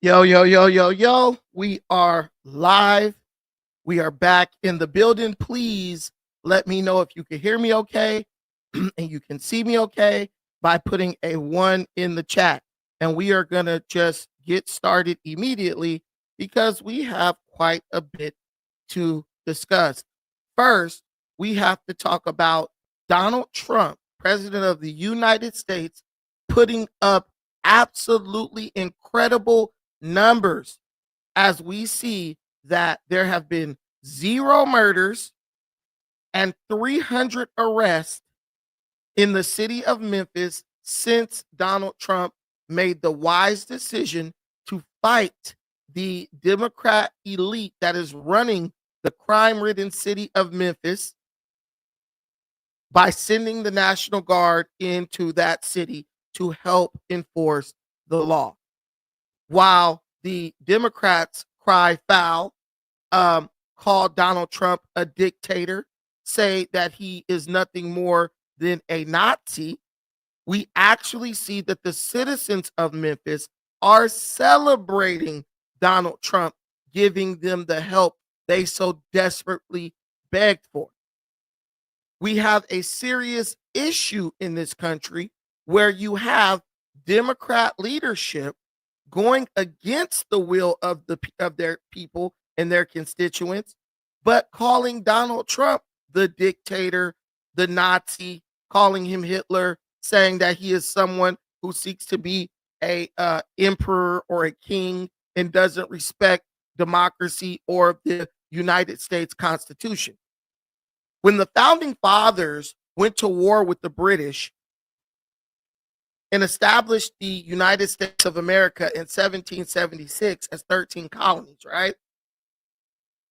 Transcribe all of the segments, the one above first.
Yo, yo, yo, yo, yo. We are live. We are back in the building. Please let me know if you can hear me okay and you can see me okay by putting a one in the chat. And we are going to just get started immediately because we have quite a bit to discuss. First, we have to talk about Donald Trump, President of the United States, putting up absolutely incredible numbers as we see that there have been 0 murders and 300 arrests in the city of Memphis since Donald Trump made the wise decision to fight the Democrat elite that is running the crime ridden city of Memphis by sending the National Guard into that city to help enforce the law. While the Democrats cry foul, call Donald Trump a dictator, say that he is nothing more than a Nazi, we actually see that the citizens of Memphis are celebrating Donald Trump, giving them the help they so desperately begged for. We have a serious issue in this country where you have Democrat leadership going against the will of their people and their constituents, but calling Donald Trump the dictator, the Nazi, calling him Hitler, saying that he is someone who seeks to be a emperor or a king and doesn't respect democracy or the United States Constitution. When the founding fathers went to war with the British and established the United States of America in 1776 as 13 colonies, right?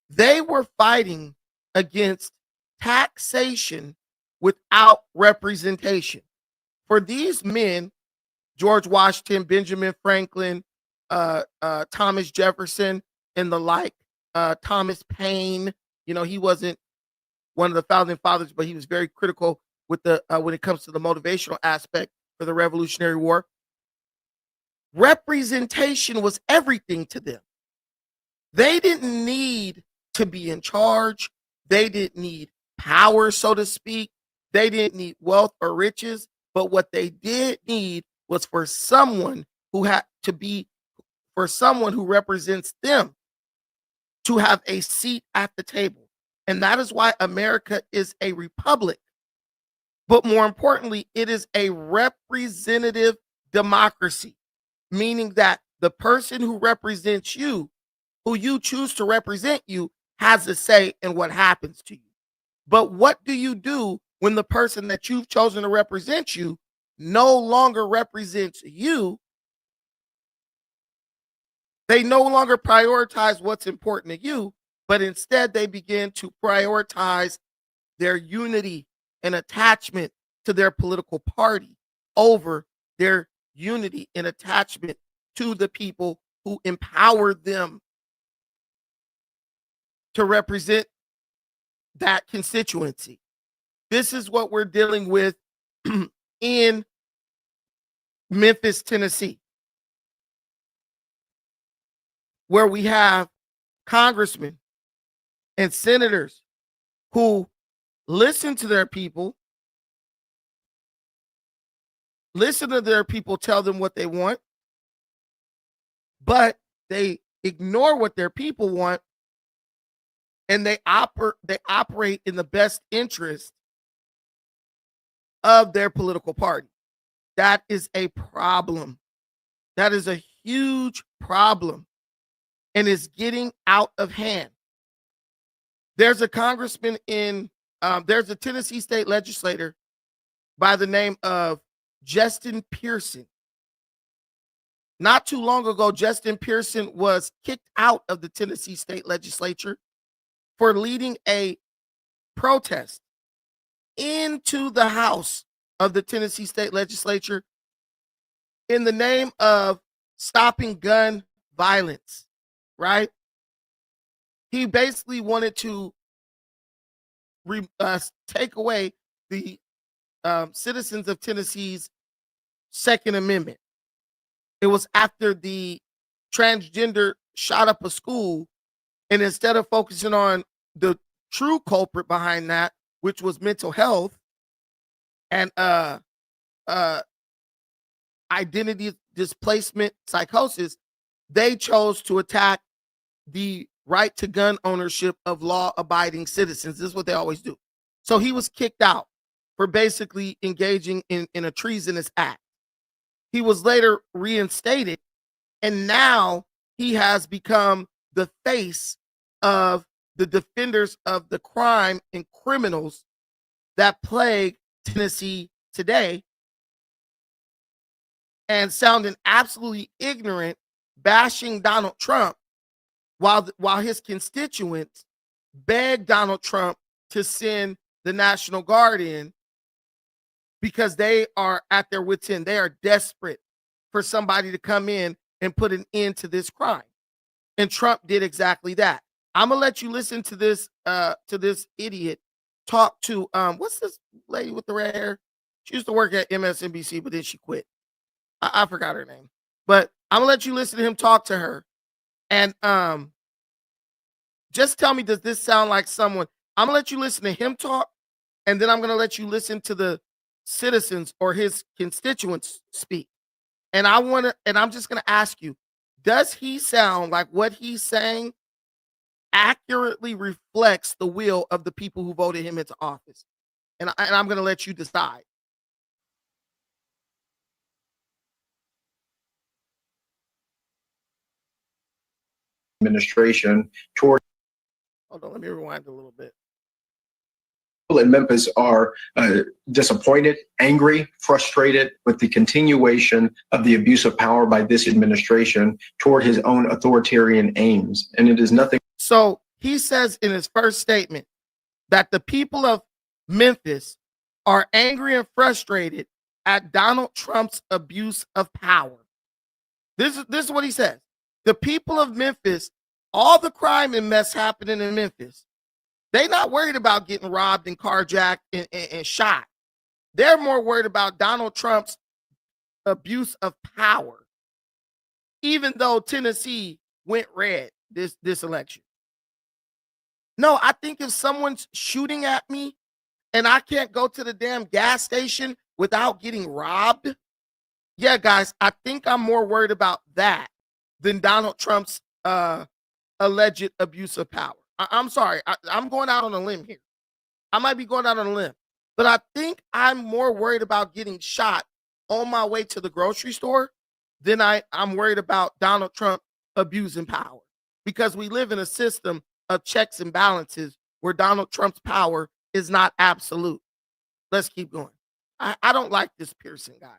They were fighting against taxation without representation. For these men, George Washington, Benjamin Franklin, Thomas Jefferson, and the like, Thomas Paine, he wasn't one of the founding fathers, but he was very critical with the when it comes to the motivational aspect for the Revolutionary War. Representation was everything to them. They didn't need to be in charge. They didn't need power, so to speak. They didn't need wealth or riches. But what they did need was for someone who represents them to have a seat at the table. And that is why America is a republic. But more importantly, it is a representative democracy, meaning that the person who represents you, who you choose to represent you, has a say in what happens to you. But what do you do when the person that you've chosen to represent you no longer represents you? They no longer prioritize what's important to you, but instead they begin to prioritize their unity and attachment to their political party over their unity and attachment to the people who empower them to represent that constituency. This is what we're dealing with in Memphis, Tennessee, where we have congressmen and senators who listen to their people, tell them what they want, but they ignore what their people want, and they operate in the best interest of their political party. That is a problem. That is a huge problem, and is getting out of hand. There's a congressman there's a Tennessee state legislator by the name of Justin Pearson. Not too long ago, Justin Pearson was kicked out of the Tennessee state legislature for leading a protest into the House of the Tennessee state legislature in the name of stopping gun violence, right? He basically wanted to take away the citizens of Tennessee's Second Amendment. It was after the transgender shot up a school, and instead of focusing on the true culprit behind that, which was mental health and uh identity displacement psychosis, they chose to attack the right to gun ownership of law-abiding citizens. This is what they always do. So he was kicked out for basically engaging in a treasonous act. He was later reinstated, and now he has become the face of the defenders of the crime and criminals that plague Tennessee today, and sounding absolutely ignorant, bashing Donald Trump while his constituents begged Donald Trump to send the National Guard in because they are at their wits' end. They are desperate for somebody to come in and put an end to this crime. And Trump did exactly that. I'm gonna let you listen to this idiot talk to what's this lady with the red hair? She used to work at MSNBC, but then she quit. I forgot her name. But I'm gonna let you listen to him talk to her. And just tell me, does this sound like someone? I'm gonna let you listen to him talk, and then I'm gonna let you listen to the citizens or his constituents speak. And I'm just gonna ask you, does he sound like what he's saying accurately reflects the will of the people who voted him into office? And I'm gonna let you decide. Administration toward. Hold on, let me rewind a little bit. In Memphis are disappointed, angry, frustrated with the continuation of the abuse of power by this administration toward his own authoritarian aims. And it is nothing. So he says in his first statement that the people of Memphis are angry and frustrated at Donald Trump's abuse of power. This is what he says. The people of Memphis, all the crime and mess happening in Memphis, they're not worried about getting robbed and carjacked and shot. They're more worried about Donald Trump's abuse of power, even though Tennessee went red this election. No, I think if someone's shooting at me and I can't go to the damn gas station without getting robbed, yeah, guys, I think I'm more worried about that than Donald Trump's alleged abuse of power. I'm sorry. I'm going out on a limb here. I might be going out on a limb, but I think I'm more worried about getting shot on my way to the grocery store than I'm worried about Donald Trump abusing power, because we live in a system of checks and balances where Donald Trump's power is not absolute. Let's keep going. I don't like this Pearson guy.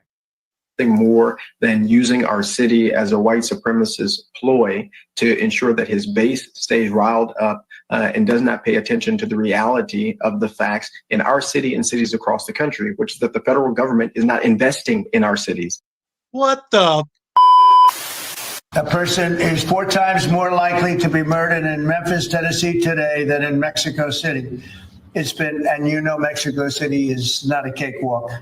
More than using our city as a white supremacist ploy to ensure that his base stays riled up and does not pay attention to the reality of the facts in our city and cities across the country, which is that the federal government is not investing in our cities. What the? A person is 4 times more likely to be murdered in Memphis, Tennessee today than in Mexico City. It's been, and you know, Mexico City is not a cakewalk.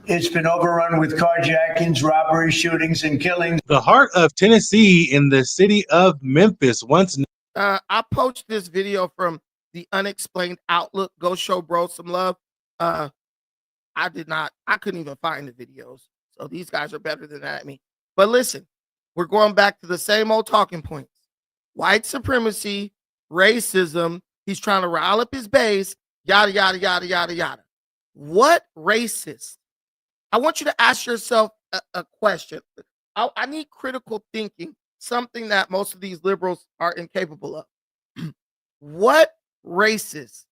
It's been overrun with carjackings, robberies, shootings, and killings. The heart of Tennessee in the city of Memphis once. I posted this video from the Unexplained Outlook. Go show bro some love. I couldn't even find the videos. So these guys are better than that at me. But listen, we're going back to the same old talking points. White supremacy, racism. He's trying to rile up his base, yada, yada, yada, yada, yada. What racist? I want you to ask yourself a question. I need critical thinking, something that most of these liberals are incapable of. What racist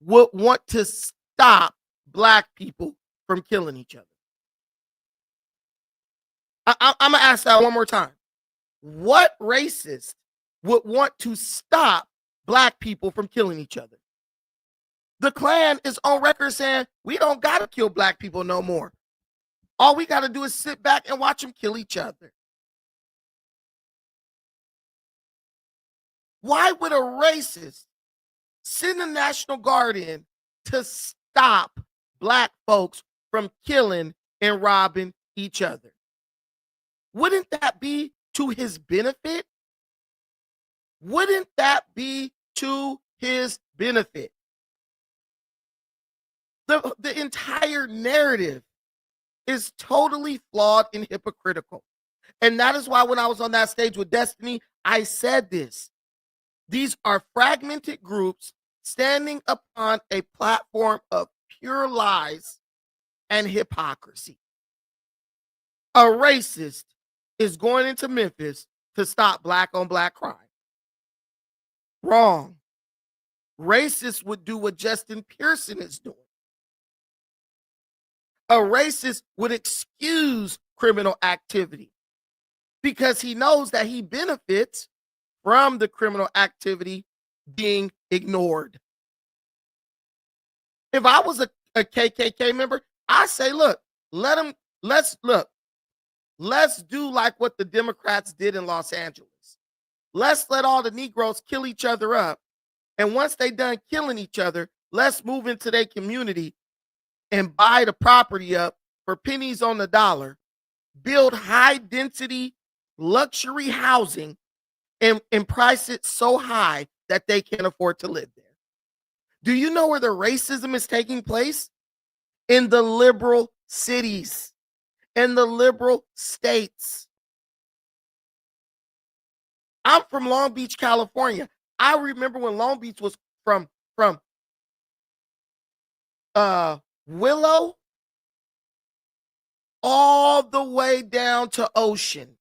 would want to stop black people from killing each other? I'm going to ask that one more time. What racist would want to stop black people from killing each other? The Klan is on record saying we don't got to kill black people no more. All we got to do is sit back and watch them kill each other. Why would a racist send the National Guard in to stop black folks from killing and robbing each other? Wouldn't that be to his benefit? Wouldn't that be to his benefit? The entire narrative is totally flawed and hypocritical. And that is why when I was on that stage with Destiny, I said this. These are fragmented groups standing upon a platform of pure lies and hypocrisy. A racist is going into Memphis to stop black on black crime. Wrong. Racists would do what Justin Pearson is doing. A racist would excuse criminal activity because he knows that he benefits from the criminal activity being ignored. If I was a KKK member, I say, look, let's do like what the Democrats did in Los Angeles. Let's let all the Negroes kill each other up. And once they done killing each other, let's move into their community and buy the property up for pennies on the dollar, build high density luxury housing and price it so high that they can't afford to live there. Do you know where the racism is taking place? In the liberal cities, in the liberal states. I'm from Long Beach, California. I remember when Long Beach was from Willow all the way down to Ocean.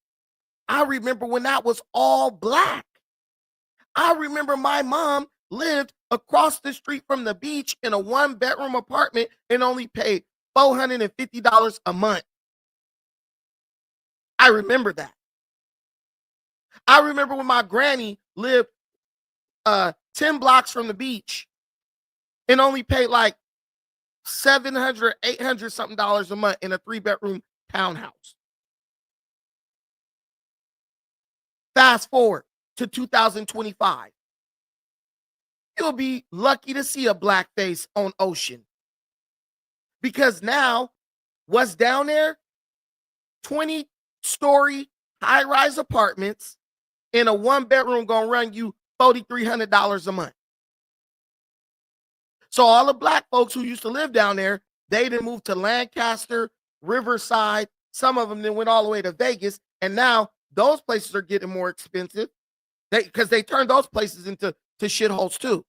I remember when that was all black. I remember my mom lived across the street from the beach in a 1-bedroom apartment and only paid $450 a month. I remember that. I remember when my granny lived 10 blocks from the beach and only paid like $700, $800 something a month in a 3-bedroom townhouse. Fast forward to 2025. You'll be lucky to see a black face on Ocean. Because now, what's down there? 20-story high-rise apartments in a 1-bedroom gonna run you $4,300 a month. So all the black folks who used to live down there, they didn't move to Lancaster, Riverside. Some of them then went all the way to Vegas. And now those places are getting more expensive because they turned those places into shitholes too,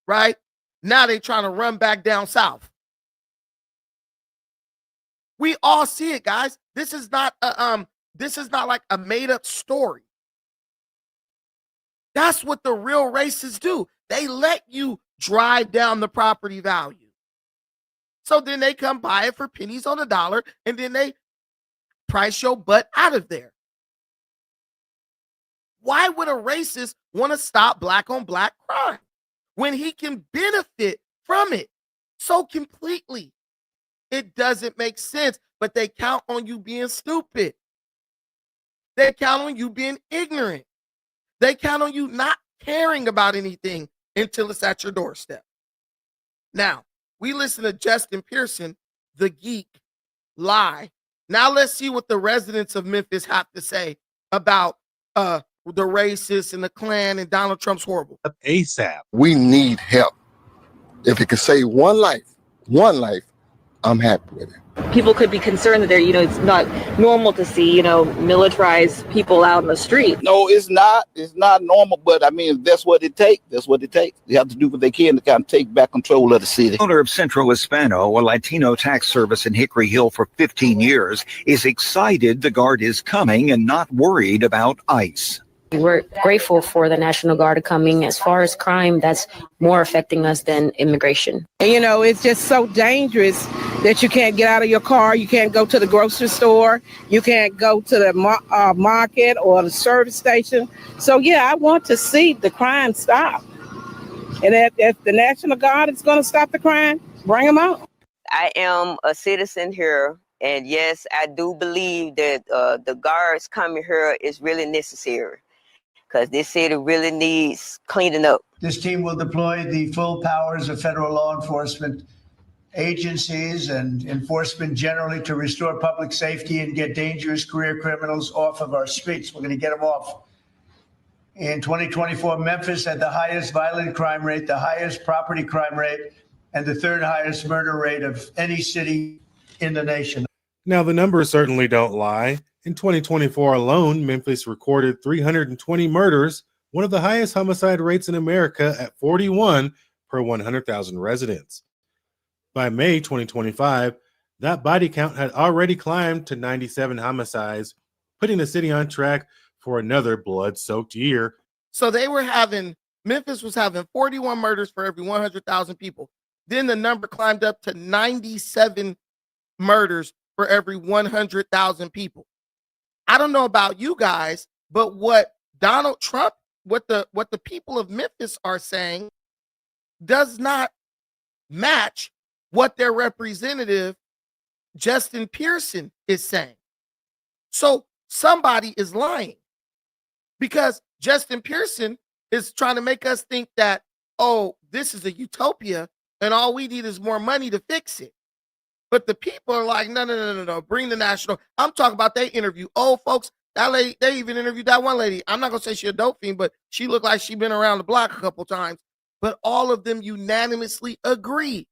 right? Now they trying to run back down south. We all see it, guys. This is not like a made up story. That's what the real racists do. They let you drive down the property value. So then they come buy it for pennies on the dollar and then they price your butt out of there. Why would a racist want to stop black on black crime when he can benefit from it so completely? It doesn't make sense, but they count on you being stupid. They count on you being ignorant. They count on you not caring about anything until it's at your doorstep. Now, we listen to Justin Pearson, the geek, lie. Now let's see what the residents of Memphis have to say about the racists and the Klan and Donald Trump's horrible. ASAP. We need help. If it could save one life, I'm happy with it. People could be concerned that it's not normal to see, militarized people out in the street. No, it's not. It's not normal, but I mean, that's what it takes. That's what it takes. They have to do what they can to kind of take back control of the city. Owner of Centro Hispano, a Latino tax service in Hickory Hill for 15 years, is excited the Guard is coming and not worried about ICE. We're grateful for the National Guard coming. As far as crime, that's more affecting us than immigration. It's just so dangerous that you can't get out of your car. You can't go to the grocery store. You can't go to the market or the service station. So, I want to see the crime stop. And if the National Guard is going to stop the crime, bring them out. I am a citizen here. And yes, I do believe that the guards coming here is really necessary, because this city really needs cleaning up. This team will deploy the full powers of federal law enforcement agencies and enforcement generally to restore public safety and get dangerous career criminals off of our streets. We're going to get them off. In 2024, Memphis had the highest violent crime rate, the highest property crime rate, and the third highest murder rate of any city in the nation. Now, the numbers certainly don't lie. In 2024 alone, Memphis recorded 320 murders, one of the highest homicide rates in America at 41 per 100,000 residents. By May 2025, that body count had already climbed to 97 homicides, putting the city on track for another blood-soaked year. So Memphis was having 41 murders for every 100,000 people. Then the number climbed up to 97 murders for every 100,000 people. I don't know about you guys, but what Donald Trump, what the people of Memphis are saying does not match what their representative Justin Pearson is saying. So somebody is lying, because Justin Pearson is trying to make us think that, oh, this is a utopia and all we need is more money to fix it. But the people are like, no, bring the national. I'm talking about they interview old folks. That lady, they even interviewed that one lady. I'm not going to say she's a dope fiend, but she looked like she'd been around the block a couple times. But all of them unanimously agree.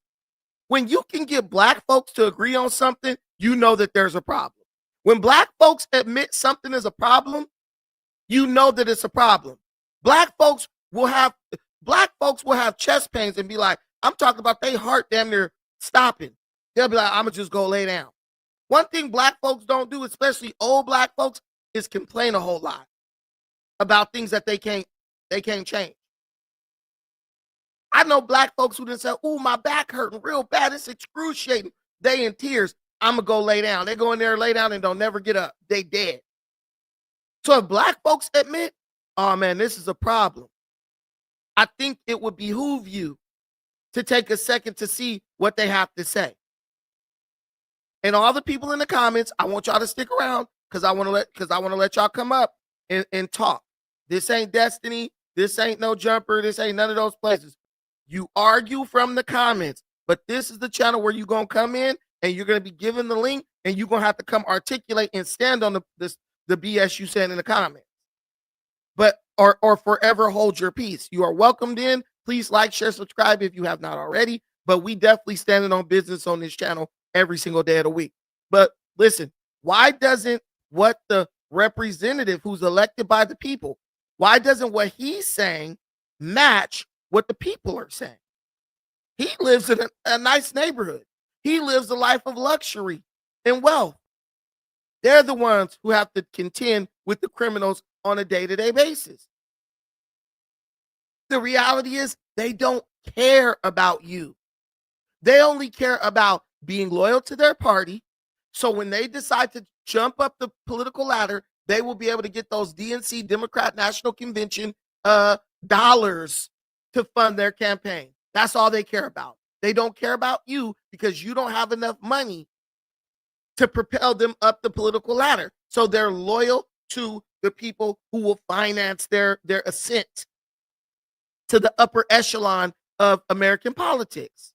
When you can get black folks to agree on something, you know that there's a problem. When black folks admit something is a problem, you know that it's a problem. Black folks will have chest pains and be like, I'm talking about their heart damn near stopping. They'll be like, I'm gonna just go lay down. One thing black folks don't do, especially old black folks, is complain a whole lot about things that they can't change. I know black folks who didn't say, "Ooh, my back hurting real bad. It's excruciating." They in tears. I'm gonna go lay down. They go in there, lay down, and don't never get up. They dead. So if black folks admit, oh man, this is a problem, I think it would behoove you to take a second to see what they have to say. And all the people in the comments, I want y'all to stick around because I want to let y'all come up and talk. This ain't Destiny. This ain't no jumper. This ain't none of those places. You argue from the comments, but this is the channel where you're going to come in and you're going to be given the link and you're going to have to come articulate and stand on the BS you said in the comments. But or forever hold your peace. You are welcomed in. Please like, share, subscribe if you have not already. But we definitely standing on business on this channel every single day of the week. But listen, why doesn't what the representative who's elected by the people, why doesn't what he's saying match what the people are saying? He lives in a nice neighborhood. He lives a life of luxury and wealth. They're the ones who have to contend with the criminals on a day-to-day basis. The reality is they don't care about you. They only care about being loyal to their party. So when they decide to jump up the political ladder, they will be able to get those DNC, Democrat National Convention dollars to fund their campaign. That's all they care about. They don't care about you because you don't have enough money to propel them up the political ladder. So they're loyal to the people who will finance their ascent to the upper echelon of American politics.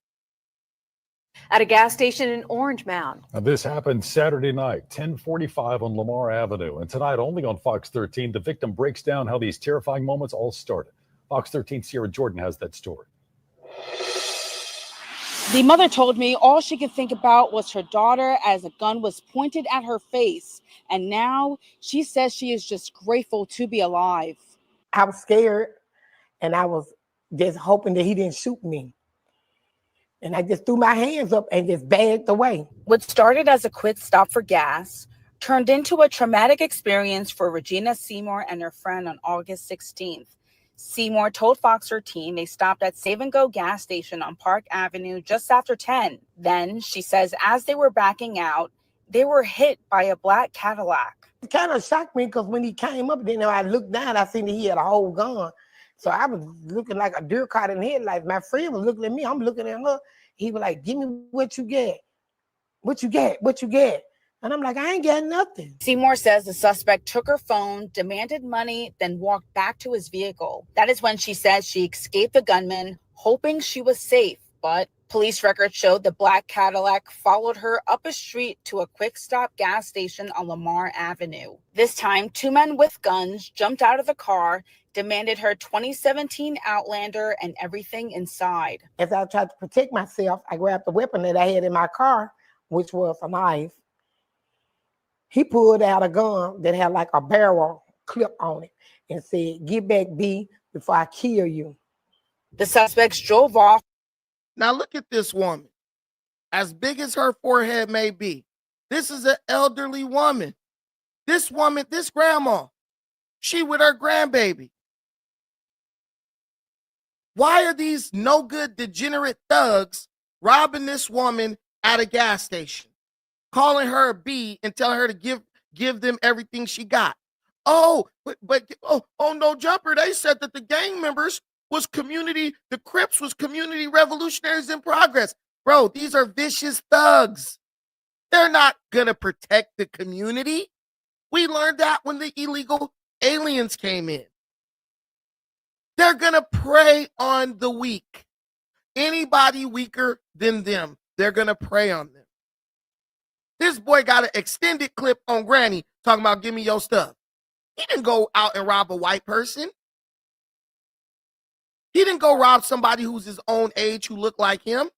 At a gas station in Orange Mound. Now, this happened Saturday night, 10:45 on Lamar Avenue. And tonight, only on Fox 13, the victim breaks down how these terrifying moments all started. Fox 13 Sierra Jordan has that story. The mother told me all she could think about was her daughter as a gun was pointed at her face. And now she says she is just grateful to be alive. I was scared and I was just hoping that he didn't shoot me. And I just threw my hands up and just backed away. What started as a quick stop for gas turned into a traumatic experience for Regina Seymour and her friend on August 16th. Seymour told Fox 13 they stopped at Save and Go gas station on Park Avenue just after 10. Then, she says, as they were backing out, they were hit by a black Cadillac. It kind of shocked me because when he came up, then I looked down, I seen that he had a whole gun. So I was looking like a deer caught in the headlights. My friend was looking at me. I'm looking at her. He was like, give me what you get. What you get? What you get? And I'm like, I ain't got nothing. Seymour says the suspect took her phone, demanded money, then walked back to his vehicle. That is when she says she escaped the gunman, hoping she was safe, but Police records showed the black Cadillac followed her up a street to a quick stop gas station on Lamar Avenue. This time, two men with guns jumped out of the car, demanded her 2017 Outlander and everything inside. As I tried to protect myself, I grabbed the weapon that I had in my car, which was a knife. He pulled out a gun that had like a barrel clip on it and said, "Get back, B, before I kill you." The suspects drove off. Now look at this woman. As big as her forehead may be, this is an elderly woman. This woman, this grandma, she with her grandbaby. Why are these no good degenerate thugs robbing this woman at a gas station, calling her a B and telling her to give them everything she got? Oh, but no, Jumper, they said that the gang members was community, the Crips was community revolutionaries in progress. Bro, these are vicious thugs. They're not gonna protect the community. We learned that when the illegal aliens came in. They're gonna prey on the weak. Anybody weaker than them, they're gonna prey on them. This boy got an extended clip on Granny talking about give me your stuff. He didn't go out and rob a white person. He didn't go rob somebody who's his own age who looked like him.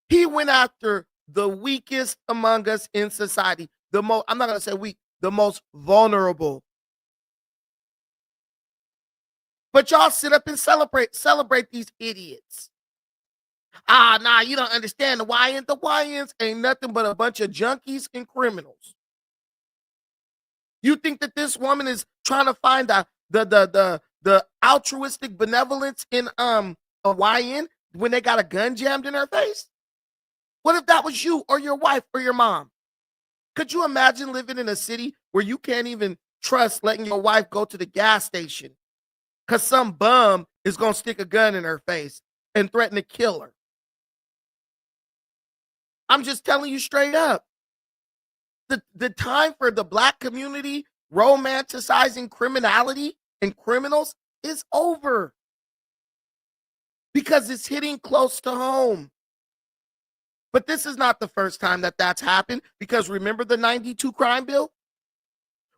He went after the weakest among us in society. I'm not going to say weak, the most vulnerable. But y'all sit up and celebrate these idiots. Nah, you don't understand the YNs. The YNs ain't nothing but a bunch of junkies and criminals. You think that this woman is trying to find the altruistic benevolence in a YN when they got a gun jammed in her face? What if that was you or your wife or your mom? Could you imagine living in a city where you can't even trust letting your wife go to the gas station because some bum is going to stick a gun in her face and threaten to kill her? I'm just telling you straight up. The time for the black community romanticizing criminality and criminals is over because it's hitting close to home. But this is not the first time that that's happened, because remember the 92 crime bill?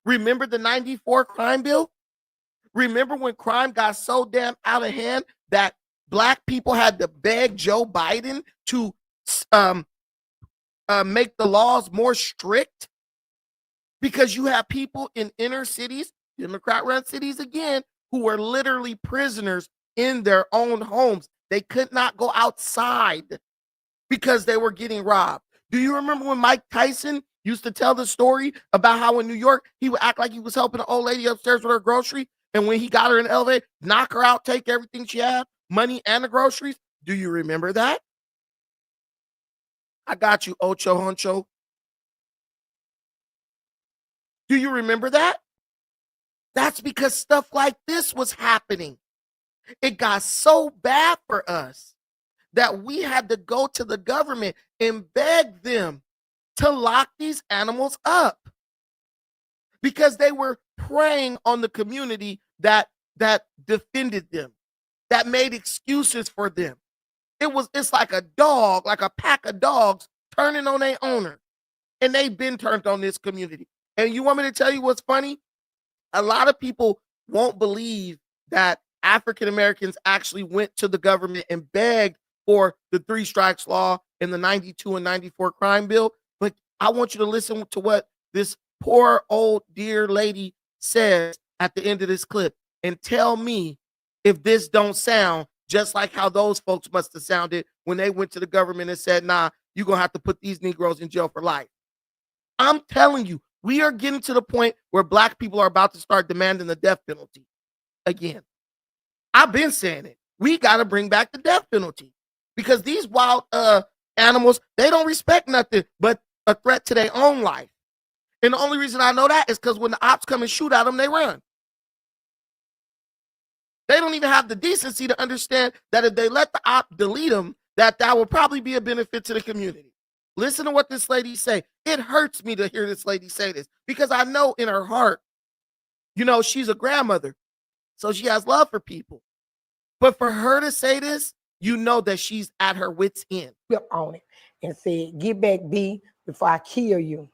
Remember the 94 crime bill? Remember when crime got so damn out of hand that black people had to beg Joe Biden to make the laws more strict? Because you have people in inner cities, Democrat-run cities again, who were literally prisoners in their own homes. They could not go outside because they were getting robbed. Do you remember when Mike Tyson used to tell the story about how in New York, he would act like he was helping an old lady upstairs with her grocery, and when he got her in the elevator, knock her out, take everything she had, money and the groceries? Do you remember that? I got you, Ocho Honcho. Do you remember that? That's because stuff like this was happening. It got so bad for us that we had to go to the government and beg them to lock these animals up because they were preying on the community that defended them, that made excuses for them. It's like a dog, like a pack of dogs turning on their owner, and they've been turned on this community. And you want me to tell you what's funny? A lot of people won't believe that African Americans actually went to the government and begged for the 3 strikes law in the 92 and 94 crime bill. But I want you to listen to what this poor old dear lady says at the end of this clip and tell me if this don't sound just like how those folks must have sounded when they went to the government and said, nah, you're going to have to put these Negroes in jail for life. I'm telling you, we are getting to the point where black people are about to start demanding the death penalty again. I've been saying it. We got to bring back the death penalty because these wild animals, they don't respect nothing but a threat to their own life. And the only reason I know that is because when the ops come and shoot at them, they run. They don't even have the decency to understand that if they let the op delete them, that will probably be a benefit to the community. Listen to what this lady say. It hurts me to hear this lady say this because I know in her heart, you know, she's a grandmother, so she has love for people. But for her to say this you know that she's at her wit's end. Whip on it and said, "Get back, B, before I kill you."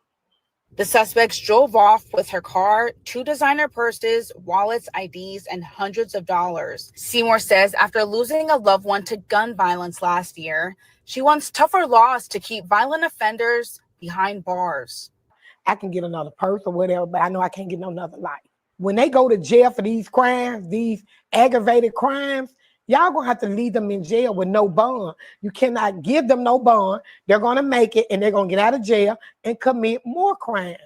The suspects drove off with her car, 2 designer purses, wallets, IDs, and hundreds of dollars. Seymour says after losing a loved one to gun violence last year, she wants tougher laws to keep violent offenders behind bars. I can get another purse or whatever, but I know I can't get no another life. When they go to jail for these crimes, these aggravated crimes, y'all gonna have to leave them in jail with no bond. You cannot give them no bond. They're gonna make it and they're gonna get out of jail and commit more crimes.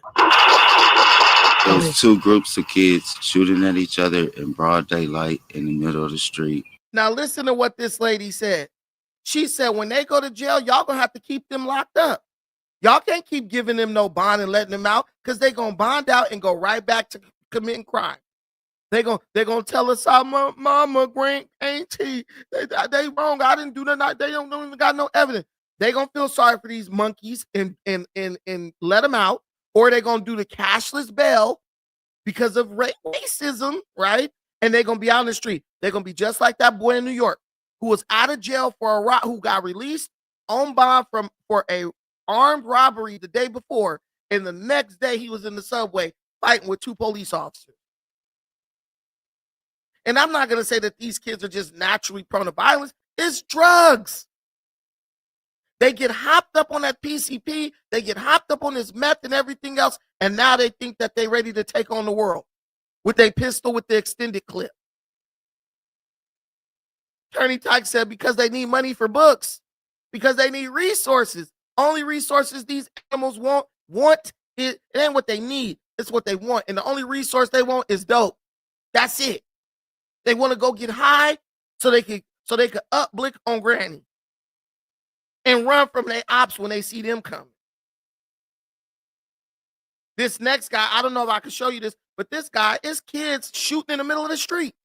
Those 2 groups of kids shooting at each other in broad daylight in the middle of the street. Now listen to what this lady said. She said when they go to jail, y'all gonna have to keep them locked up. Y'all can't keep giving them no bond and letting them out because they're gonna bond out and go right back to committing crime. They're gonna tell us our mama, grand auntie, they wrong. I didn't do that. They don't even got no evidence. They gonna feel sorry for these monkeys and let them out, or they gonna do the cashless bail because of racism, right? And they're gonna be out in the street. They're gonna be just like that boy in New York who was out of jail who got released on bond for a armed robbery the day before, and the next day he was in the subway fighting with 2 police officers. And I'm not going to say that these kids are just naturally prone to violence. It's drugs. They get hopped up on that PCP. They get hopped up on this meth and everything else. And now they think that they're ready to take on the world with their pistol with the extended clip. Attorney Tyke said because they need money for books, because they need resources. Only resources these animals want it ain't what they need. It's what they want. And the only resource they want is dope. That's it. They want to go get high so they could up blick on granny and run from their ops when they see them coming. This next guy, I don't know if I can show you this, but this guy is kids shooting in the middle of the street.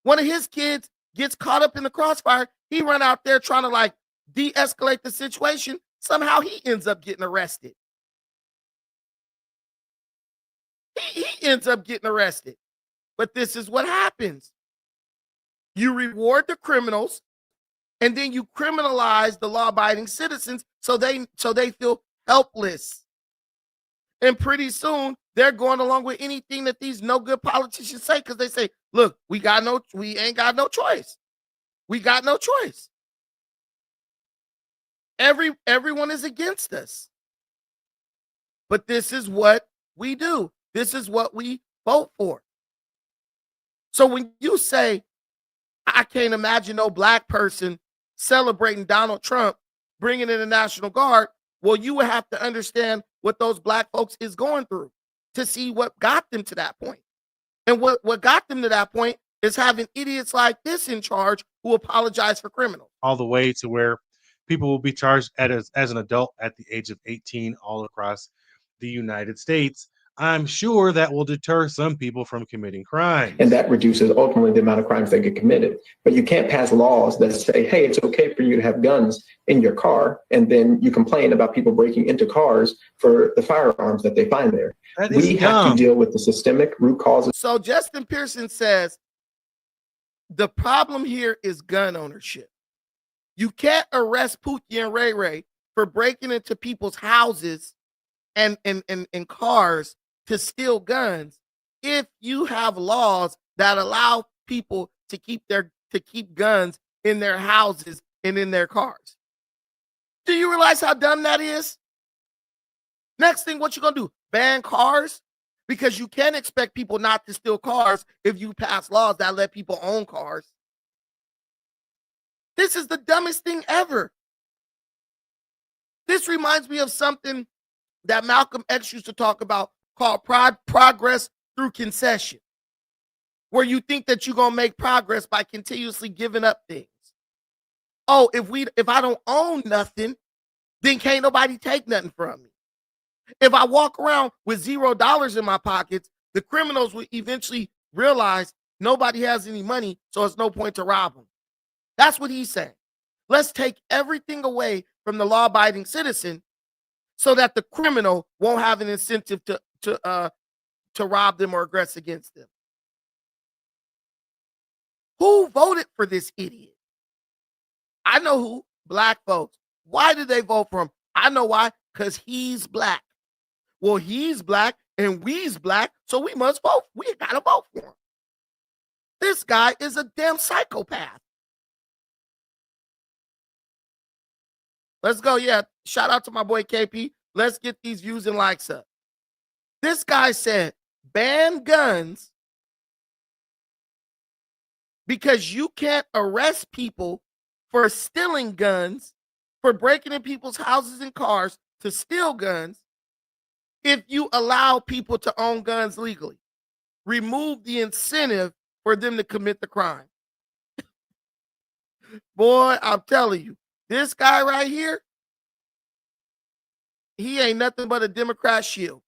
One of his kids gets caught up in the crossfire. He run out there trying to like de-escalate the situation. Somehow he ends up getting arrested. He ends up getting arrested. But this is what happens. You reward the criminals, and then you criminalize the law-abiding citizens so they feel helpless. And pretty soon they're going along with anything that these no good politicians say because they say, "Look, we ain't got no choice. We got no choice. Everyone is against us." But this is what we do. This is what we vote for. So when you say, I can't imagine no black person celebrating Donald Trump, bringing in the National Guard, well, you would have to understand what those black folks is going through to see what got them to that point. And what got them to that point is having idiots like this in charge who apologize for criminals. All the way to where people will be charged as an adult at the age of 18 all across the United States. I'm sure that will deter some people from committing crimes. And that reduces ultimately the amount of crimes that get committed. But you can't pass laws that say, hey, it's okay for you to have guns in your car, and then you complain about people breaking into cars for the firearms that they find there. We have to deal with the systemic root causes. So Justin Pearson says the problem here is gun ownership. You can't arrest Pookie and Ray Ray for breaking into people's houses and cars to steal guns if you have laws that allow people to keep guns in their houses and in their cars. Do you realize how dumb that is? Next thing, what you gonna do? Ban cars? Because you can't expect people not to steal cars if you pass laws that let people own cars. This is the dumbest thing ever. This reminds me of something that Malcolm X used to talk about called progress through concession, where you think that you're going to make progress by continuously giving up things. Oh, if I don't own nothing, then can't nobody take nothing from me. If I walk around with $0 in my pockets, the criminals will eventually realize nobody has any money, so it's no point to rob them. That's what he's saying. Let's take everything away from the law-abiding citizen so that the criminal won't have an incentive to rob them or aggress against them. Who voted for this idiot? I know who. Black folks. Why did they vote for him? I know why. Because he's black. Well, he's black and we's black, so we must vote. We gotta vote for him. This guy is a damn psychopath. Let's go. Yeah. Shout out to my boy KP. Let's get these views and likes up. This guy said, ban guns because you can't arrest people for stealing guns, for breaking in people's houses and cars to steal guns, if you allow people to own guns legally. Remove the incentive for them to commit the crime. Boy, I'm telling you, this guy right here, he ain't nothing but a Democrat shield.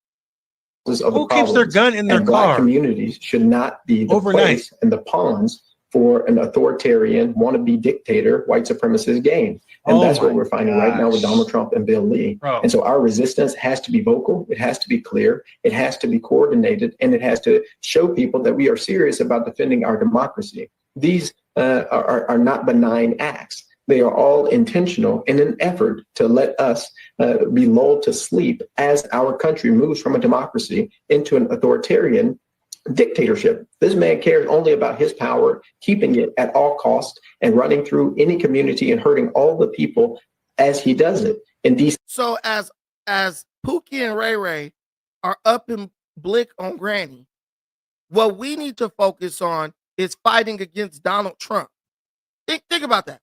Who keeps their gun in their and Black car? communities should not be the Overnight. place and the pawns for an authoritarian, wannabe dictator, white supremacist game. And Oh that's what my we're finding right now with gosh. Donald Trump and Bill Lee. Bro. And so our resistance has to be vocal, it has to be clear, it has to be coordinated, and it has to show people that we are serious about defending our democracy. These are not benign acts. They are all intentional in an effort to let us be lulled to sleep as our country moves from a democracy into an authoritarian dictatorship. This man cares only about his power, keeping it at all costs, and running through any community and hurting all the people as he does it. In DC. So as Pookie and Ray Ray are up in Blick on Granny, what we need to focus on is fighting against Donald Trump. Think about that.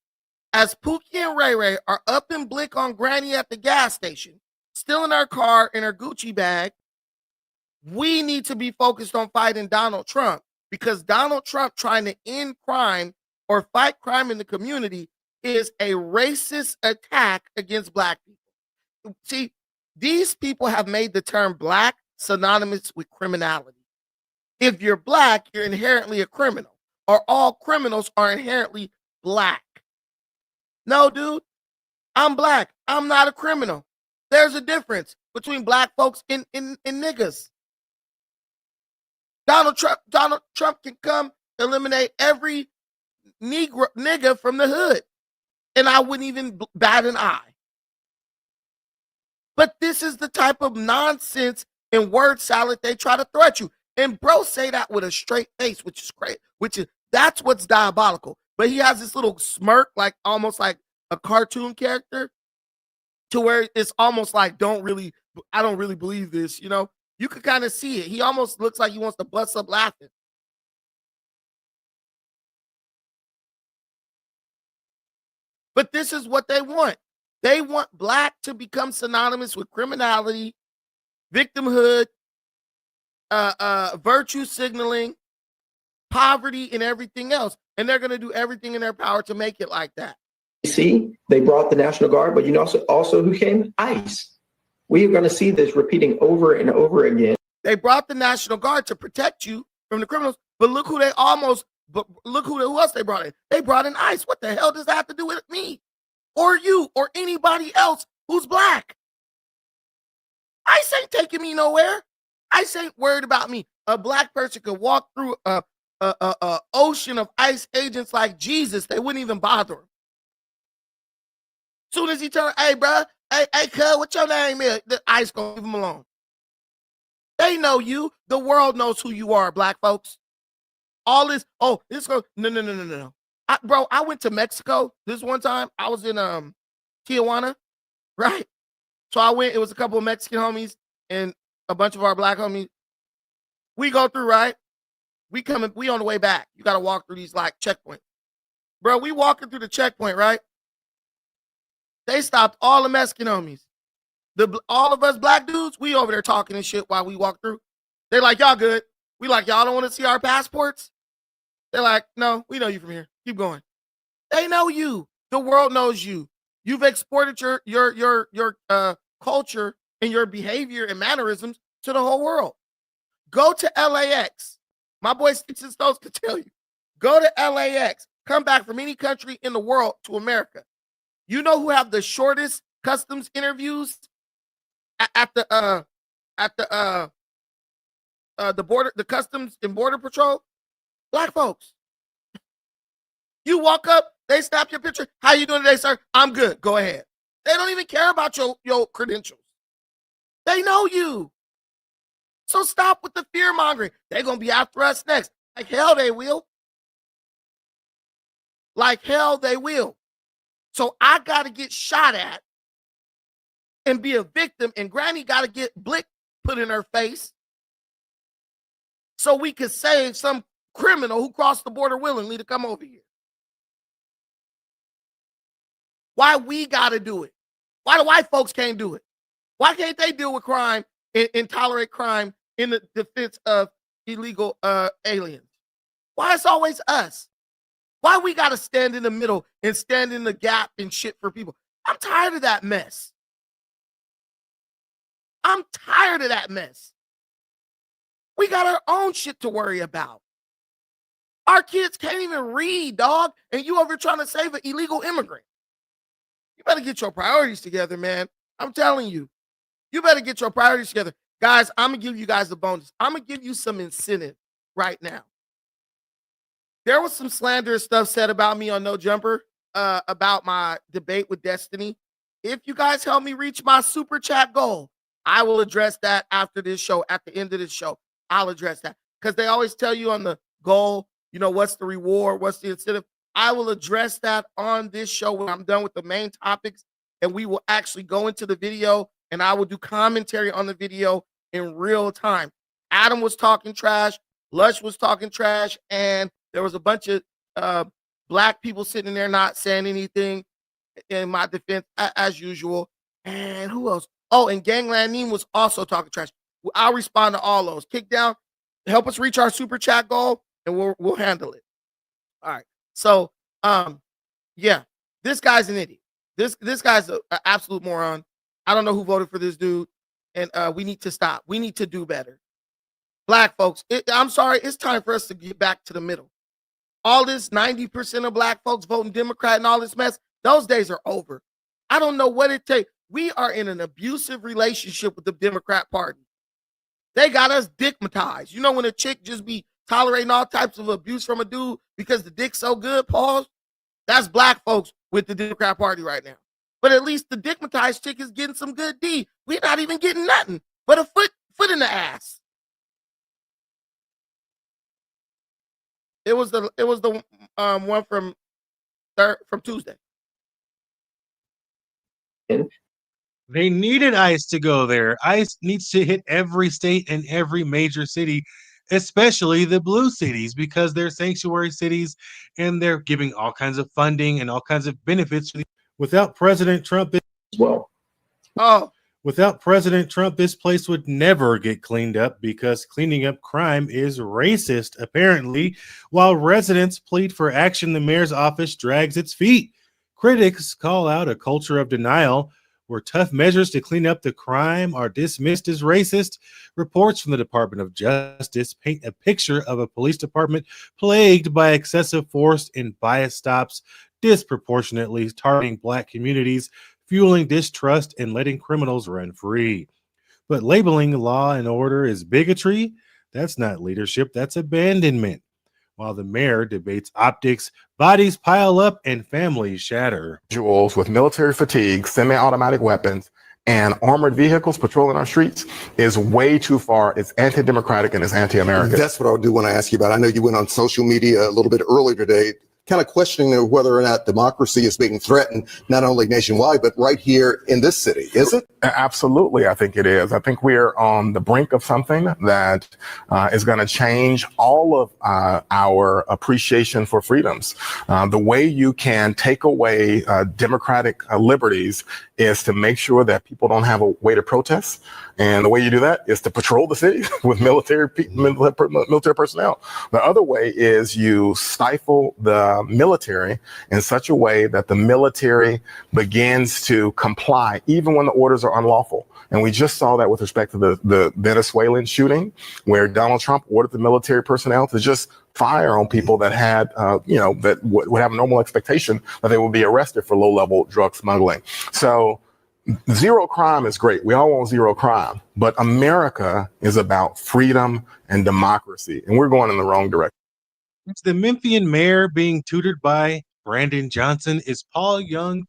As Pookie and Ray Ray are up in Blick on Granny at the gas station, still in her car in her Gucci bag, we need to be focused on fighting Donald Trump, because Donald Trump trying to end crime or fight crime in the community is a racist attack against Black people. See, these people have made the term Black synonymous with criminality. If you're Black, you're inherently a criminal, or all criminals are inherently Black. No, dude, I'm Black. I'm not a criminal. There's a difference between Black folks and niggas. Donald Trump can come eliminate every nigga from the hood, and I wouldn't even bat an eye. But this is the type of nonsense and word salad they try to throw at you. And bro say that with a straight face, which is great, that's what's diabolical. But he has this little smirk, like almost like a cartoon character, to where it's almost like I don't really believe this, you know? You could kind of see it. He almost looks like he wants to bust up laughing. But this is what they want. They want Black to become synonymous with criminality, victimhood, virtue signaling, poverty, and everything else. And they're going to do everything in their power to make it like that. See, they brought the National Guard, but you know also who came? ICE. We are going to see this repeating over and over again. They brought the National Guard to protect you from the criminals, but look who who else they brought in. They brought in ICE. What the hell does that have to do with me or you or anybody else who's Black? ICE ain't taking me nowhere. ICE ain't worried about me. A Black person could walk through a ocean of ICE agents like Jesus. They wouldn't even bother him. Soon as he turned, hey, bro, hey, cuz, what your name is? The ICE gonna leave him alone. They know you. The world knows who you are, Black folks. All this, no. I went to Mexico this one time. I was in Tijuana, right? So I went, it was a couple of Mexican homies and a bunch of our Black homies. We go through, right? We on the way back. You gotta walk through these like checkpoints. Bro, we walking through the checkpoint, right? They stopped all the Mexican homies. All of us Black dudes, we over there talking and shit while we walk through. They're like, y'all good. We like, y'all don't want to see our passports? They're like, no, we know you from here. Keep going. They know you. The world knows you. You've exported your culture and your behavior and mannerisms to the whole world. Go to LAX. My boy Sticks and Stones could tell you. Go to LAX. Come back from any country in the world to America. You know who have the shortest customs interviews at the border, the Customs and Border Patrol? Black folks. You walk up, They snap your picture. How you doing today, sir? I'm good. Go ahead. They don't even care about your credentials. They know you. So stop with the fear mongering. They're going to be after us next. Like hell they will. Like hell they will. So I got to get shot at and be a victim, and Granny got to get blick put in her face so we could save some criminal who crossed the border willingly to come over here. Why we got to do it? Why the white folks can't do it? Why can't they deal with crime and tolerate crime in the defense of illegal aliens? Why it's always us? Why we got to stand in the middle and stand in the gap and shit for people? I'm tired of that mess. I'm tired of that mess. We got our own shit to worry about. Our kids can't even read, dog, and you over trying to save an illegal immigrant. You better get your priorities together, man. I'm telling you. You better get your priorities together. Guys, I'm going to give you guys a bonus. I'm going to give you some incentive right now. There was some slanderous stuff said about me on No Jumper about my debate with Destiny. If you guys help me reach my super chat goal, I will address that after this show. At the end of this show, I'll address that. Because they always tell you on the goal, you know, what's the reward, what's the incentive. I will address that on this show when I'm done with the main topics, and we will actually go into the video, and I will do commentary on the video in real time. Adam was talking trash, Lush was talking trash, and there was a bunch of black people sitting there not saying anything in my defense, as usual. And who else? Oh, and Gangland Neem was also talking trash. I'll respond to all those. Kick down, help us reach our super chat goal, and we'll handle it. All right. So, yeah, this guy's an idiot. This guy's an absolute moron. I don't know who voted for this dude, and we need to stop. We need to do better. Black folks, I'm sorry, it's time for us to get back to the middle. All this 90% of black folks voting Democrat and all this mess, those days are over. I don't know what it takes. We are in an abusive relationship with the Democrat Party. They got us dickmatized. You know when a chick just be tolerating all types of abuse from a dude because the dick's so good, pause? That's black folks with the Democrat Party right now. But at least the dickmatized chick is getting some good D. We're not even getting nothing but a foot in the ass. It was the one from Tuesday. They needed ICE to go there. ICE needs to hit every state and every major city, especially the blue cities, because they're sanctuary cities and they're giving all kinds of funding and all kinds of benefits. Without President Trump as well. Without President Trump, this place would never get cleaned up because cleaning up crime is racist, apparently. While residents plead for action, the mayor's office drags its feet. Critics call out a culture of denial where tough measures to clean up the crime are dismissed as racist. Reports from the Department of Justice paint a picture of a police department plagued by excessive force and bias stops, disproportionately targeting black communities, fueling distrust and letting criminals run free. But labeling law and order as bigotry, that's not leadership, that's abandonment. While the mayor debates optics, bodies pile up and families shatter. Individuals with military fatigue, semi-automatic weapons, and armored vehicles patrolling our streets is way too far. It's anti-democratic and it's anti-American. That's what I'll do when I ask you about it. I know you went on social media a little bit earlier today, kind of questioning whether or not democracy is being threatened, not only nationwide, but right here in this city. Is it? Absolutely, I think it is. I think we're on the brink of something that is going to change all of our appreciation for freedoms. The way you can take away democratic liberties is to make sure that people don't have a way to protest. And the way you do that is to patrol the city with military personnel. The other way is you stifle the military in such a way that the military begins to comply, even when the orders are unlawful. And we just saw that with respect to the Venezuelan shooting, where Donald Trump ordered the military personnel to just fire on people that had, that would have a normal expectation that they would be arrested for low-level drug smuggling. So zero crime is great. We all want zero crime. But America is about freedom and democracy, and we're going in the wrong direction. It's the Memphian mayor being tutored by Brandon Johnson. Is Paul Young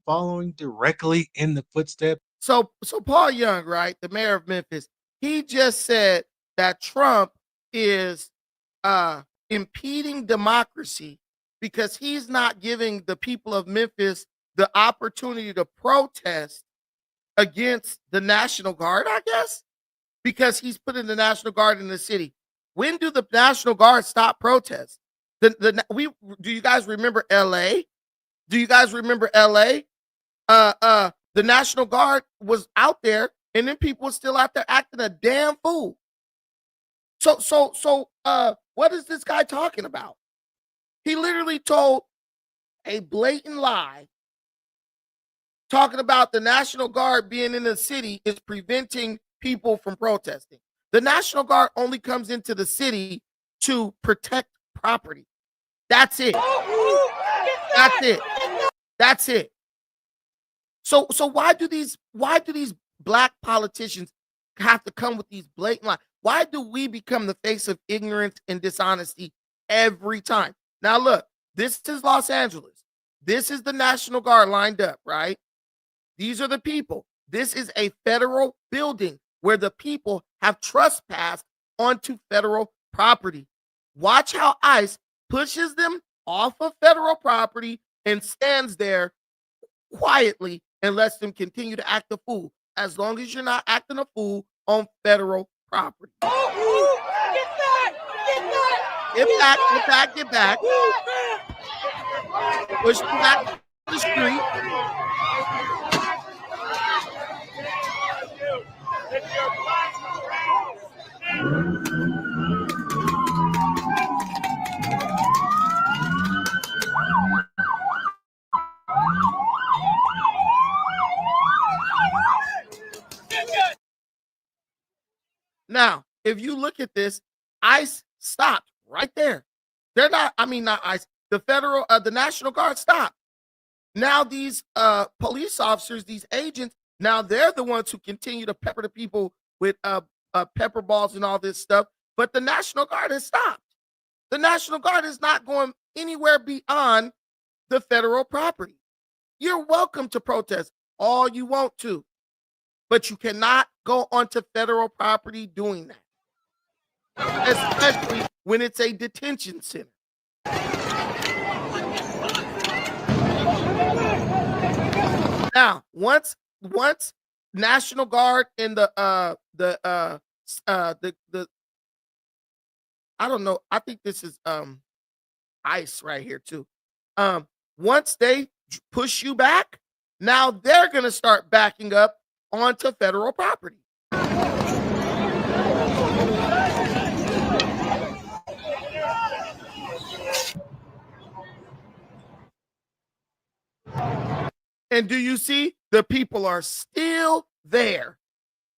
following directly in the footsteps? So Paul Young, right, the mayor of Memphis, he just said that Trump is impeding democracy because he's not giving the people of Memphis the opportunity to protest against the National Guard, I guess, because he's putting the National Guard in the city. When do the National Guard stop protests? Do you guys remember LA? Do you guys remember LA? The National Guard was out there, and then people were still out there acting a damn fool. So, what is this guy talking about? He literally told a blatant lie, talking about the National Guard being in the city is preventing people from protesting. The National Guard only comes into the city to protect property. That's it. That's it. That's it. So why do these black politicians have to come with these blatant lies? Why do we become the face of ignorance and dishonesty every time? Now look, this is Los Angeles. This is the National Guard lined up, right? These are the people. This is a federal building where the people have trespassed onto federal property. Watch how ICE pushes them off of federal property and stands there quietly and lets them continue to act a fool, as long as you're not acting a fool on federal property. Get back. Get back. Push them back to the street. Now, if you look at this, ICE stopped right there. They're not ICE. The National Guard stopped. Now these police officers, these agents, now they're the ones who continue to pepper the people with pepper balls and all this stuff. But the National Guard has stopped. The National Guard is not going anywhere beyond the federal property. You're welcome to protest all you want to, but you cannot go onto federal property doing that, especially when it's a detention center. Now, once National Guard and the I don't know, I think this is ICE right here too. Once they push you back, now they're going to start backing up onto federal property. And do you see? The people are still there.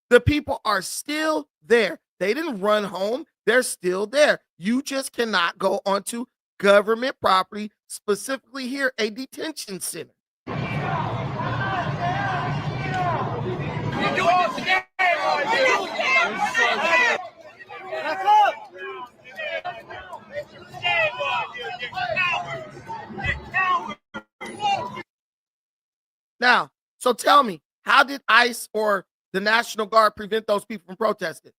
The people are still there. They didn't run home. They're still there. You just cannot go onto government property, specifically here, a detention center. Now, so tell me, how did ICE or the National Guard prevent those people from protesting?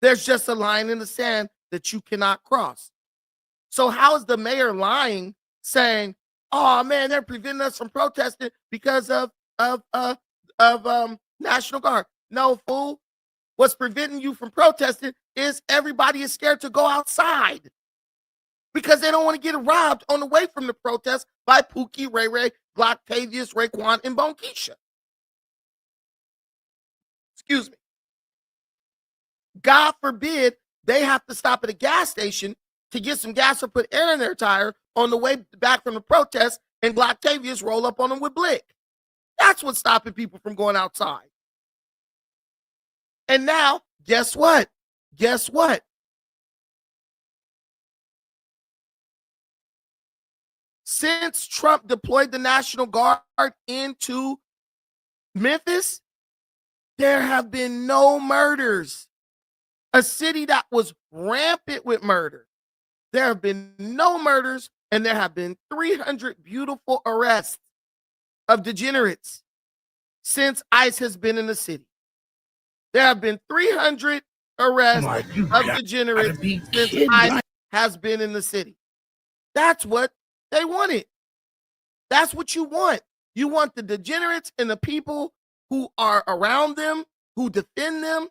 There's just a line in the sand that you cannot cross. So how is the mayor lying, saying, "Oh man, they're preventing us from protesting because of National Guard"? No, fool. What's preventing you from protesting is everybody is scared to go outside because they don't want to get robbed on the way from the protest by Pookie, Ray Ray, Glocktavius, Raekwon, and Bonkeisha. Excuse me. God forbid they have to stop at a gas station to get some gas or put air in their tire on the way back from the protest, and Glocktavius roll up on them with Blick. That's what's stopping people from going outside. And now, guess what? Guess what? Since Trump deployed the National Guard into Memphis, there have been no murders. A city that was rampant with murder. There have been no murders, And there have been 300 beautiful arrests of degenerates since ICE has been in the city. There have been 300 arrests of degenerates since ICE has been in the city. That's what they wanted. That's what you want. You want the degenerates and the people who are around them, who defend them,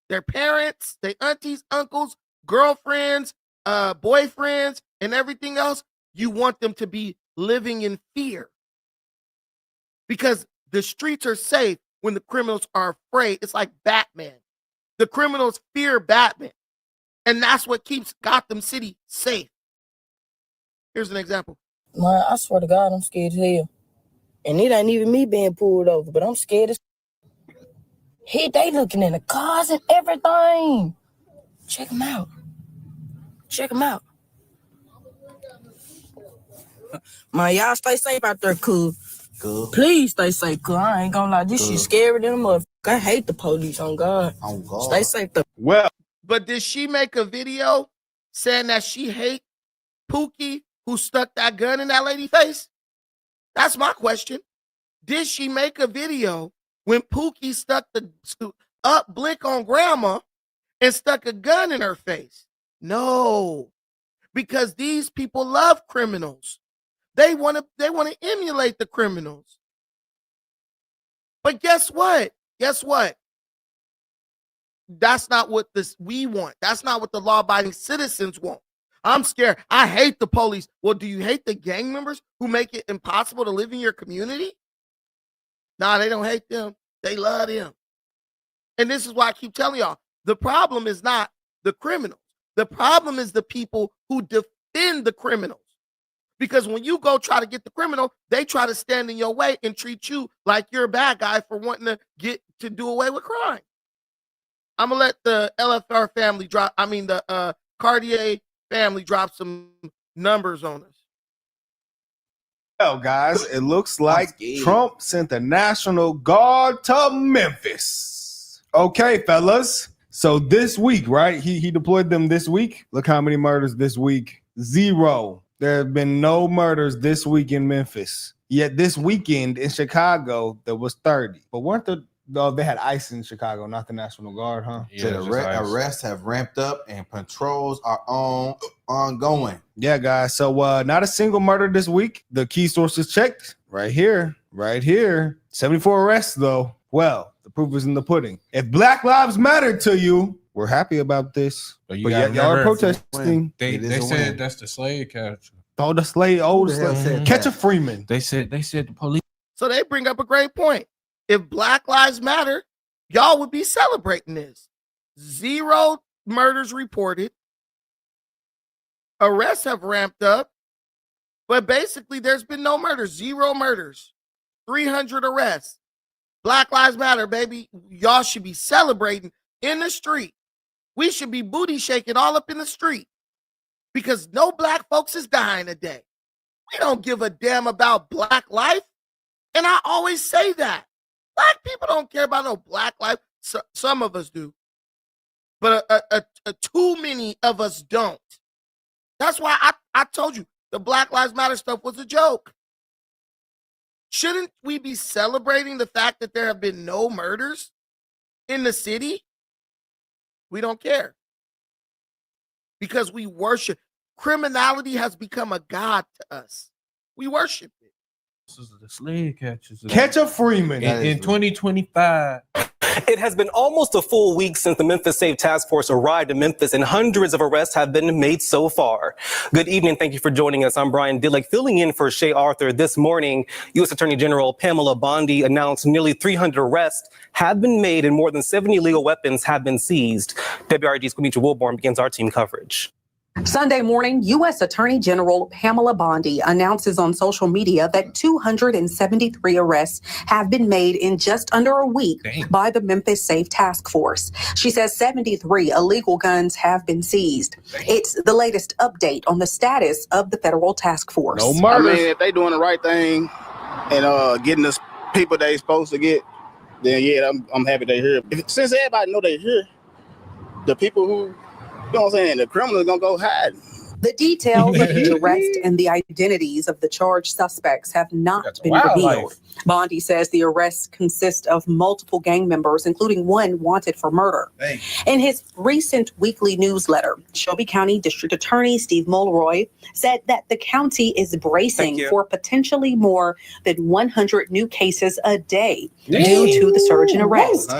their parents, their aunties, uncles, girlfriends, boyfriends, and everything else. You want them to be living in fear. Because the streets are safe when the criminals are afraid. It's like Batman. The criminals fear Batman. And that's what keeps Gotham City safe. Here's an example. Man, I swear to God, I'm scared as hell. And it ain't even me being pulled over, but I'm scared as they looking in the cars and everything. Check them out. Check them out. Man, y'all stay safe out there, cool. Please stay safe, cool. I ain't gonna lie. This shit scary than a motherfucker. I hate the police, on God. On God. Stay safe, though. Well, but did she make a video saying that she hate Pookie who stuck that gun in that lady's face? That's my question. Did she make a video when Pookie stuck the up blick on grandma and stuck a gun in her face? No, because these people love criminals. They want to emulate the criminals. But guess what? Guess what? That's not what we want. That's not what the law-abiding citizens want. I'm scared. I hate the police. Well, do you hate the gang members who make it impossible to live in your community? Nah, they don't hate them. They love them. And this is why I keep telling y'all, the problem is not the criminals. The problem is the people who defend the criminals. Because when you go try to get the criminal, they try to stand in your way and treat you like you're a bad guy for wanting to do away with crime. I'm going to let the LFR family the Cartier family drop some numbers on us. Well, guys, it looks like Trump sent the National Guard to Memphis. Okay, fellas. So this week, right? He deployed them this week. Look how many murders this week. 0. There have been no murders this week in Memphis. Yet this weekend in Chicago, there was 30. But they had ICE in Chicago, not the National Guard, huh? Yeah, arrests have ramped up and patrols are ongoing. Yeah, guys. So not a single murder this week. The key sources checked right here. 74 arrests, though. Well, the proof is in the pudding. If Black Lives Matter to you, we're happy about this. But yet y'all are protesting. They said that's the slave catcher. Oh, the slave. Catcher Freeman. They said the police. So they bring up a great point. If Black Lives Matter, y'all would be celebrating this. 0 murders reported. Arrests have ramped up. But basically, there's been no murders. 0 murders. 300 arrests. Black Lives Matter, baby. Y'all should be celebrating in the street. We should be booty shaking all up in the street. Because no black folks is dying today. We don't give a damn about black life. And I always say that. Black people don't care about no black life. Some of us do. But too many of us don't. That's why I told you the Black Lives Matter stuff was a joke. Shouldn't we be celebrating the fact that there have been no murders in the city? We don't care. Because we worship. Criminality has become a god to us. We worship it. This is the slave catchers. Catcher Freeman. In 2025. It has been almost a full week since the Memphis Safe Task Force arrived in Memphis, and hundreds of arrests have been made so far. Good evening. Thank you for joining us. I'm Brian Dillick, filling in for Shay Arthur. This morning, U.S. Attorney General Pamela Bondi announced nearly 300 arrests have been made and more than 70 illegal weapons have been seized. WRG's Quinitra Wilborn begins our team coverage. Sunday morning, U.S. Attorney General Pamela Bondi announces on social media that 273 arrests have been made in just under a week by the Memphis Safe Task Force. She says 73 illegal guns have been seized. It's the latest update on the status of the federal task force. No murders. I mean, if they doing the right thing and getting the people they supposed to get, then yeah, I'm happy they're here. Since everybody know they're here, the people who, you know what I'm saying, the criminals gonna go hide. The details of each arrest and the identities of the charged suspects have not been revealed. Bondi says the arrests consist of multiple gang members, including one wanted for murder. In his recent weekly newsletter, Shelby County District Attorney Steve Mulroy said that the county is bracing for potentially more than 100 new cases a day due to the surge in arrests.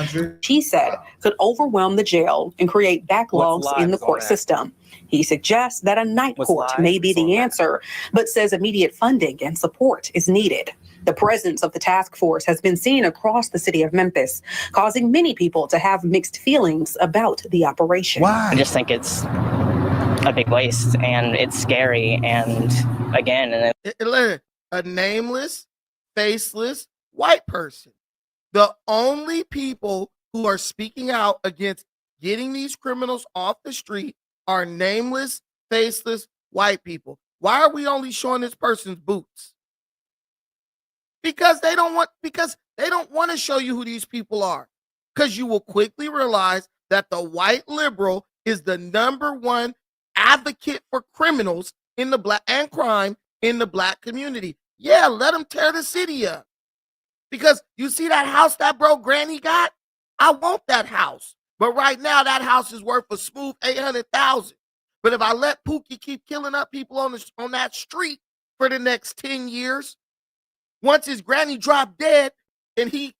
He said could overwhelm the jail and create backlogs in the court system. He suggests that a night court may be the answer, but says immediate funding and support is needed. The presence of the task force has been seen across the city of Memphis, causing many people to have mixed feelings about the operation. I just think it's a big waste and it's scary. And again, a nameless, faceless white person. The only people who are speaking out against getting these criminals off the street are nameless, faceless white people. Why are we only showing this person's boots? Because they don't want to show you who these people are. Because you will quickly realize that the white liberal is the number one advocate for criminals in the black and crime in the black community. Yeah, let them tear the city up. Because you see that house that bro Granny got? I want that house. But right now that house is worth a smooth $800,000. But if I let Pookie keep killing up people on that street for the next 10 years, once his granny dropped dead and he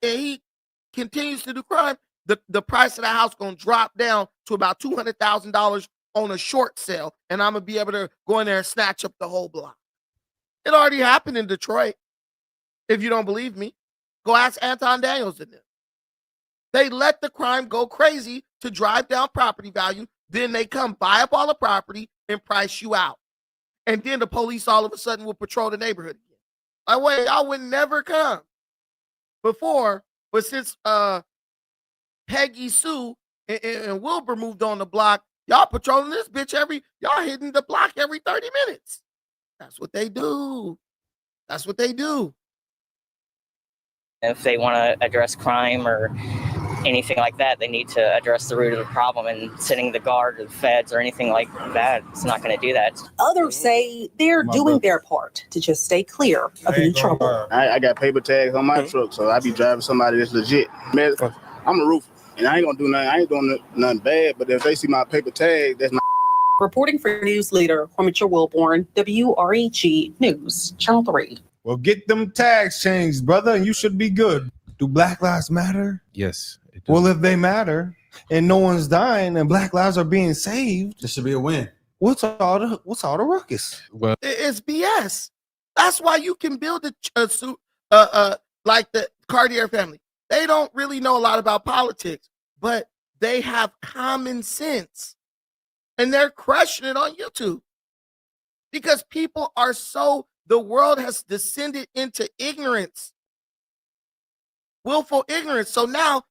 continues to do crime, the price of the house gonna drop down to about $200,000 on a short sale, and I'm gonna be able to go in there and snatch up the whole block. It already happened in Detroit. If you don't believe me, go ask Anton Daniels and them. They let the crime go crazy to drive down property value. Then they come buy up all the property and price you out. And then the police all of a sudden will patrol the neighborhood again. Like, wait, y'all would never come before, but since Peggy Sue and Wilbur moved on the block, y'all patrolling this bitch y'all hitting the block every 30 minutes. That's what they do. That's what they do. if they want to address crime or anything like that, they need to address the root of the problem, and sitting the guard or the feds or anything like that, it's not going to do that. Others say they're doing their part to just stay clear of any trouble. I got paper tags on my truck, so I be driving somebody that's legit. Man, I'm a roofer, and I ain't gonna do nothing. I ain't doing nothing bad, but if they see my paper tag, that's my. Reporting for news leader Mitchell Wilborn, WREG News, Channel 3. Well, get them tags changed, brother, and you should be good. Do Black Lives Matter? Yes. Well, if they matter and no one's dying and Black lives are being saved, this should be a win. What's all the ruckus? Well, it's BS. That's why you can build a suit like the Cartier family. They don't really know a lot about politics, but they have common sense, and they're crushing it on YouTube because people are the world has descended into ignorance, willful ignorance. So now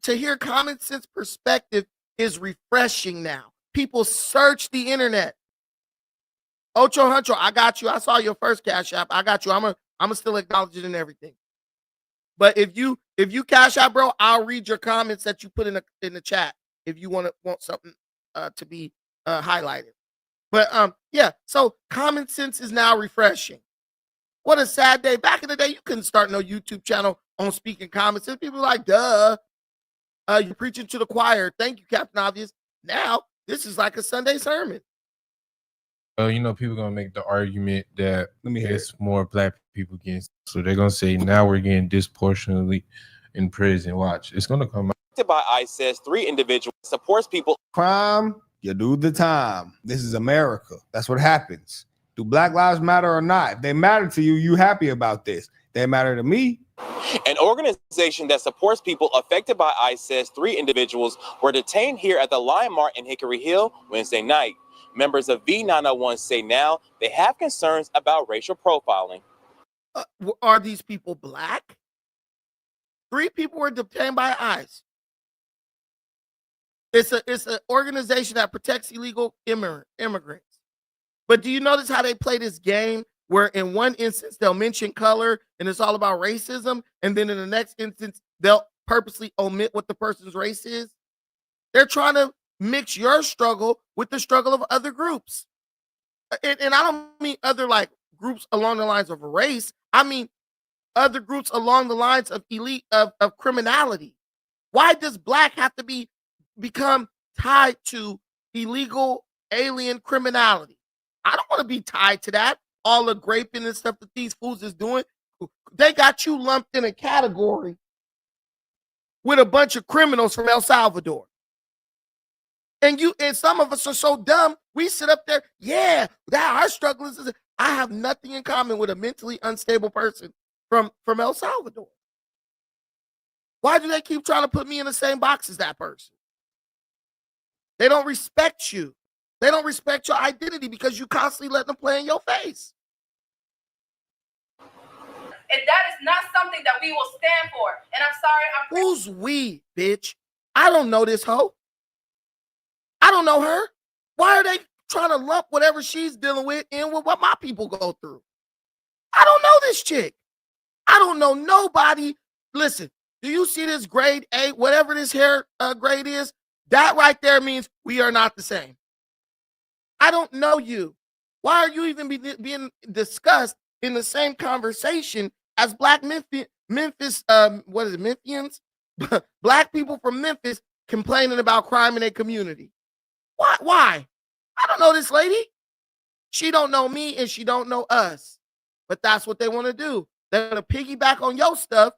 to hear common sense perspective is refreshing now. People search the internet. Ocho Huncho, I got you. I saw your first Cash App. I got you. I'm gonna still acknowledge it and everything. But if you Cash App, bro, I'll read your comments that you put in the chat if you want something to be highlighted. But yeah, so common sense is now refreshing. What a sad day. Back in the day, you couldn't start no YouTube channel on speaking common sense. People were like, duh. You're preaching to the choir. Thank you, Captain Obvious. Now, this is like a Sunday sermon. Well, people going to make the argument that it's more black people getting, so they're going to say now we're getting disproportionately in prison. Watch, it's going to come out. By ICE says 3 individuals supports people. Crime, you do the time. This is America. That's what happens. Do Black Lives Matter or not? If they matter to you, you happy about this. They matter to me. An organization that supports people affected by ICE says 3 individuals were detained here at the Lion Mart in Hickory Hill Wednesday night. Members of V901 say now they have concerns about racial profiling. Are these people black? 3 people were detained by ICE. It's an organization that protects illegal immigrants. But do you notice how they play this game where in one instance they'll mention color and it's all about racism, and then in the next instance they'll purposely omit what the person's race is? They're trying to mix your struggle with the struggle of other groups. and I don't mean other like groups along the lines of race. I mean other groups along the lines of elite of criminality. Why does black have to become tied to illegal alien criminality? I don't want to be tied to that. All the graping and stuff that these fools is doing. They got you lumped in a category with a bunch of criminals from El Salvador. And some of us are so dumb, we sit up there, yeah, that our struggle is. I have nothing in common with a mentally unstable person from El Salvador. Why do they keep trying to put me in the same box as that person? They don't respect you. They don't respect your identity because you constantly let them play in your face. And that is not something that we will stand for. And I'm sorry. Who's we, bitch? I don't know this hoe. I don't know her. Why are they trying to lump whatever she's dealing with in with what my people go through? I don't know this chick. I don't know nobody. Listen, do you see this grade A, whatever this hair grade is? That right there means we are not the same. I don't know you. Why are you even being discussed in the same conversation as black Memphis, what is it, Memphians? Black people from Memphis complaining about crime in their community. Why? I don't know this lady. She don't know me and she don't know us. But that's what they want to do. They're going to piggyback on your stuff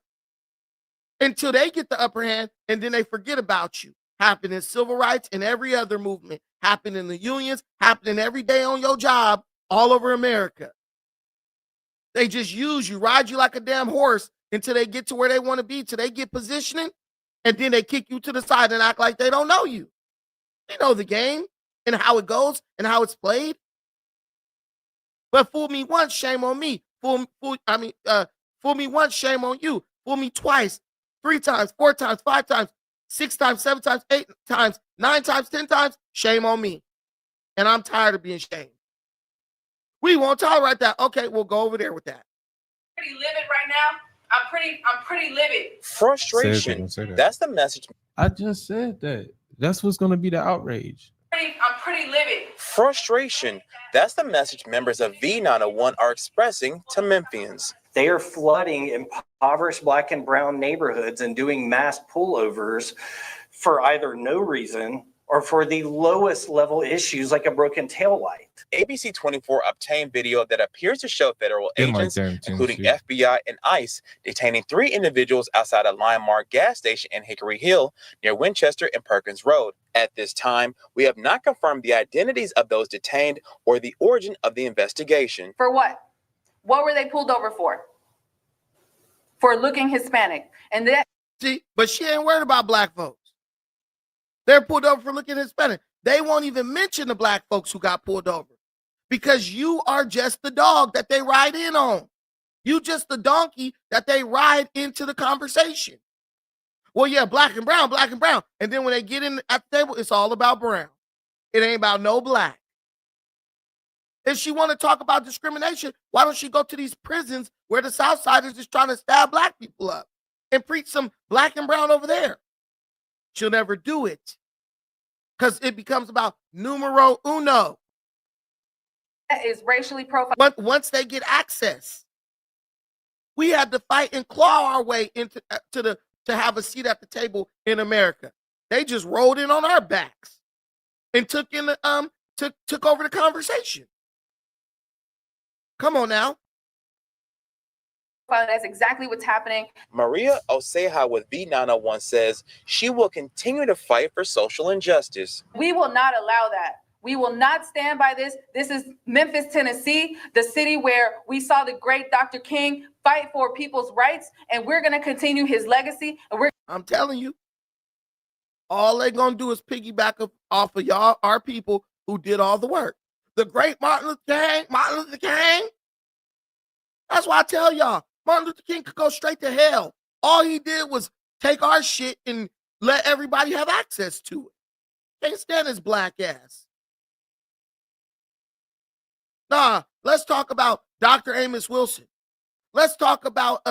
until they get the upper hand, and then they forget about you. Happened in civil rights and every other movement. Happened in the unions. Happening every day on your job all over America. They just use you, ride you like a damn horse until they get to where they want to be, till they get positioning, and then they kick you to the side and act like they don't know you. They know the game and how it goes and how it's played. But fool me once, shame on me. Fool me once, shame on you. Fool me twice, 3 times, 4 times, 5 times, 6 times, 7 times, 8 times, 9 times, 10 times, shame on me. And I'm tired of being shamed. We won't tolerate that. Okay, we'll go over there with that. Pretty livid right now. I'm pretty livid. Frustration. That's the message. I just said that. That's what's going to be the outrage. I'm pretty livid. Frustration. That's the message members of V901 are expressing to Memphians. They are flooding impoverished black and brown neighborhoods and doing mass pullovers for either no reason or for the lowest level issues like a broken taillight. ABC 24 obtained video that appears to show federal agents, including FBI and ICE, detaining 3 individuals outside a Limemart gas station in Hickory Hill near Winchester and Perkins Road. At this time, we have not confirmed the identities of those detained or the origin of the investigation. For what? What were they pulled over for? For looking Hispanic. And that. See, but she ain't worried about black folks. They're pulled over for looking Hispanic. They won't even mention the black folks who got pulled over because you are just the dog that they ride in on. You just the donkey that they ride into the conversation. Well, yeah, black and brown. And then when they get in at the table, it's all about brown. It ain't about no black. If she want to talk about discrimination, why don't she go to these prisons where the Southsiders is trying to stab black people up and preach some black and brown over there? She'll never do it because it becomes about numero uno. That is racially profiled. But once they get access, we had to fight and claw our way into to have a seat at the table in America. They just rolled in on our backs and took over the conversation. Come on now. That's exactly what's happening. Maria Oseja with V901 says she will continue to fight for social injustice. We will not allow that. We will not stand by this. This is Memphis, Tennessee, the city where we saw the great Dr. King fight for people's rights, and we're going to continue his legacy. I'm telling you, all they're going to do is piggyback off of y'all, our people who did all the work. The great Martin Luther King. That's why I tell y'all, Martin Luther King could go straight to hell. All he did was take our shit and let everybody have access to it. Can't stand his black ass. Nah, let's talk about Dr. Amos Wilson. Let's talk about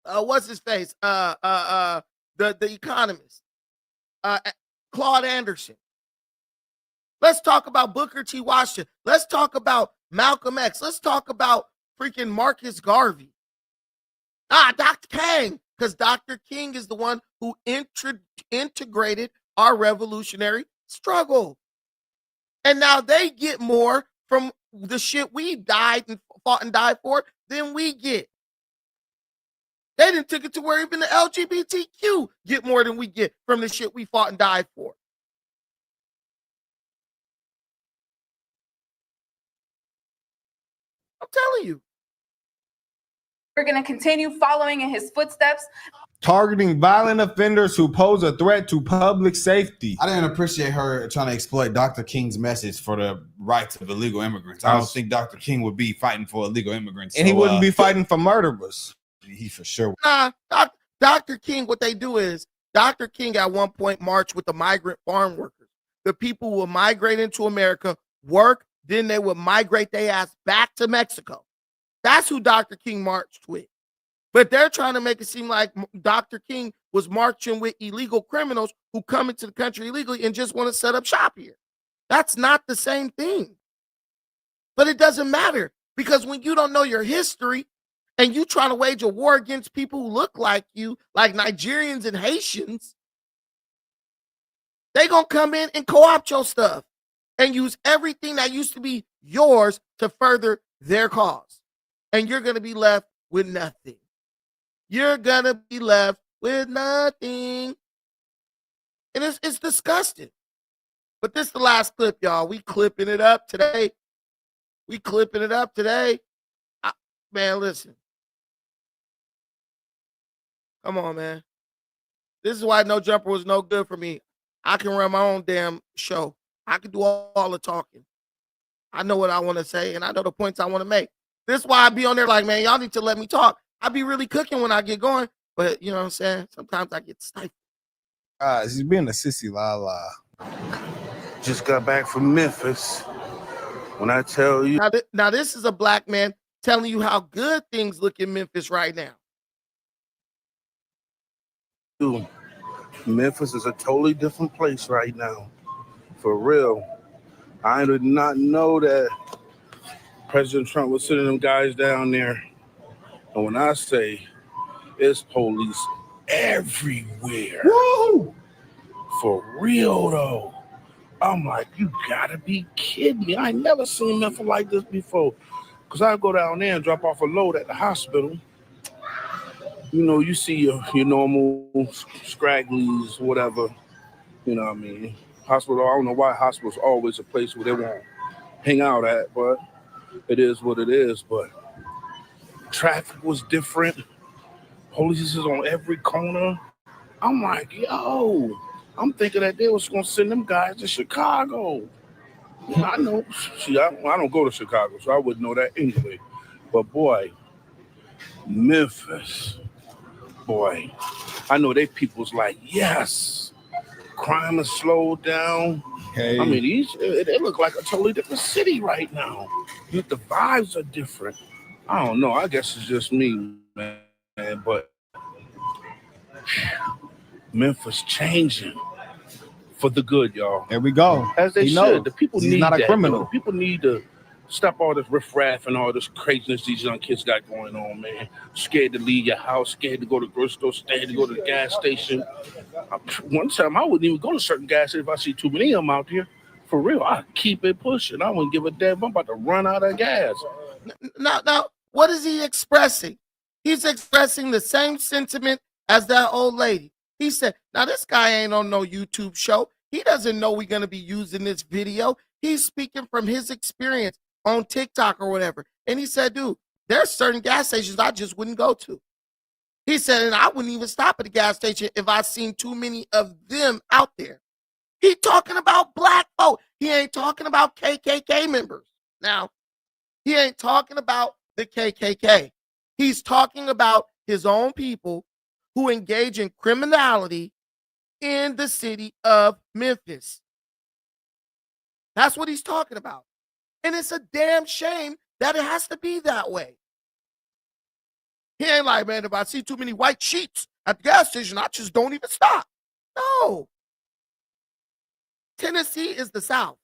what's his face? The economist. Claude Anderson. Let's talk about Booker T. Washington. Let's talk about Malcolm X. Let's talk about freaking Marcus Garvey. Dr. King, because Dr. King is the one who integrated our revolutionary struggle. And now they get more from the shit we died and fought and died for than we get. They didn't take it to where even the LGBTQ get more than we get from the shit we fought and died for. I'm telling you. We're going to continue following in his footsteps. Targeting violent offenders who pose a threat to public safety. I didn't appreciate her trying to exploit Dr. King's message for the rights of illegal immigrants. I don't think Dr. King would be fighting for illegal immigrants. And he wouldn't be fighting for murderers. He for sure. Nah, Dr. King, what they do is, Dr. King at one point marched with the migrant farm workers. The people will migrate into America, work, then they would migrate their ass back to Mexico. That's who Dr. King marched with. But they're trying to make it seem like Dr. King was marching with illegal criminals who come into the country illegally and just want to set up shop here. That's not the same thing. But it doesn't matter, because when you don't know your history and you trying to wage a war against people who look like you, like Nigerians and Haitians, they gonna come in and co-opt your stuff and use everything that used to be yours to further their cause. And you're gonna be left with nothing. You're gonna be left with nothing. And it's disgusting. But this is the last clip, y'all. We clipping it up today. Man, listen. Come on, man. This is why No Jumper was no good for me. I can run my own damn show. I can do all the talking. I know what I want to say, and I know the points I want to make. This is why I be on there like, man, y'all need to let me talk. I be really cooking when I get going, but you know what I'm saying? Sometimes I get stifled. She's being a sissy la. Just got back from Memphis. When I tell you. Now this is a black man telling you how good things look in Memphis right now. Memphis is a totally different place right now. For real. I did not know that President Trump was sending them guys down there. And when I say it's police everywhere. Woo! For real though. I'm like, you gotta be kidding me. I ain't never seen nothing like this before. Cause I go down there and drop off a load at the hospital. You know, you see your normal scragglies, whatever. You know what I mean? Hospital, I don't know why hospital's always a place where they won't hang out at, but it is what it is. But traffic was different. Police is on every corner. I'm like, yo, I'm thinking that they was gonna send them guys to Chicago. I know, see, I don't go to Chicago, so I wouldn't know that anyway. But boy, Memphis, boy, I know they people's like, yes, crime has slowed down. Hey. I mean, they look like a totally different city right now. The vibes are different. I don't know. I guess it's just me, man. But Memphis changing for the good, y'all. There we go. As they He should. knows. The people He's need not a that. criminal. You know, people need to stop all this riffraff and all this craziness these young kids got going on, man. Scared to leave your house, scared to go to the grocery store, scared to go to the gas station. One time, I wouldn't even go to certain gas stations if I see too many of them out here. For real, I keep it pushing. I wouldn't give a damn. I'm about to run out of gas. Now, what is he expressing? He's expressing the same sentiment as that old lady. He said, now this guy ain't on no YouTube show. He doesn't know we're going to be using this video. He's speaking from his experience on TikTok or whatever. And he said, dude, there's certain gas stations I just wouldn't go to. He said, and I wouldn't even stop at the gas station if I seen too many of them out there. He talking about black folk. He ain't talking about KKK members. Now, he ain't talking about the KKK. He's talking about his own people who engage in criminality in the city of Memphis. That's what he's talking about. And it's a damn shame that it has to be that way. He ain't like, man, if I see too many white sheets at the gas station, I just don't even stop. No. Tennessee is the South.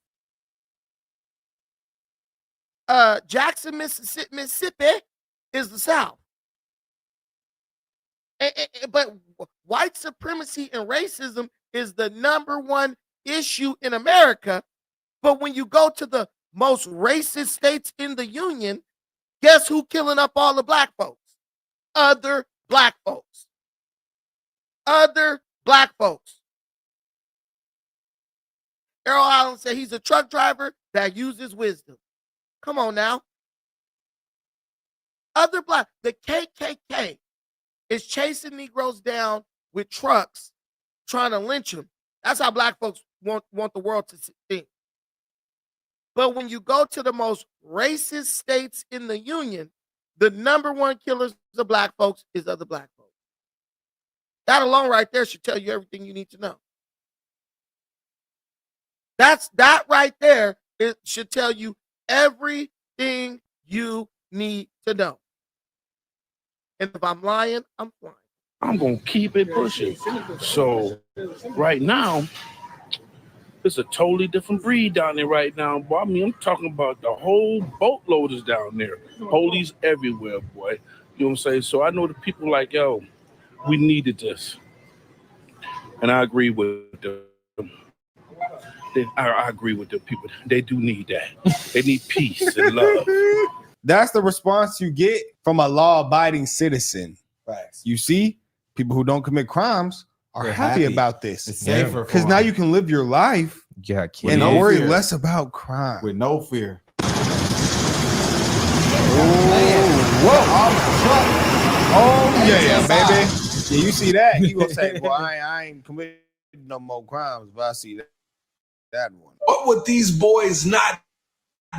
Jackson, Mississippi is the South. But white supremacy and racism is the number one issue in America. But when you go to the most racist states in the union, guess who killing up all the black folks? Other black folks. Other black folks. Errol Allen said he's a truck driver that uses wisdom. Come on now. Other black, the KKK is chasing Negroes down with trucks, trying to lynch them. That's how black folks want the world to think. But when you go to the most racist states in the union, the number one killers of black folks is other black folks. That alone right there should tell you everything you need to know. That right there, it should tell you everything you need to know. And if I'm lying, I'm flying. I'm going to keep it pushing. So right now, it's a totally different breed down there right now. Boy, I mean, I'm talking about the whole boatload is down there. Police everywhere, boy. You know what I'm saying? So I know the people like, yo, we needed this. And I agree with them. I agree with the people. They do need that. They need peace and love. That's the response you get from a law-abiding citizen. Facts. You see, people who don't commit crimes are They're happy happy. about this. It's safer Because for now them. you can live your life Yeah, and no worry fear. less about crime. With no fear. Oh yeah, baby. Yeah, you see that? You gonna say, "Well, I ain't committing no more crimes," but I see that one. What would these boys not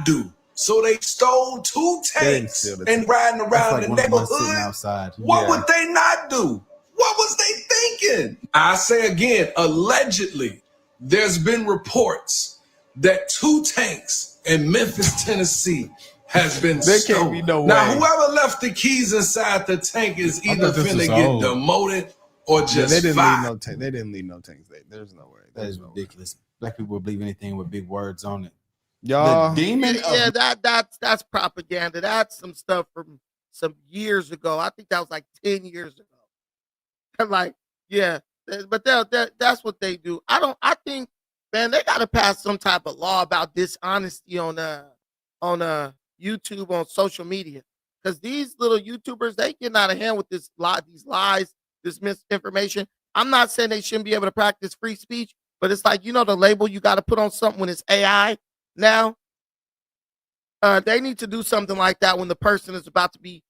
do? So they stole 2 tanks and riding That's around like the one of us sitting neighborhood. outside. What would they not do? What was they thinking? I say again, allegedly, there's been reports that 2 tanks in Memphis, Tennessee has been There stolen. can't be no Now, way. whoever left the keys inside the tank is I either thought this finna was get old. demoted or Yeah, just they didn't fired. leave no tank. They didn't leave no tanks. There's no way. That is ridiculous. Black people believe anything with big words on it. Y'all, The demon Yeah, of that's propaganda. That's some stuff from some years ago. I think that was like 10 years ago. I'm like, yeah, but that's what they do. I think, man, they got to pass some type of law about dishonesty on YouTube, on social media, because these little YouTubers, they get out of hand with these lies, this misinformation. I'm not saying they shouldn't be able to practice free speech, but it's like, the label you got to put on something when it's AI now. They need to do something like that when the person is about to be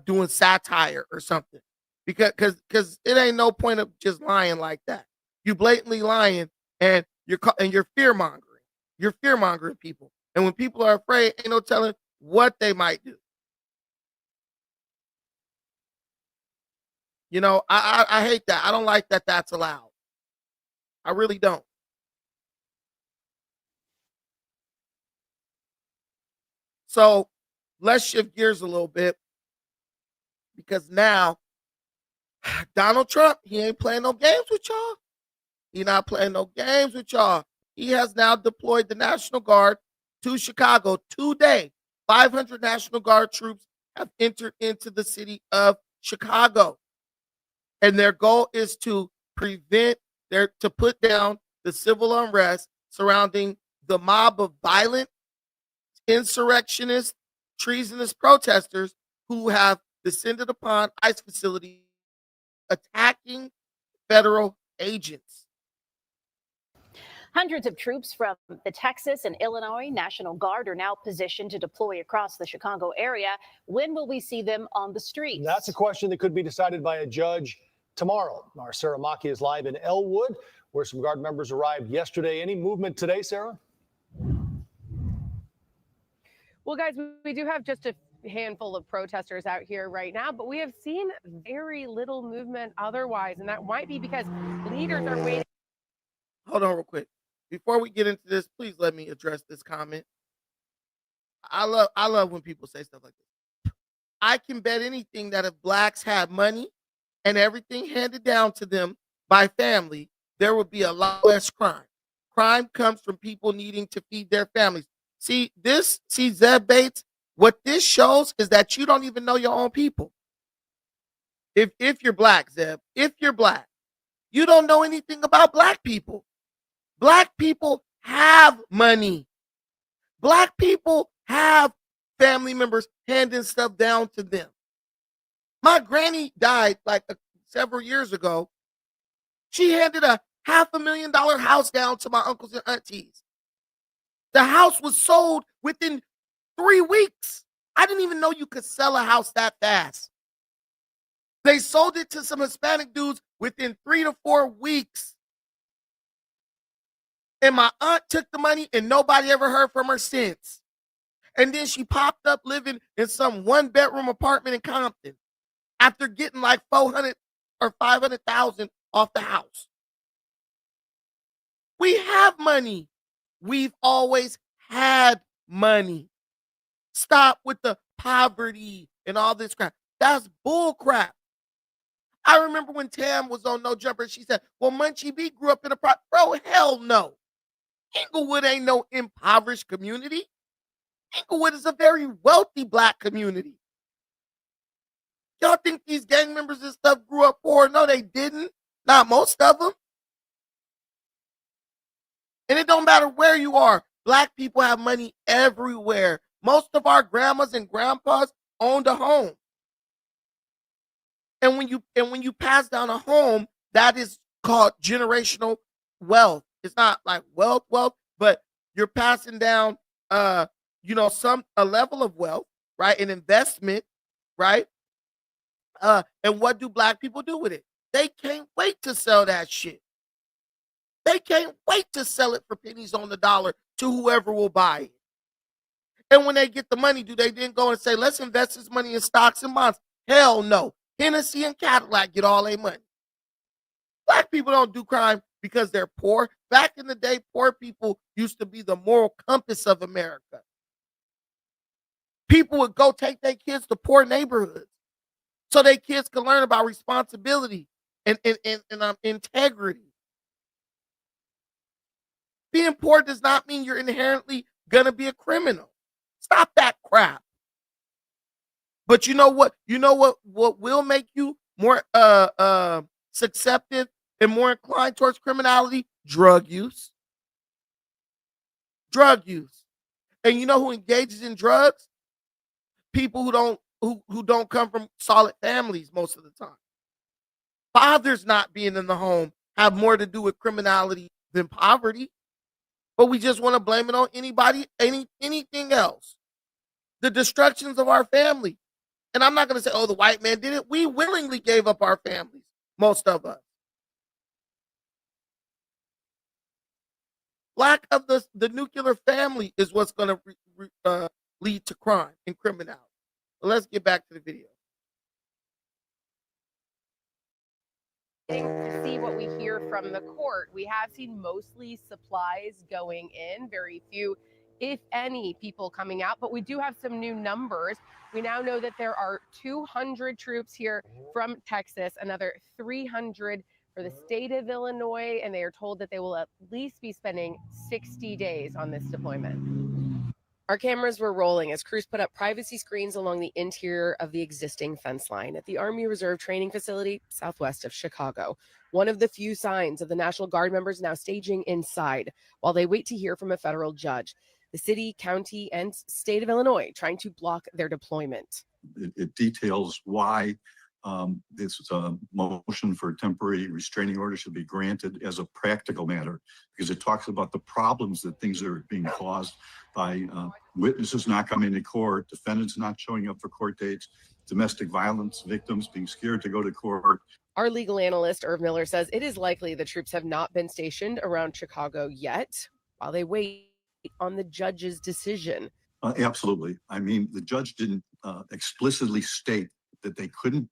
doing satire or something, because it ain't no point of just lying like that. You blatantly lying, and you're fear mongering. You're fear mongering people, and when people are afraid, ain't no telling what they might do. I hate that. I don't like that. That's allowed. I really don't. So let's shift gears a little bit, because now Donald Trump, he ain't playing no games with y'all. He not playing no games with y'all. He has now deployed the National Guard to Chicago today. 500 National Guard troops have entered into the city of Chicago. And their goal is to put down the civil unrest surrounding the mob of violent, insurrectionist, treasonous protesters who have descended upon ICE facilities, attacking federal agents. Hundreds of troops from the Texas and Illinois National Guard are now positioned to deploy across the Chicago area. When will we see them on the streets? That's a question that could be decided by a judge tomorrow. Our Sarah Maki is live in Elwood, where some Guard members arrived yesterday. Any movement today, Sarah? Well, guys, we do have just a handful of protesters out here right now, but we have seen very little movement otherwise, and that might be because leaders are waiting. Hold on real quick. Before we get into this, please let me address this comment. I love when people say stuff like this. I can bet anything that if blacks had money and everything handed down to them by family, there would be a lot less crime. Crime comes from people needing to feed their families. See, Zeb Bates, what this shows is that you don't even know your own people. If you're black, Zeb, if you're black, you don't know anything about black people. Black people have money. Black people have family members handing stuff down to them. My granny died like several years ago. She handed a $500,000 house down to my uncles and aunties. The house was sold within 3 weeks. I didn't even know you could sell a house that fast. They sold it to some Hispanic dudes within 3 to 4 weeks. And my aunt took the money and nobody ever heard from her since. And then she popped up living in some 1-bedroom apartment in Compton after getting like 400 or 500,000 off the house. We have money. We've always had money. Stop with the poverty and all this crap. That's bull crap. I remember when Tam was on No Jumper, she said, well, Munchie B grew up in a bro, hell no. Inglewood ain't no impoverished community. Inglewood is a very wealthy black community. Y'all think these gang members and stuff grew up poor? No, they didn't. Not most of them. And it don't matter where you are. Black people have money everywhere. Most of our grandmas and grandpas owned a home. And when you pass down a home, that is called generational wealth. It's not like wealth, but you're passing down a level of wealth, right? An investment, right? And what do black people do with it? They can't wait to sell that shit. They can't wait to sell it for pennies on the dollar to whoever will buy it. And when they get the money, do they then go and say, let's invest this money in stocks and bonds? Hell no. Hennessy and Cadillac get all their money. Black people don't do crime because they're poor. Back in the day, poor people used to be the moral compass of America. People would go take their kids to poor neighborhoods so their kids can learn about responsibility and integrity. Being poor does not mean you're inherently going to be a criminal. Stop that crap. But you know what? What will make you more susceptible and more inclined towards criminality? Drug use. Drug use. And you know who engages in drugs? People who don't come from solid families most of the time. Fathers not being in the home have more to do with criminality than poverty. But we just want to blame it on anything else. The destructions of our family. And I'm not going to say, oh, the white man did it. We willingly gave up our families, most of us. Lack of the nuclear family is what's going to lead to crime and criminality. But let's get back to the video. To see what we hear from the court, we have seen mostly supplies going in, very few, if any, people coming out, but we do have some new numbers. We now know that there are 200 troops here from Texas, another 300 for the state of Illinois, and they are told that they will at least be spending 60 days on this deployment. Our cameras were rolling as crews put up privacy screens along the interior of the existing fence line at the Army Reserve Training Facility southwest of Chicago. One of the few signs of the National Guard members now staging inside while they wait to hear from a federal judge. The city, county, and state of Illinois trying to block their deployment. It details why this motion for temporary restraining order should be granted as a practical matter, because it talks about the problems that things are being caused by witnesses not coming to court, defendants not showing up for court dates, domestic violence victims being scared to go to court. Our legal analyst, Irv Miller, says it is likely the troops have not been stationed around Chicago yet while they wait on the judge's decision. Absolutely. I mean, the judge didn't explicitly state that they couldn't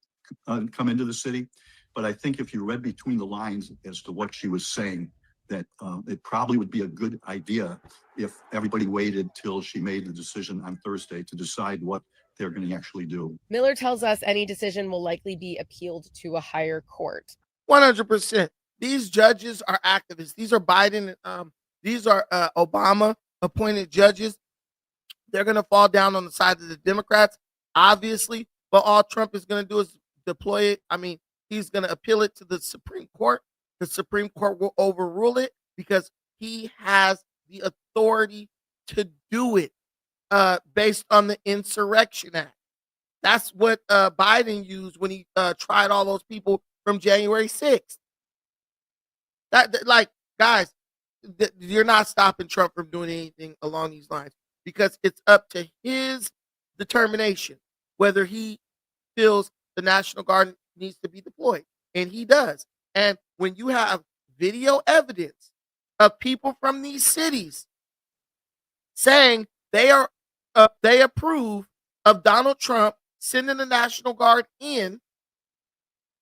come into the city, but I think if you read between the lines as to what she was saying, that it probably would be a good idea if everybody waited till she made the decision on Thursday to decide what they're going to actually do. Miller tells us any decision will likely be appealed to a higher court. 100%. These judges are activists. These are Biden, these are Obama appointed judges. They're going to fall down on the side of the Democrats, obviously, but all Trump is going to do is deploy it. I mean, he's going to appeal it to the Supreme Court. The Supreme Court will overrule it because he has the authority to do it based on the Insurrection Act. That's what Biden used when he tried all those people from January 6th. Like, guys, you're not stopping Trump from doing anything along these lines because it's up to his determination whether he feels the National Guard needs to be deployed. And he does. And when you have video evidence of people from these cities saying they approve of Donald Trump sending the National Guard in,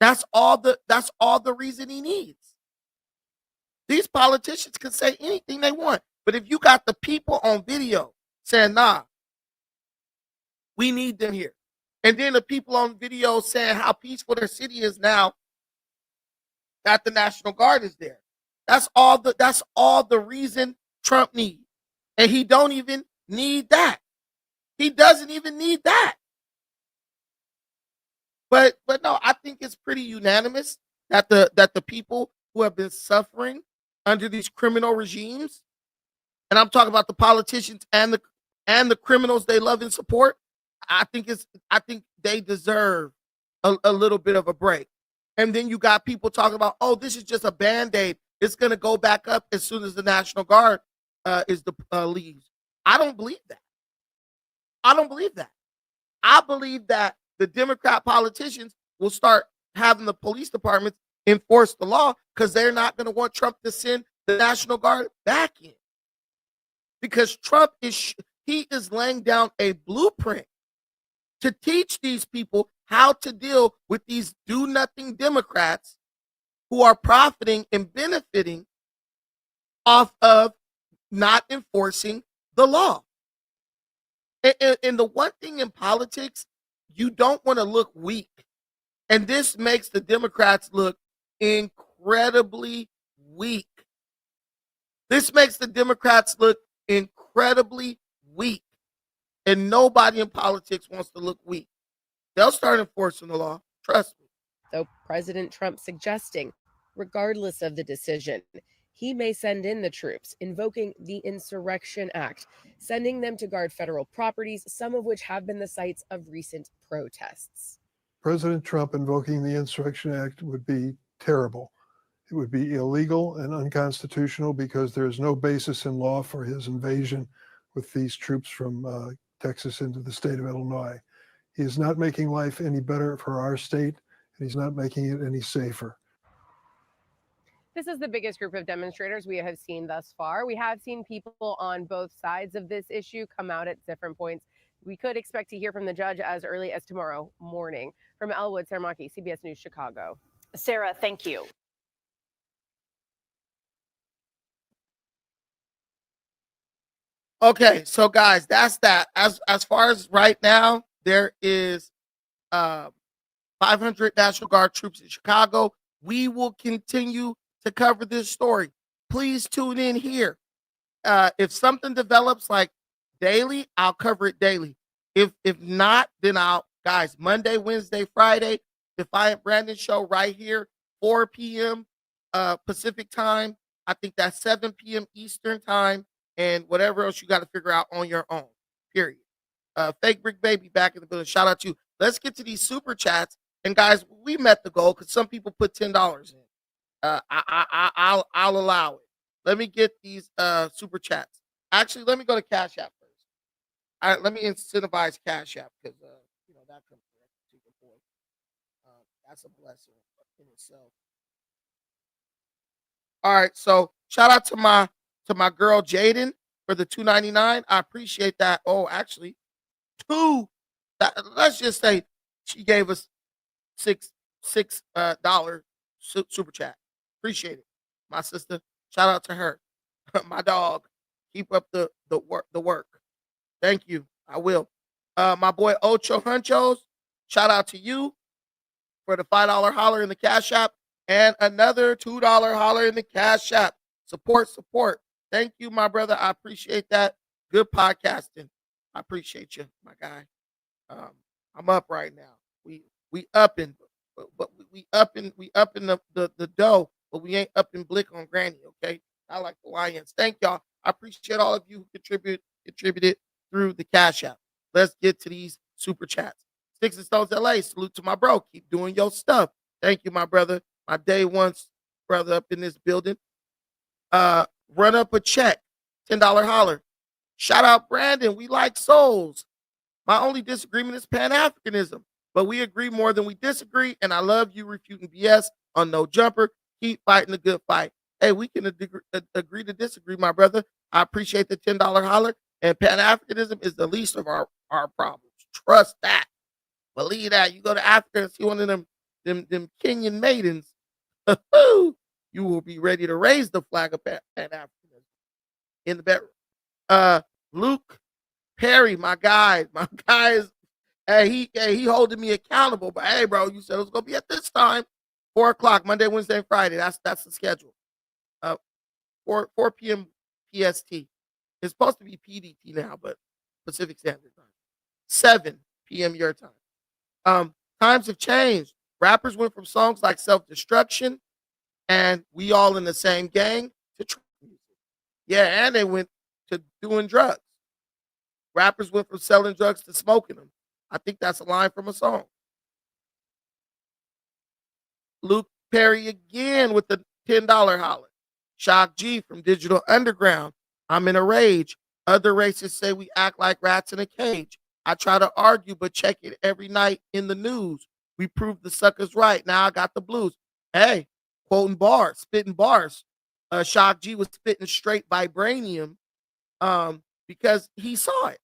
that's all the reason he needs. These politicians can say anything they want, but if you got the people on video saying, nah, we need them here, and then the people on video saying how peaceful their city is now that the National Guard is there, that's all the reason Trump needs. And he don't even need that. He doesn't even need that. But no, I think it's pretty unanimous that the people who have been suffering under these criminal regimes, and I'm talking about the politicians and the criminals they love and support, I think they deserve a little bit of a break. And then you got people talking about, oh, this is just a Band-Aid. It's going to go back up as soon as the National Guard leaves. I don't believe that. I believe that the Democrat politicians will start having the police departments enforce the law because they're not going to want Trump to send the National Guard back in. Because Trump is laying down a blueprint to teach these people how to deal with these do-nothing Democrats who are profiting and benefiting off of not enforcing the law. And the one thing in politics, you don't want to look weak. And this makes the Democrats look incredibly weak. This makes the Democrats look incredibly weak. And nobody in politics wants to look weak. They'll start enforcing the law. Trust me. So President Trump suggesting, regardless of the decision, he may send in the troops, invoking the Insurrection Act, sending them to guard federal properties, some of which have been the sites of recent protests. President Trump invoking the Insurrection Act would be terrible. It would be illegal and unconstitutional because there is no basis in law for his invasion with these troops from Texas into the state of Illinois. He is not making life any better for our state, and he's not making it any safer. This is the biggest group of demonstrators we have seen thus far. We have seen people on both sides of this issue come out at different points. We could expect to hear from the judge as early as tomorrow morning. From Elwood, Sarah Maki, CBS News, Chicago. Sarah, thank you. Okay, so guys, that's that. As far as right now, there is 500 National Guard troops in Chicago. We will continue to cover this story. Please tune in here. If something develops like daily, I'll cover it daily. If not, then guys, Monday, Wednesday, Friday, Defiant Brandon show right here, 4 p.m. Pacific time. I think that's 7 p.m. Eastern time, and whatever else you got to figure out on your own, period. Fake Brick Baby back in the building. Shout out to you. Let's get to these super chats. And guys, we met the goal because some people put $10 in. I'll allow it. Let me get these super chats. Actually, let me go to Cash App first. All right, let me incentivize Cash App because that comes to the point. That's a blessing in itself. All right, so shout out to my girl Jaden for the $2.99. I appreciate that. Oh, actually, let's just say she gave us $6 super chat. Appreciate it, my sister. Shout out to her. My dog. Keep up the work. Thank you. I will. My boy Ocho Hunchos. Shout out to you for the $5 holler in the Cash App and another $2 holler in the Cash App. Support. Thank you, my brother. I appreciate that. Good podcasting. I appreciate you, my guy. I'm up right now. We upping, but we up in the dough, but we ain't up in blick on granny. Okay, I like the YNs. Thank y'all. I appreciate all of you who contributed through the Cash App. Let's get to these super chats. Sticks and Stones LA, salute to my bro. Keep doing your stuff. Thank you, my brother. My day one brother up in this building. Run up a check, $10 holler. Shout out Brandon. We like souls. My only disagreement is Pan-Africanism, but we agree more than we disagree, and I love you refuting BS on No Jumper. Keep fighting the good fight. Hey, we can agree to disagree, my brother. I appreciate the $10 holler, and Pan-Africanism is the least of our problems. Trust that. Believe that. You go to Africa and see one of them Kenyan maidens, you will be ready to raise the flag of Pan-Africanism in the bedroom. Luke Perry, my guy is, hey, he holding me accountable. But hey, bro, you said it was gonna be at this time, 4:00, Monday, Wednesday, and Friday. That's the schedule. 4 p.m. PST. It's supposed to be PDT now, but Pacific Standard Time. 7 p.m. your time. Times have changed. Rappers went from songs like Self-Destruction and We All in the Same Gang to trap music. Yeah, and they went to doing drugs. Rappers went from selling drugs to smoking them. I think that's a line from a song. Luke Perry again with the $10 holler. Shock G from Digital Underground. I'm in a rage. Other racists say we act like rats in a cage. I try to argue, but check it every night in the news. We proved the suckers right. Now I got the blues. Hey, quoting bars, spitting bars. Shock G was spitting straight vibranium because he saw it.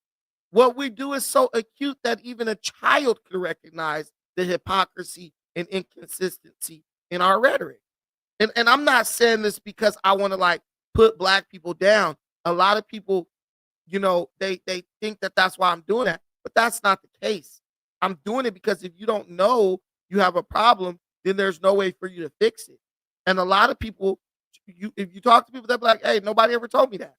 What we do is so acute that even a child could recognize the hypocrisy and inconsistency in our rhetoric. And I'm not saying this because I want to like put black people down. A lot of people, you know, they think that that's why I'm doing that, but that's not the case. I'm doing it because if you don't know you have a problem, then there's no way for you to fix it. And a lot of people, if you talk to people, they'll be like, hey, nobody ever told me that.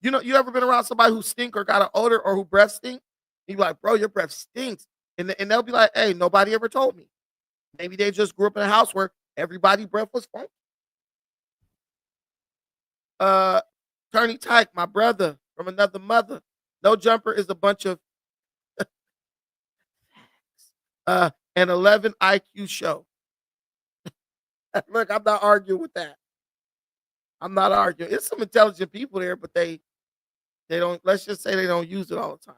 You know, you ever been around somebody who stink or got an odor or who breath stink? You be like, bro, your breath stinks. And they'll be like, hey, nobody ever told me. Maybe they just grew up in a house where everybody's breath was funky. Tony Tyke, my brother from another mother. No Jumper is a bunch of an 11 IQ show. Look, I'm not arguing with that. I'm not arguing. It's some intelligent people there, but they don't, let's just say they don't use it all the time.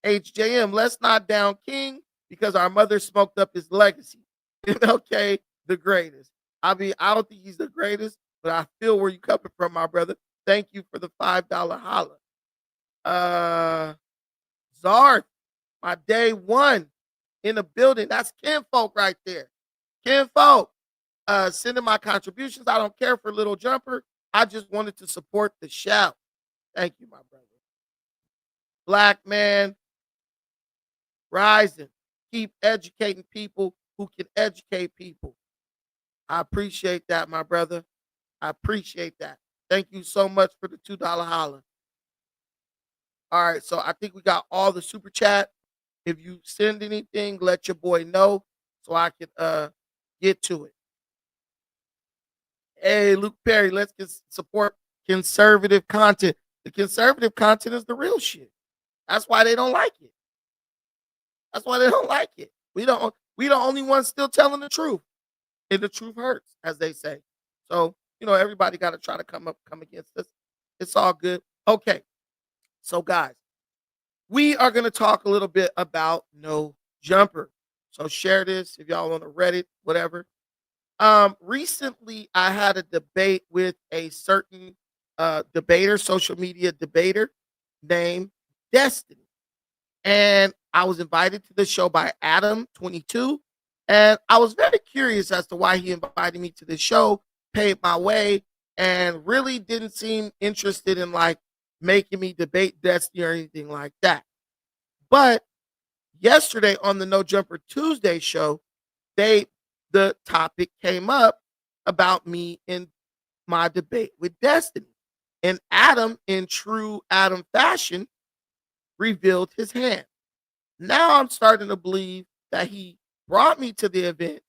HJM, let's not down King because our mother smoked up his legacy. MLK, the greatest. I mean, I don't think he's the greatest, but I feel where you coming from, my brother. Thank you for the $5 holler. Zarth, my day one in the building. That's kinfolk right there. Kinfolk, sending my contributions. I don't care for Little Jumper. I just wanted to support the shout. Thank you, my brother. Black man, rising. Keep educating people who can educate people. I appreciate that, my brother. I appreciate that. Thank you so much for the $2 holler. All right, so I think we got all the super chat. If you send anything, let your boy know so I can get to it. Hey, Luke Perry, let's support conservative content. The conservative content is the real shit. That's why they don't like it. That's why they don't like it. We the only ones still telling the truth. And the truth hurts, as they say. So, you know, everybody got to try to come against us. It's all good. Okay. So, guys, we are going to talk a little bit about No Jumper. So share this if y'all want to Reddit, whatever. Recently, I had a debate with a certain debater, social media debater named Destiny. And I was invited to the show by Adam22. And I was very curious as to why he invited me to the show, paid my way, and really didn't seem interested in like making me debate Destiny or anything like that. But yesterday on the No Jumper Tuesday show, the topic came up about me in my debate with Destiny. And Adam, in true Adam fashion, revealed his hand. Now I'm starting to believe that he brought me to the event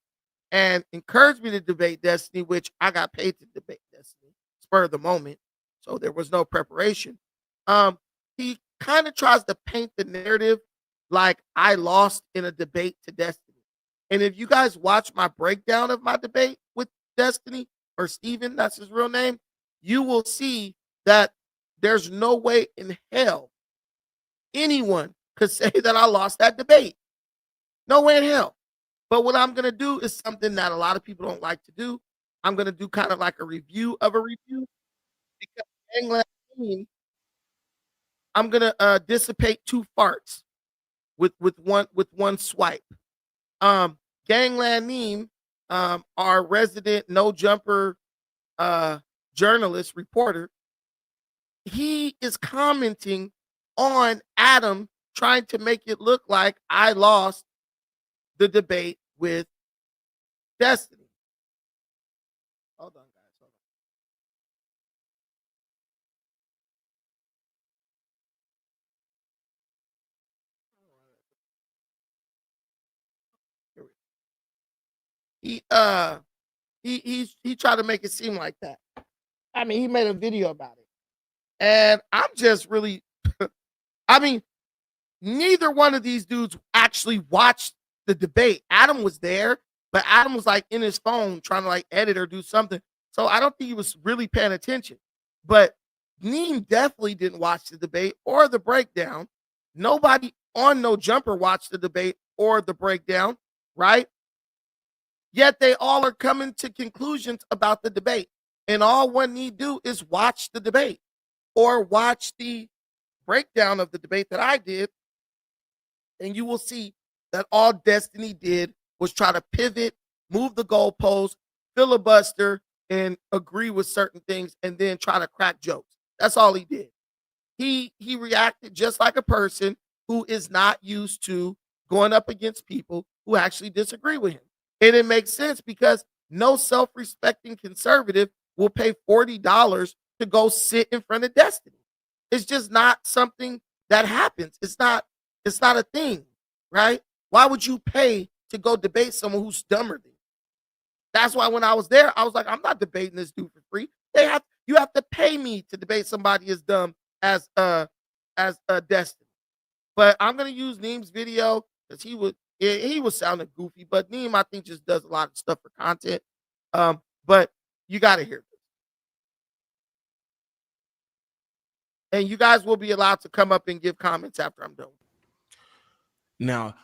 and encouraged me to debate Destiny, which I got paid to debate Destiny, spur of the moment. So there was no preparation. He kind of tries to paint the narrative like I lost in a debate to Destiny. And if you guys watch my breakdown of my debate with Destiny, or Steven, that's his real name, you will see that there's no way in hell anyone could say that I lost that debate. No way in hell. But what I'm going to do is something that a lot of people don't like to do. I'm going to do kind of like a review of a review. Because Gangland Meme, I'm going to dissipate 2 farts with one swipe. Gangland Meme, our resident no jumper journalist reporter, he is commenting on Adam trying to make it look like I lost the debate with Destiny. Hold on, guys. Hold on. He tried to make it seem like that. I mean, he made a video about it. And I'm just really I mean, neither one of these dudes actually watched the debate. Adam was there, but Adam was like in his phone trying to like edit or do something. So I don't think he was really paying attention. But Neem definitely didn't watch the debate or the breakdown. Nobody on No Jumper watched the debate or the breakdown, right? Yet they all are coming to conclusions about the debate. And all one need do is watch the debate or watch the breakdown of the debate that I did. And you will see that all Destiny did was try to pivot, move the goalpost, filibuster, and agree with certain things, and then try to crack jokes. That's all he did. He reacted just like a person who is not used to going up against people who actually disagree with him. And it makes sense because no self-respecting conservative will pay $40 to go sit in front of Destiny. It's just not something that happens. It's not a thing, right? Why would you pay to go debate someone who's dumber than you? That's why when I was there, I was like, I'm not debating this dude for free. You have to pay me to debate somebody as dumb as Destiny. But I'm gonna use Neem's video because he was sounding goofy, but Neem, I think, just does a lot of stuff for content. But you gotta hear this. And you guys will be allowed to come up and give comments after I'm done. Now,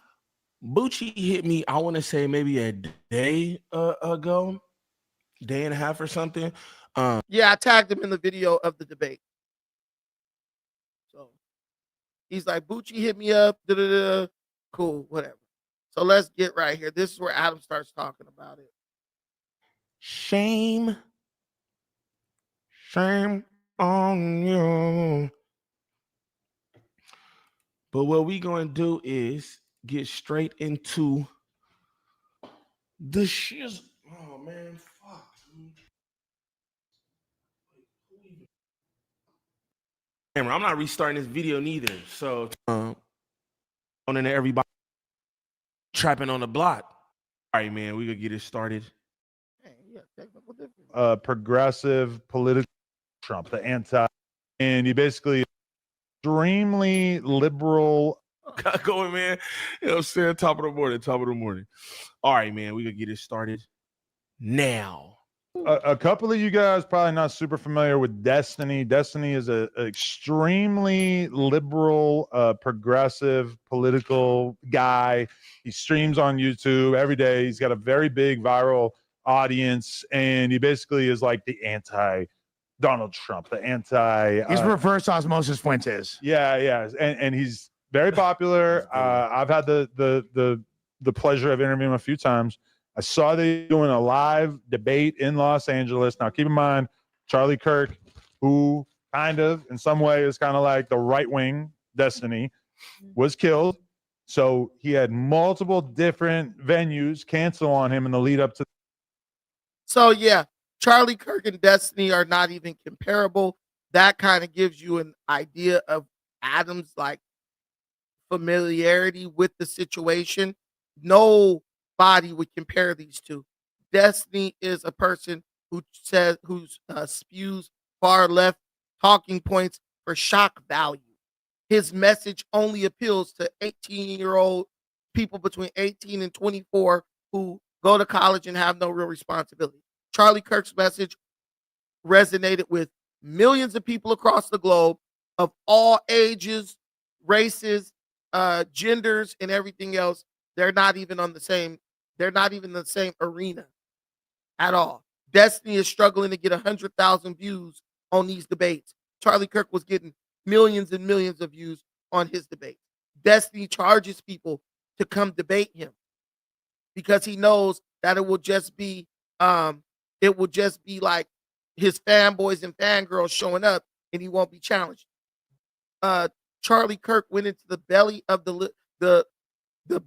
Bucci hit me, I want to say maybe a day ago, day and a half or something. Yeah, I tagged him in the video of the debate. So he's like, Bucci hit me up. Da-da-da. Cool, whatever. So let's get right here. This is where Adam starts talking about it. Shame on you. But what we gonna do is get straight into the shiz. Oh man, fuck. I'm not restarting this video neither. So on into everybody trapping on the block. All right, man, we gonna get it started. Progressive political Trump, the anti, and he basically extremely liberal. Got going, man. You know what I'm saying? Top of the morning. All right, man, we gonna get it started now. A couple of you guys probably not super familiar with Destiny. Destiny is an extremely liberal, progressive political guy. He streams on YouTube every day. He's got a very big viral audience, and he basically is like the anti Donald Trump, the anti. He's reverse osmosis Fuentes. Yeah, and he's very popular. I've had the pleasure of interviewing him a few times. I saw that he's doing a live debate in Los Angeles. Now, keep in mind, Charlie Kirk, who kind of, in some way, is kind of like the right-wing Destiny, was killed. So he had multiple different venues cancel on him in the lead up to. So, yeah, Charlie Kirk and Destiny are not even comparable. That kind of gives you an idea of Adam's, like, familiarity with the situation, nobody would compare these two. Destiny is a person who spews far left talking points for shock value. His message only appeals to 18-year-old people between 18 and 24 who go to college and have no real responsibility. Charlie Kirk's message resonated with millions of people across the globe of all ages, races, genders, and everything else. They're not even in the same arena at all. Destiny is struggling to get 100,000 views on these debates. Charlie Kirk was getting millions and millions of views on his debate. Destiny charges people to come debate him because he knows that it will just be like his fanboys and fangirls showing up, and he won't be challenged. Charlie Kirk went into the belly of the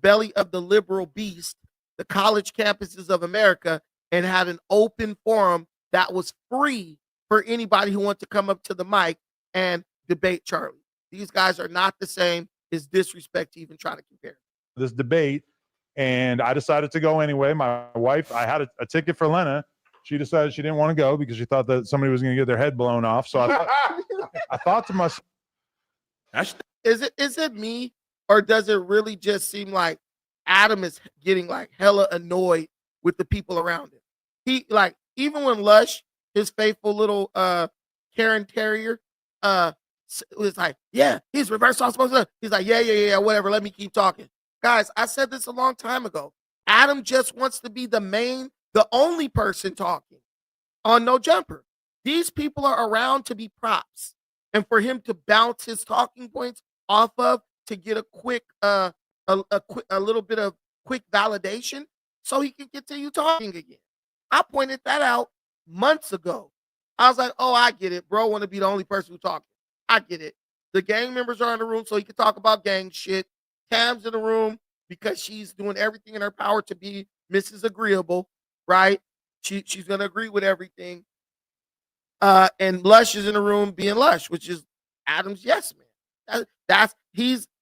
belly of the liberal beast, the college campuses of America, and had an open forum that was free for anybody who wanted to come up to the mic and debate Charlie. These guys are not the same. It's disrespect to even try to compare this debate, and I decided to go anyway. My wife, I had a ticket for Lena. She decided she didn't want to go because she thought that somebody was going to get their head blown off. So I thought to myself, is it me, or does it really just seem like Adam is getting like hella annoyed with the people around him? He like, even when Lush, his faithful little Karen Terrier, was like, yeah, he's reverse osmosis. He's like, yeah, whatever. Let me keep talking. Guys, I said this a long time ago. Adam just wants to be the only person talking on No Jumper. These people are around to be props, and for him to bounce his talking points off of to get a quick, a little bit of quick validation, so he can continue talking again. I pointed that out months ago. I was like, oh, I get it, bro. Want to be the only person who talking. I get it. The gang members are in the room so he can talk about gang shit. Tam's in the room because she's doing everything in her power to be Mrs. Agreeable, right? She's gonna agree with everything. And Lush is in the room being Lush, which is Adam's yes man.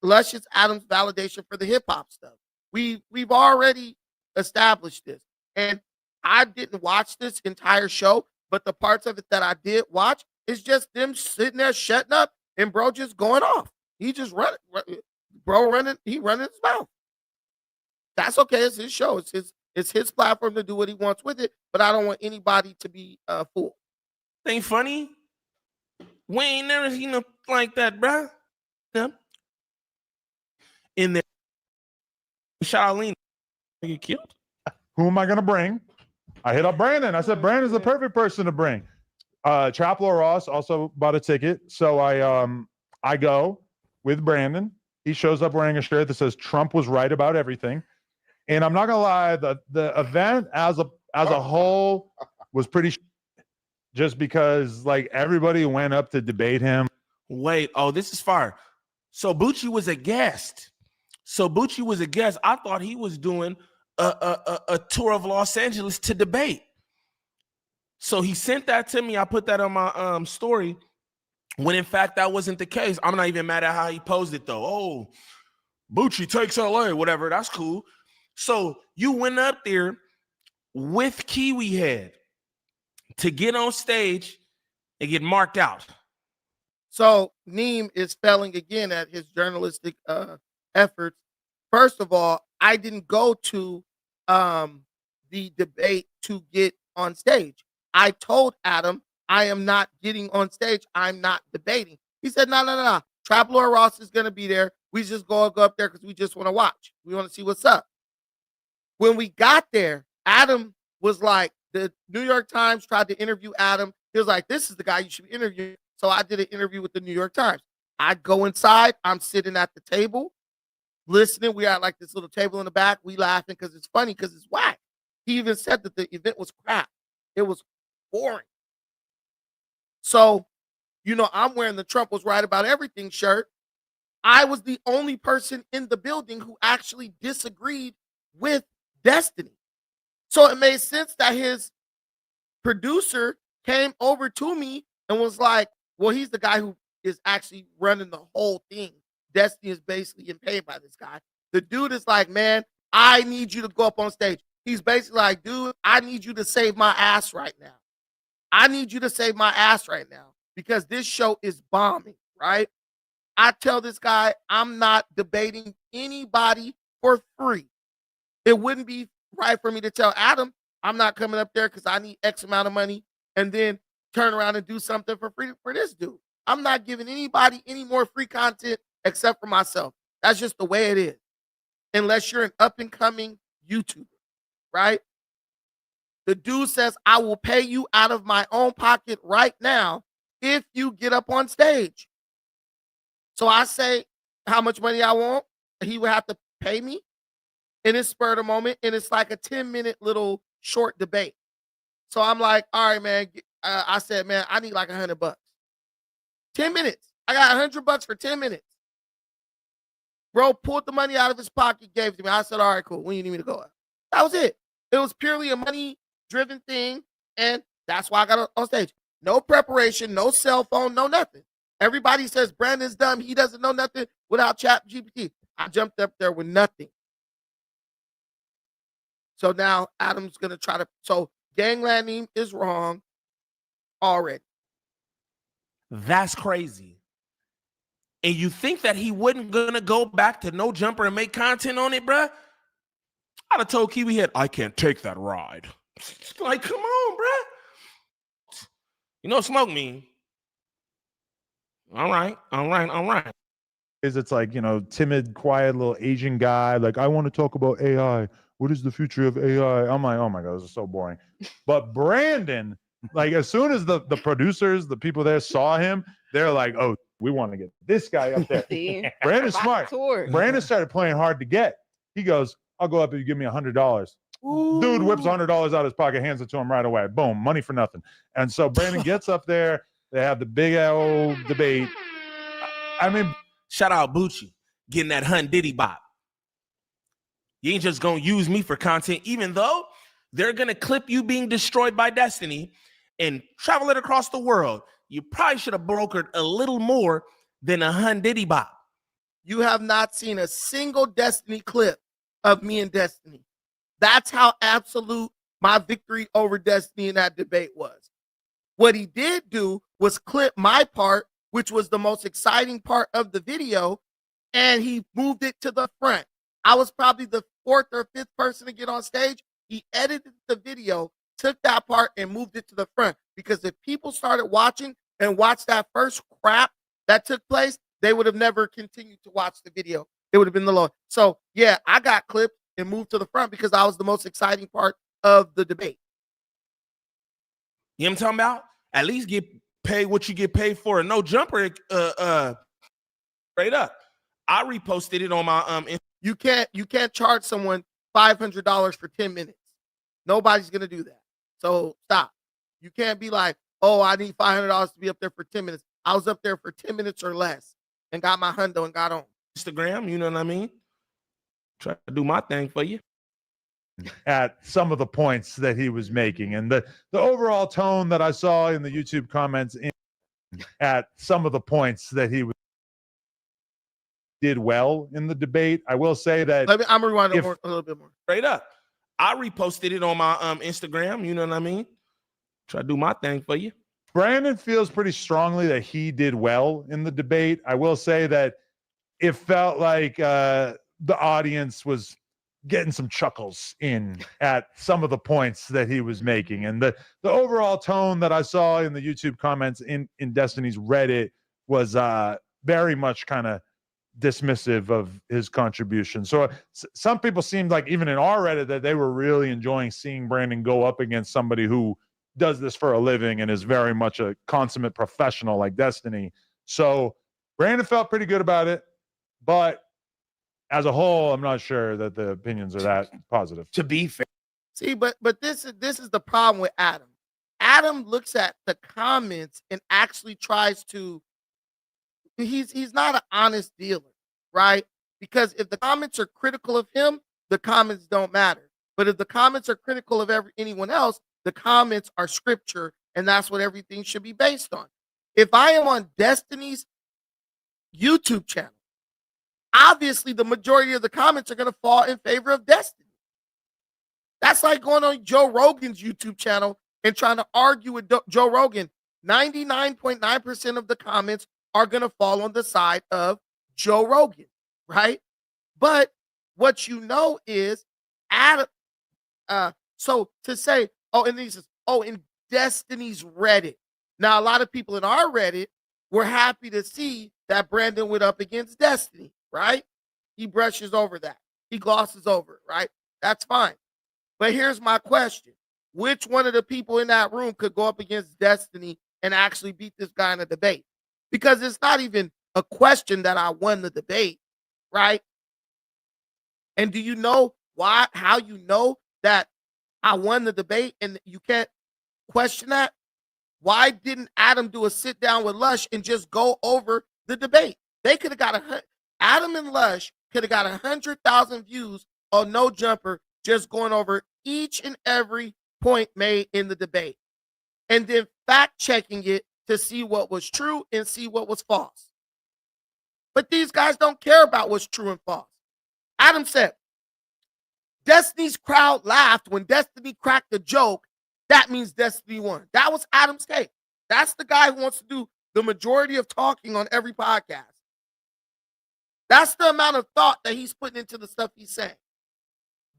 Lush is Adam's validation for the hip hop stuff. We've already established this, and I didn't watch this entire show, but the parts of it that I did watch is just them sitting there shutting up and bro just going off. He just running his mouth. That's okay. It's his show. It's his platform to do what he wants with it. But I don't want anybody to be fooled. Ain't funny. We ain't never seen nothing like that, bruh. Yeah. In there, Charlene get killed. Who am I going to bring? I hit up Brandon. I said, Brandon's the perfect person to bring. Traplo Ross also bought a ticket. So I go with Brandon. He shows up wearing a shirt that says Trump was right about everything. And I'm not going to lie, the event as a whole was pretty just because like everybody went up to debate him. Wait, this is fire. So Bucci was a guest. I thought he was doing a tour of Los Angeles to debate. So he sent that to me. I put that on my story, when in fact that wasn't the case. I'm not even mad at how he posed it though. Oh, Bucci takes LA, whatever. That's cool. So you went up there with Kiwi Head to get on stage and get marked out. So Neem is failing again at his journalistic efforts. First of all, I didn't go to the debate to get on stage. I told Adam, I am not getting on stage. I'm not debating. He said, no. Traplo Ross is going to be there. We just go up there because we just want to watch. We want to see what's up. When we got there, Adam was like, the New York Times tried to interview Adam. He was like, this is the guy you should be interviewing. So I did an interview with the New York Times. I go inside. I'm sitting at the table, listening. We had like this little table in the back. We laughing because it's funny, because it's whack. He even said that the event was crap. It was boring. So, I'm wearing the Trump was right about everything shirt. I was the only person in the building who actually disagreed with Destiny. So it made sense that his producer came over to me and was like, well, he's the guy who is actually running the whole thing Destiny is basically getting paid by this guy. The dude is like, man, I need you to go up on stage. He's basically like, dude, I need you to save my ass right now. I need you to save my ass right now because this show is bombing, right? I tell this guy, I'm not debating anybody for free. It wouldn't be right for me to tell Adam, I'm not coming up there because I need X amount of money and then turn around and do something for free for this dude. I'm not giving anybody any more free content except for myself. That's just the way it is. Unless you're an up-and-coming YouTuber, right? The dude says, I will pay you out of my own pocket right now if you get up on stage. So I say how much money I want. He would have to pay me in his spur of the moment. And it's like a 10-minute little short debate. So I'm like, all right, man. I said, man, I need like $100. 10 minutes. I got $100 for 10 minutes. Bro pulled the money out of his pocket, gave it to me. I said, all right, cool. When you need me to go? That was it. It was purely a money-driven thing, and that's why I got on stage. No preparation, no cell phone, no nothing. Everybody says Brandon's dumb. He doesn't know nothing without ChatGPT. I jumped up there with nothing. So now Adam's going to try to... So ganglanding is wrong already. That's crazy. And you think that he wasn't going to go back to No Jumper and make content on it, bruh? I'd have told Kiwi Head, I can't take that ride. Like, come on, bruh. You know what smoke mean? All right. It's like, timid, quiet little Asian guy. Like, I want to talk about AI. What is the future of AI? I'm like, oh my God, this is so boring. But Brandon, like, as soon as the producers, the people there saw him, they're like, oh, we want to get this guy up there. Brandon's smart. Brandon started playing hard to get. He goes, I'll go up if you give me $100. Dude whips $100 out of his pocket, hands it to him right away. Boom, money for nothing. And so Brandon gets up there. They have the big old debate. I mean, shout out Bucci getting that Hun Diddy bop. You ain't just gonna use me for content, even though they're gonna clip you being destroyed by Destiny and travel it across the world. You probably should have brokered a little more than a Hun Diddy bop. You have not seen a single Destiny clip of me and Destiny. That's how absolute my victory over Destiny in that debate was. What he did do was clip my part, which was the most exciting part of the video, and he moved it to the front. I was probably the 4th or 5th person to get on stage. He edited the video, took that part, and moved it to the front. Because if people started watching and watched that first crap that took place, they would have never continued to watch the video. It would have been the low. So, yeah, I got clipped and moved to the front because I was the most exciting part of the debate. You know what I'm talking about? At least get paid what you get paid for. No Jumper, straight up. I reposted it on my You can't charge someone $500 for 10 minutes. Nobody's gonna do that. So stop. You can't be like, oh, I need $500 to be up there for 10 minutes. I was up there for 10 minutes or less and got my hundo and got on Instagram. You know what I mean? Try to do my thing for you. At some of the points that he was making and the overall tone that I saw in the YouTube comments at some of the points that he did well in the debate. I will say that I'm rewinding a little bit more. Straight up. I reposted it on my Instagram. You know what I mean? Try to do my thing for you. Brandon feels pretty strongly that he did well in the debate. I will say that it felt like the audience was getting some chuckles in at some of the points that he was making. And the overall tone that I saw in the YouTube comments in Destiny's Reddit was very much kind of dismissive of his contribution. So some people seemed like, even in our Reddit, that they were really enjoying seeing Brandon go up against somebody who does this for a living and is very much a consummate professional like Destiny. So Brandon felt pretty good about it, but as a whole, I'm not sure that the opinions are that positive. To be fair. See, but this is the problem with Adam. Adam looks at the comments and actually tries to, he's not an honest dealer, right? Because if the comments are critical of him, the comments don't matter. But if the comments are critical of anyone else, the comments are scripture, and that's what everything should be based on. If I am on Destiny's YouTube channel obviously the majority of the comments are going to fall in favor of Destiny. That's like going on Joe Rogan's YouTube channel and trying to argue with Joe Rogan. 99.9% of the comments are going to fall on the side of Joe Rogan, right? But what you know is, Adam, so to say, oh, and he says, oh, in Destiny's Reddit. Now, a lot of people in our Reddit were happy to see that Brandon went up against Destiny, right? He brushes over that. He glosses over it, right? That's fine. But here's my question. Which one of the people in that room could go up against Destiny and actually beat this guy in a debate? Because it's not even a question that I won the debate, right? And do you know why, how you know that I won the debate and you can't question that? Why didn't Adam do a sit down with Lush and just go over the debate? They could have got Adam and Lush could have got 100,000 views on No Jumper just going over each and every point made in the debate and then fact checking it to see what was true and see what was false. But these guys don't care about what's true and false. Adam said, Destiny's crowd laughed when Destiny cracked a joke. That means Destiny won. That was Adam's take. That's the guy who wants to do the majority of talking on every podcast. That's the amount of thought that he's putting into the stuff he's saying.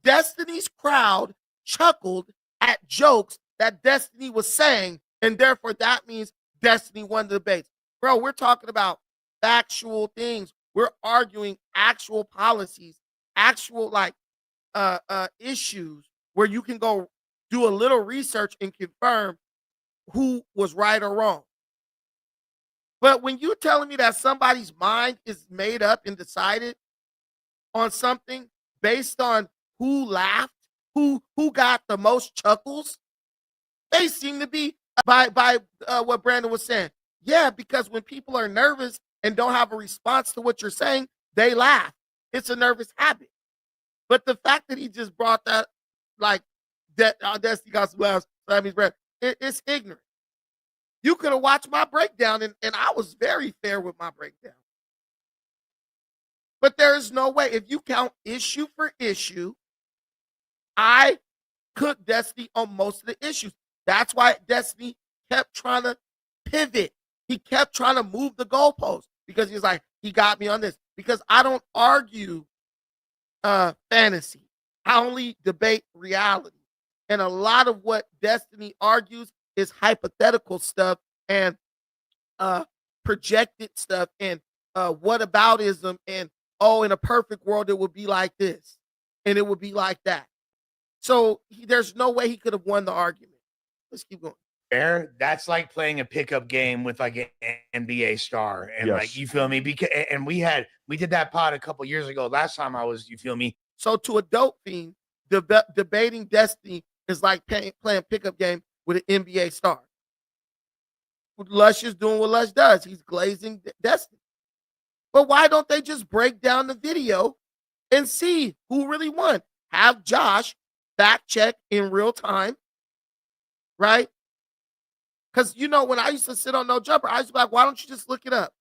Destiny's crowd chuckled at jokes that Destiny was saying, and therefore that means Destiny won the debates. Bro, we're talking about factual things. We're arguing actual policies, actual issues where you can go do a little research and confirm who was right or wrong. But when you're telling me that somebody's mind is made up and decided on something based on who laughed, who got the most chuckles, they seem to be by what Brandon was saying. Yeah, because when people are nervous and don't have a response to what you're saying, they laugh. It's a nervous habit. But the fact that he just brought that, like, that Destiny got some laughs, that means Brandon, it's ignorant. You could have watched my breakdown, and I was very fair with my breakdown. But there is no way. If you count issue for issue, I cooked Destiny on most of the issues. That's why Destiny kept trying to pivot. He kept trying to move the goalpost because he's like, he got me on this. Because I don't argue fantasy. I only debate reality. And a lot of what Destiny argues is hypothetical stuff and projected stuff and whataboutism and, oh, in a perfect world, it would be like this and it would be like that. So there's no way he could have won the argument. Let's keep going. Fair. That's like playing a pickup game with like an NBA star. And like, you feel me? Because, and we did that pod a couple years ago. Last time I was, you feel me? So to a dope fiend, debating Destiny is like playing pickup game with an NBA star. Lush is doing what Lush does. He's glazing Destiny. But why don't they just break down the video and see who really won? Have Josh fact check in real time, right? Because, you know, when I used to sit on No Jumper, I used to be like, why don't you just look it up?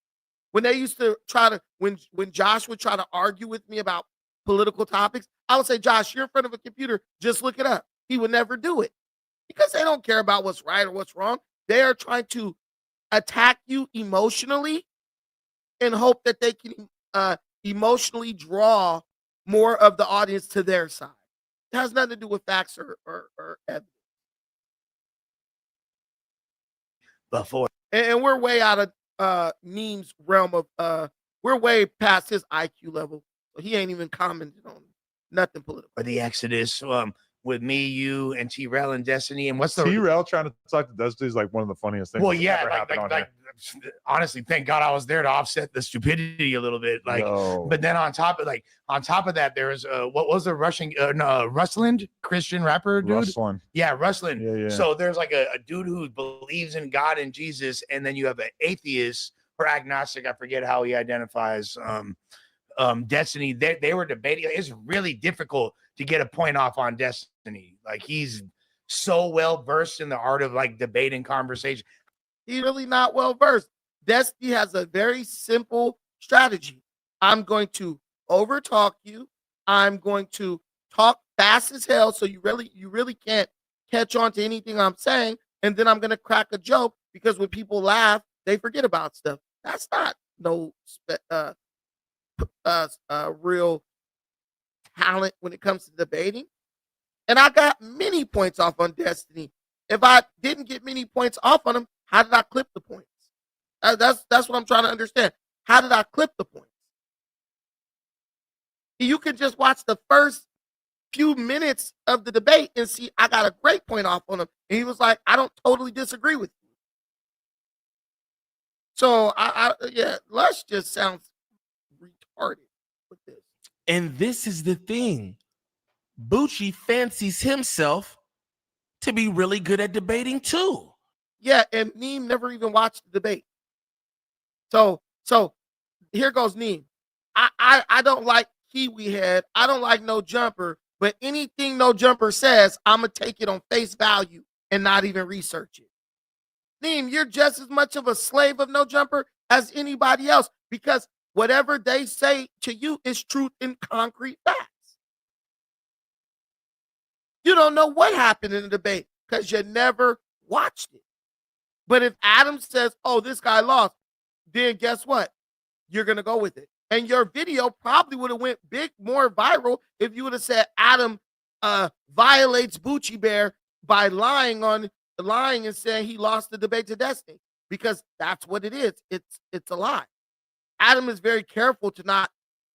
When they used to try to, when Josh would try to argue with me about political topics, I would say, Josh, you're in front of a computer, just look it up. He would never do it because they don't care about what's right or what's wrong. They are trying to attack you emotionally and hope that they can emotionally draw more of the audience to their side. It has nothing to do with facts or evidence. Before. And we're way out of memes realm of we're way past his IQ level. So he ain't even commented on nothing political. Or the Exodus with me, you, and T-Rel and Destiny. And what's the T-Rel trying to talk to Destiny is like one of the funniest things. Well, that's yeah, ever happened on here. Honestly, thank God I was there to offset the stupidity a little bit. Like, but then on top of that, there was what was the Russian Rusland Christian rapper dude? Ruslan. Yeah, Ruslan. Yeah. So there's like a dude who believes in God and Jesus, and then you have an atheist or agnostic. I forget how he identifies. Destiny. They were debating. It's really difficult to get a point off on Destiny. Like, he's so well versed in the art of like debate and conversation. He's really not well versed. Destiny has a very simple strategy. I'm going to overtalk you. I'm going to talk fast as hell, so you really can't catch on to anything I'm saying. And then I'm gonna crack a joke because when people laugh, they forget about stuff. That's not no real talent when it comes to debating. And I got many points off on Destiny. If I didn't get many points off on him, how did I clip the points? That's what I'm trying to understand. How did I clip the points? You can just watch the first few minutes of the debate and see I got a great point off on him. And he was like, I don't totally disagree with you. So yeah, Lush just sounds retarded with this. And this is the thing. Bucci fancies himself to be really good at debating too. Yeah, and Neem never even watched the debate. So here goes Neem. I don't like Kiwi Head. I don't like No Jumper, but anything No Jumper says, I'm gonna take it on face value and not even research it. Neem, you're just as much of a slave of No Jumper as anybody else because whatever they say to you is truth in concrete facts. You don't know what happened in the debate because you never watched it. But if Adam says, oh, this guy lost, then guess what? You're going to go with it. And your video probably would have went more viral if you would have said Adam violates Bucci Bear by lying and saying he lost the debate to Destiny, because that's what it is. It's a lie. Adam is very careful to not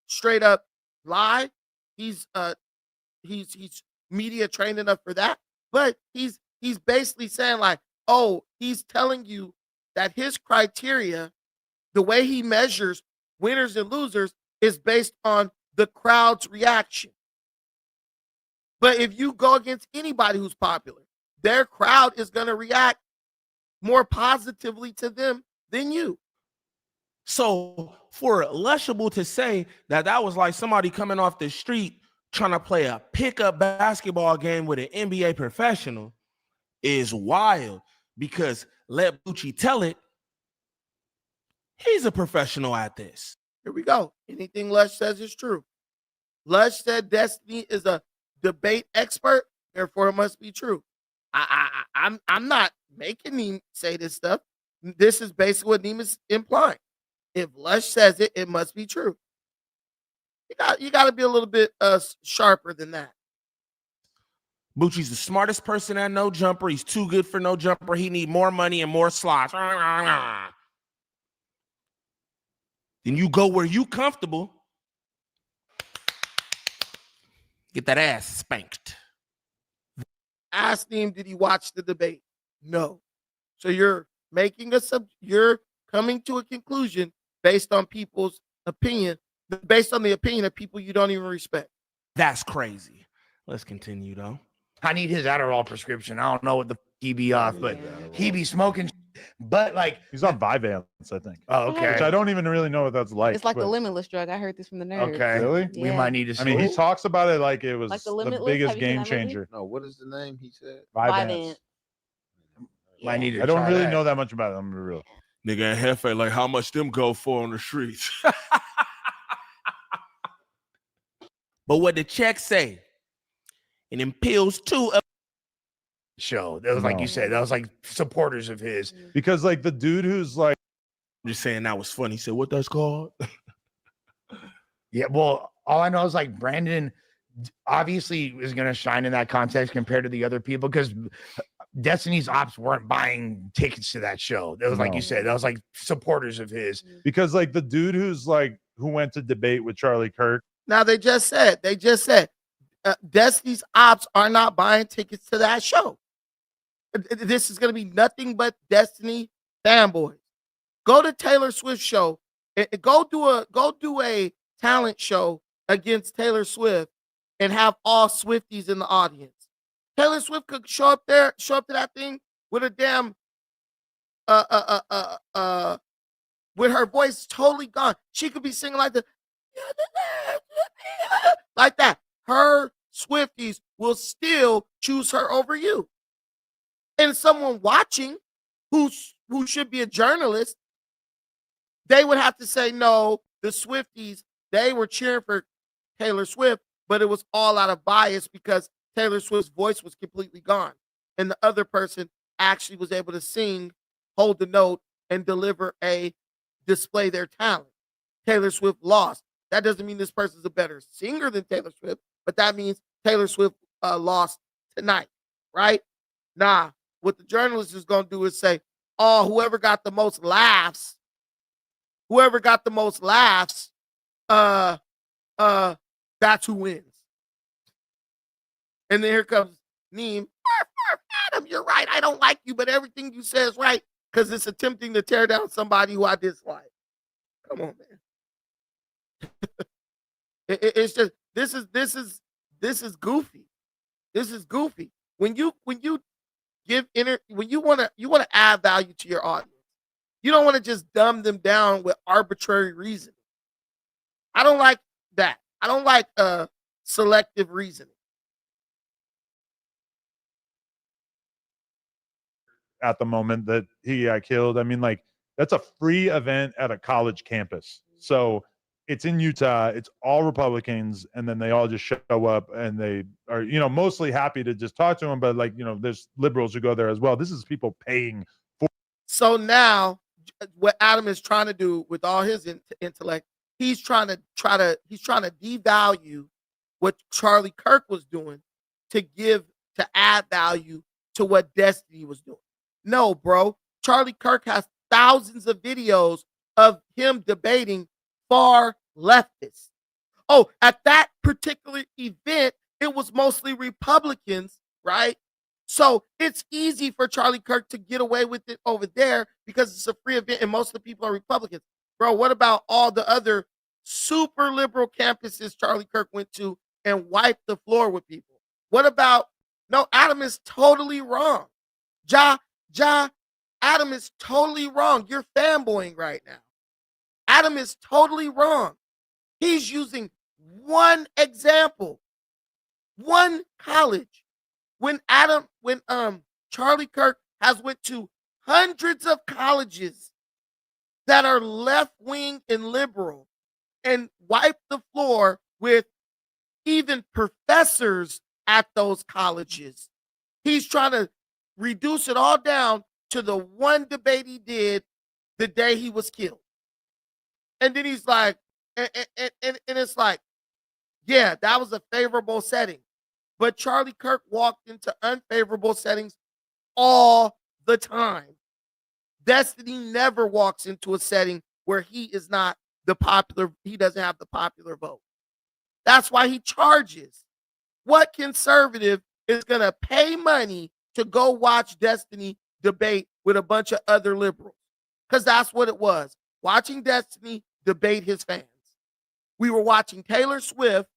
straight up lie. He's media trained enough for that, but he's basically saying like, oh, he's telling you that his criteria, the way he measures winners and losers, is based on the crowd's reaction. But if you go against anybody who's popular, their crowd is going to react more positively to them than you. So for Lushable to say that was like somebody coming off the street trying to play a pickup basketball game with an NBA professional is wild, because let Bucci tell it, he's a professional at this. Here we go. Anything Lush says is true. Lush said Destiny is a debate expert, therefore it must be true. I'm not making Neem say this stuff. This is basically what Neem is implying. If Lush says it, it must be true. You got to be a little bit sharper than that. Bucci's the smartest person at No Jumper. He's too good for No Jumper. He need more money and more slots. Then you go where you comfortable. Get that ass spanked. Ask him, did he watch the debate? No. So you're making you're coming to a conclusion based on people's opinion, based on the opinion of people you don't even respect. That's crazy. Let's continue though. I need his Adderall prescription. I don't know what the he be off, but he be smoking. But like he's on Vyvanse, I think. Oh, okay. Which I don't even really know what that's like. It's like the limitless drug. I heard this from the nurse. Okay. Really? We might need to. I mean, he talks about it like it was Like the the Limitless. biggest Have you seen game that movie? changer. No, what is the name he said? Vyvanse. Might need to I don't try really that. know that much about it. I'm gonna be real. Nigga and Hefe, like how much them go for on the streets. But what the check say? And then pills too. Show that was like you said, that was like supporters of his. Because like the dude who's like, I'm just saying that was funny. He said, what that's called? Yeah, well, all I know is like Brandon obviously is going to shine in that context compared to the other people, because Destiny's ops weren't buying tickets to that show. That was like you said, that was like supporters of his. because like the dude who's like who went to debate with Charlie Kirk. Now they just said Destiny's ops are not buying tickets to that show. This is going to be nothing but Destiny fanboys. Go to Taylor Swift show and go do a talent show against Taylor Swift and have all Swifties in the audience. Taylor Swift could show up to that thing with a damn with her voice totally gone. She could be singing like like that. Her Swifties will still choose her over you. And someone watching who should be a journalist, they would have to say, no, the Swifties they were cheering for Taylor Swift, but it was all out of bias because Taylor Swift's voice was completely gone. And the other person actually was able to sing, hold the note, and display their talent. Taylor Swift lost. That doesn't mean this person's a better singer than Taylor Swift, but that means Taylor Swift lost tonight, right? Nah, what the journalist is going to do is say, oh, whoever got the most laughs, that's who wins. And then here comes Neem. Adam, you're right. I don't like you, but everything you say is right because it's attempting to tear down somebody who I dislike. Come on, man. It's just this is goofy. This is goofy. When you want to add value to your audience, you don't want to just dumb them down with arbitrary reasoning. I don't like that. I don't like selective reasoning. At the moment that he got killed. I mean, like, that's a free event at a college campus. So it's in Utah. It's all Republicans. And then they all just show up and they are, mostly happy to just talk to him. But like, there's liberals who go there as well. This is people paying for. So now what Adam is trying to do with all his intellect, he's trying to devalue what Charlie Kirk was doing to add value to what Destiny was doing. No, bro. Charlie Kirk has thousands of videos of him debating far leftists. Oh, at that particular event, it was mostly Republicans, right? So it's easy for Charlie Kirk to get away with it over there because it's a free event and most of the people are Republicans. Bro, what about all the other super liberal campuses Charlie Kirk went to and wiped the floor with people? What about, no, Adam is totally wrong. Adam is totally wrong. You're fanboying right now. Adam is totally wrong. He's using one example, one college. When Charlie Kirk has went to hundreds of colleges that are left-wing and liberal and wiped the floor with even professors at those colleges. He's trying to reduce it all down to the one debate he did the day he was killed. And then he's like, and it's like, yeah, that was a favorable setting. But Charlie Kirk walked into unfavorable settings all the time. Destiny never walks into a setting where he doesn't have the popular vote. That's why he charges. What conservative is going to pay money to go watch Destiny debate with a bunch of other liberals? Because that's what it was. Watching Destiny debate his fans. We were watching Taylor Swift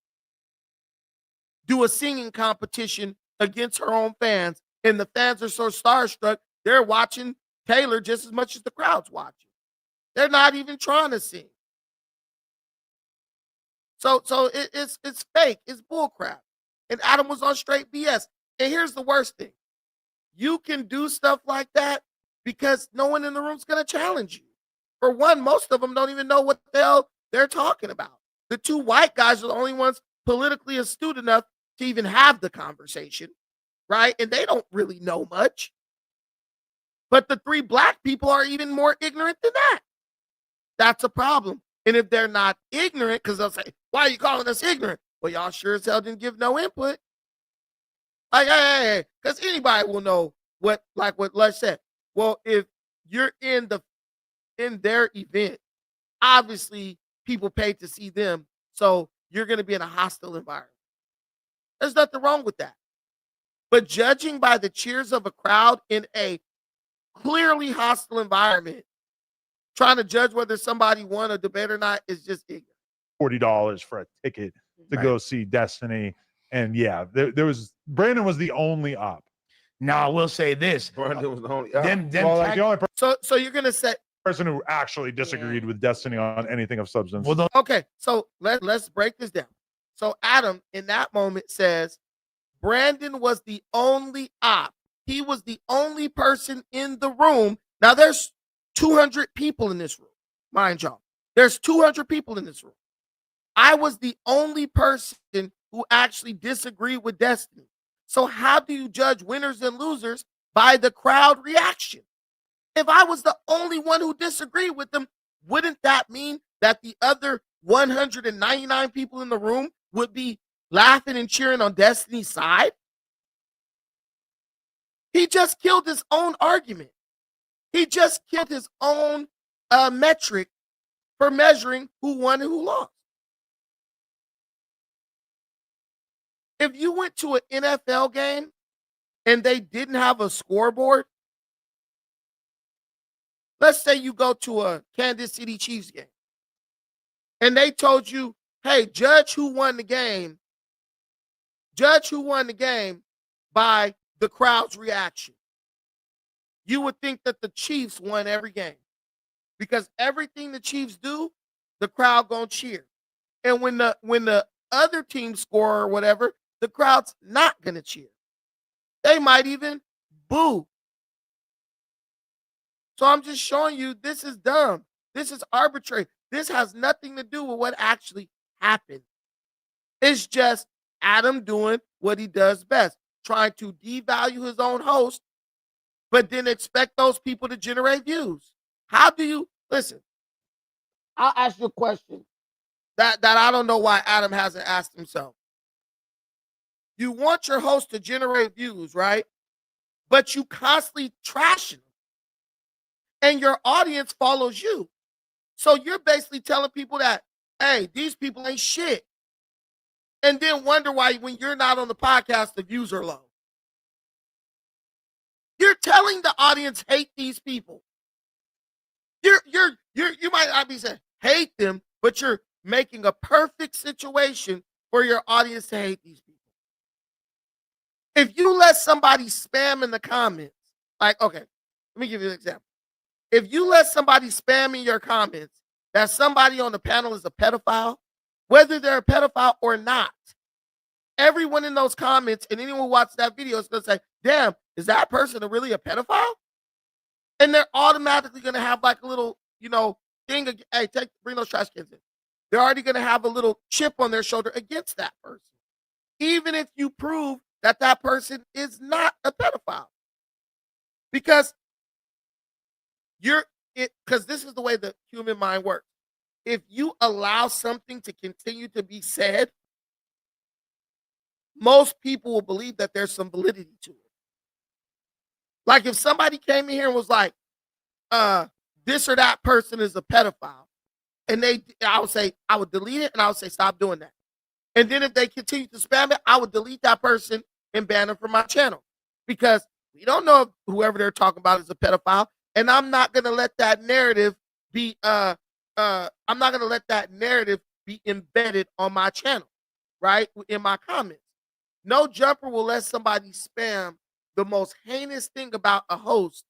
do a singing competition against her own fans, and the fans are so starstruck, they're watching Taylor just as much as the crowd's watching. They're not even trying to sing. So it's fake. It's bullcrap. And Adam was on straight BS. And here's the worst thing. You can do stuff like that because no one in the room's going to challenge you. For one, most of them don't even know what the hell they're talking about. The two white guys are the only ones politically astute enough to even have the conversation, right? And they don't really know much. But the three black people are even more ignorant than that. That's a problem. And if they're not ignorant, because they'll say, why are you calling us ignorant? Well, y'all sure as hell didn't give no input. Like, hey, because anybody will know what Lush said. Well, if you're in their event, obviously people paid to see them, so you're going to be in a hostile environment. There's nothing wrong with that. But judging by the cheers of a crowd in a clearly hostile environment, trying to judge whether somebody won a debate or not is just ignorant. $40 for a ticket to go see Destiny. And yeah, there was Brandon was the only op. Now I will say this. Brandon was the only So you're gonna say person who actually disagreed with Destiny on anything of substance. Okay, so let's break this down. So Adam in that moment says Brandon was the only op. He was the only person in the room. Now there's 200 people in this room, mind y'all. There's 200 people in this room. I was the only person who actually disagreed with Destiny. So how do you judge winners and losers by the crowd reaction? If I was the only one who disagreed with them, wouldn't that mean that the other 199 people in the room would be laughing and cheering on Destiny's side? He just killed his own argument. He just killed his own metric for measuring who won and who lost. If you went to an NFL game and they didn't have a scoreboard, let's say you go to a Kansas City Chiefs game and they told you, hey, judge who won the game. Judge who won the game by the crowd's reaction. You would think that the Chiefs won every game because everything the Chiefs do, the crowd gonna cheer. And when the other team score or whatever, the crowd's not gonna cheer. They might even boo. So I'm just showing you this is dumb. This is arbitrary. This has nothing to do with what actually happened. It's just Adam doing what he does best, trying to devalue his own host, but then expect those people to generate views. How do you listen? I'll ask you a question that I don't know why Adam hasn't asked himself. You want your host to generate views, right? But you constantly trash them. And your audience follows you. So you're basically telling people that, hey, these people ain't shit. And then wonder why when you're not on the podcast, the views are low. You're telling the audience hate these people. You might not be saying hate them, but you're making a perfect situation for your audience to hate these people. If you let somebody spam in the comments, like, okay, let me give you an example. If you let somebody spam in your comments that somebody on the panel is a pedophile, whether they're a pedophile or not, everyone in those comments and anyone who watches that video is going to say, damn, is that person really a pedophile? And they're automatically going to have like a little, thing. Hey, bring those trash cans in. They're already going to have a little chip on their shoulder against that person. Even if you prove that that person is not a pedophile. Because because this is the way the human mind works. If you allow something to continue to be said, most people will believe that there's some validity to it. Like if somebody came in here and was like, this or that person is a pedophile, and I would delete it and I would say, stop doing that. And then if they continue to spam it, I would delete that person and ban them from my channel. Because we don't know if whoever they're talking about is a pedophile. And I'm not gonna let that narrative be embedded on my channel, right? In my comments. No jumper will let somebody spam the most heinous thing about a host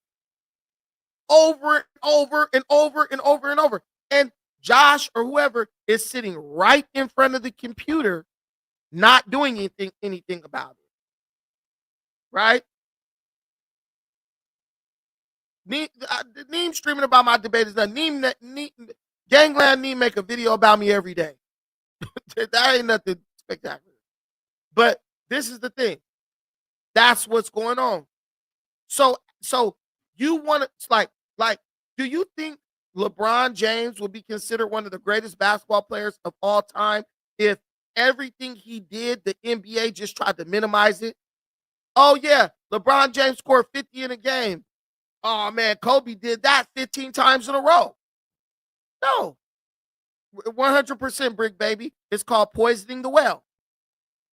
over and over and over and over and over. And Josh or whoever is sitting right in front of the computer, not doing anything about it. Right? Neem streaming about my debate is done. Gangland Neem make a video about me every day. That ain't nothing spectacular. But this is the thing. That's what's going on. So you want to like, do you think LeBron James would be considered one of the greatest basketball players of all time if everything he did, the NBA just tried to minimize it? Oh yeah, LeBron James scored 50 in a game. Oh man, Kobe did that 15 times in a row. No. 100% brick, baby. It's called poisoning the well.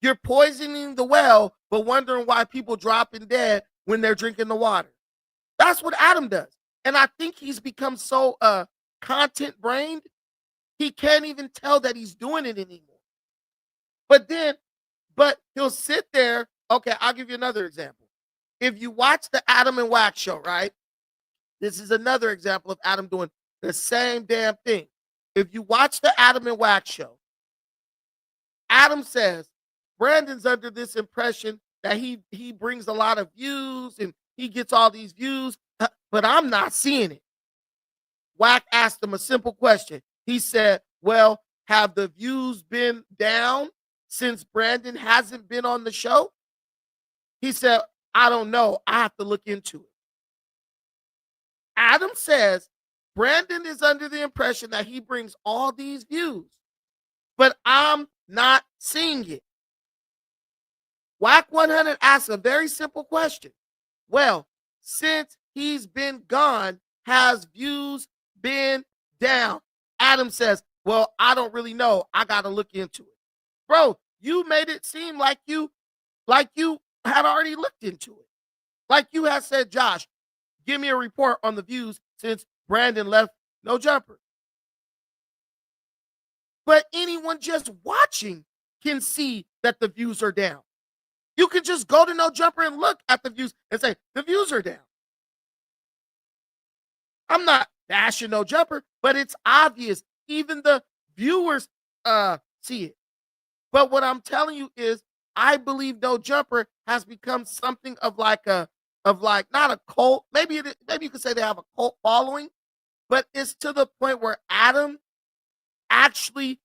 You're poisoning the well, but wondering why people dropping dead when they're drinking the water. That's what Adam does. And I think he's become so content brained, he can't even tell that he's doing it anymore. But he'll sit there. Okay, I'll give you another example. If you watch the Adam and Wax show, right? This is another example of Adam doing the same damn thing. If you watch the Adam and Wax show, Adam says, Brandon's under this impression that he brings a lot of views and he gets all these views, but I'm not seeing it. Wack asked him a simple question. He said, well, have the views been down since Brandon hasn't been on the show? He said, I don't know. I have to look into it. Adam says Brandon is under the impression that he brings all these views, but I'm not seeing it. Whack 100 asks a very simple question. Well, since he's been gone, has views been down? Adam says, well, I don't really know. I got to look into it. Bro, you made it seem like you had already looked into it. Like you had said, Josh, give me a report on the views since Brandon left No Jumper. But anyone just watching can see that the views are down. You can just go to No Jumper and look at the views and say, the views are down. I'm not bashing No Jumper, but it's obvious. Even the viewers see it. But what I'm telling you is, I believe No Jumper has become something of like not a cult. Maybe you could say they have a cult following, but it's to the point where Adam actually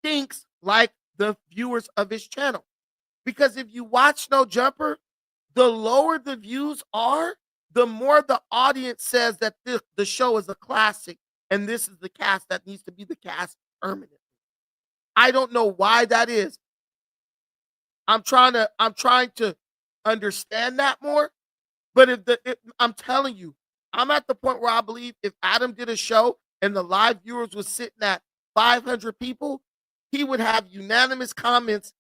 thinks like the viewers of his channel. Because if you watch No Jumper, the lower the views are, the more the audience says that the show is a classic and this is the cast that needs to be the cast permanently. I don't know why that is. I'm trying to understand that more. But I'm telling you, I'm at the point where I believe if Adam did a show and the live viewers was sitting at 500 people, he would have unanimous comments.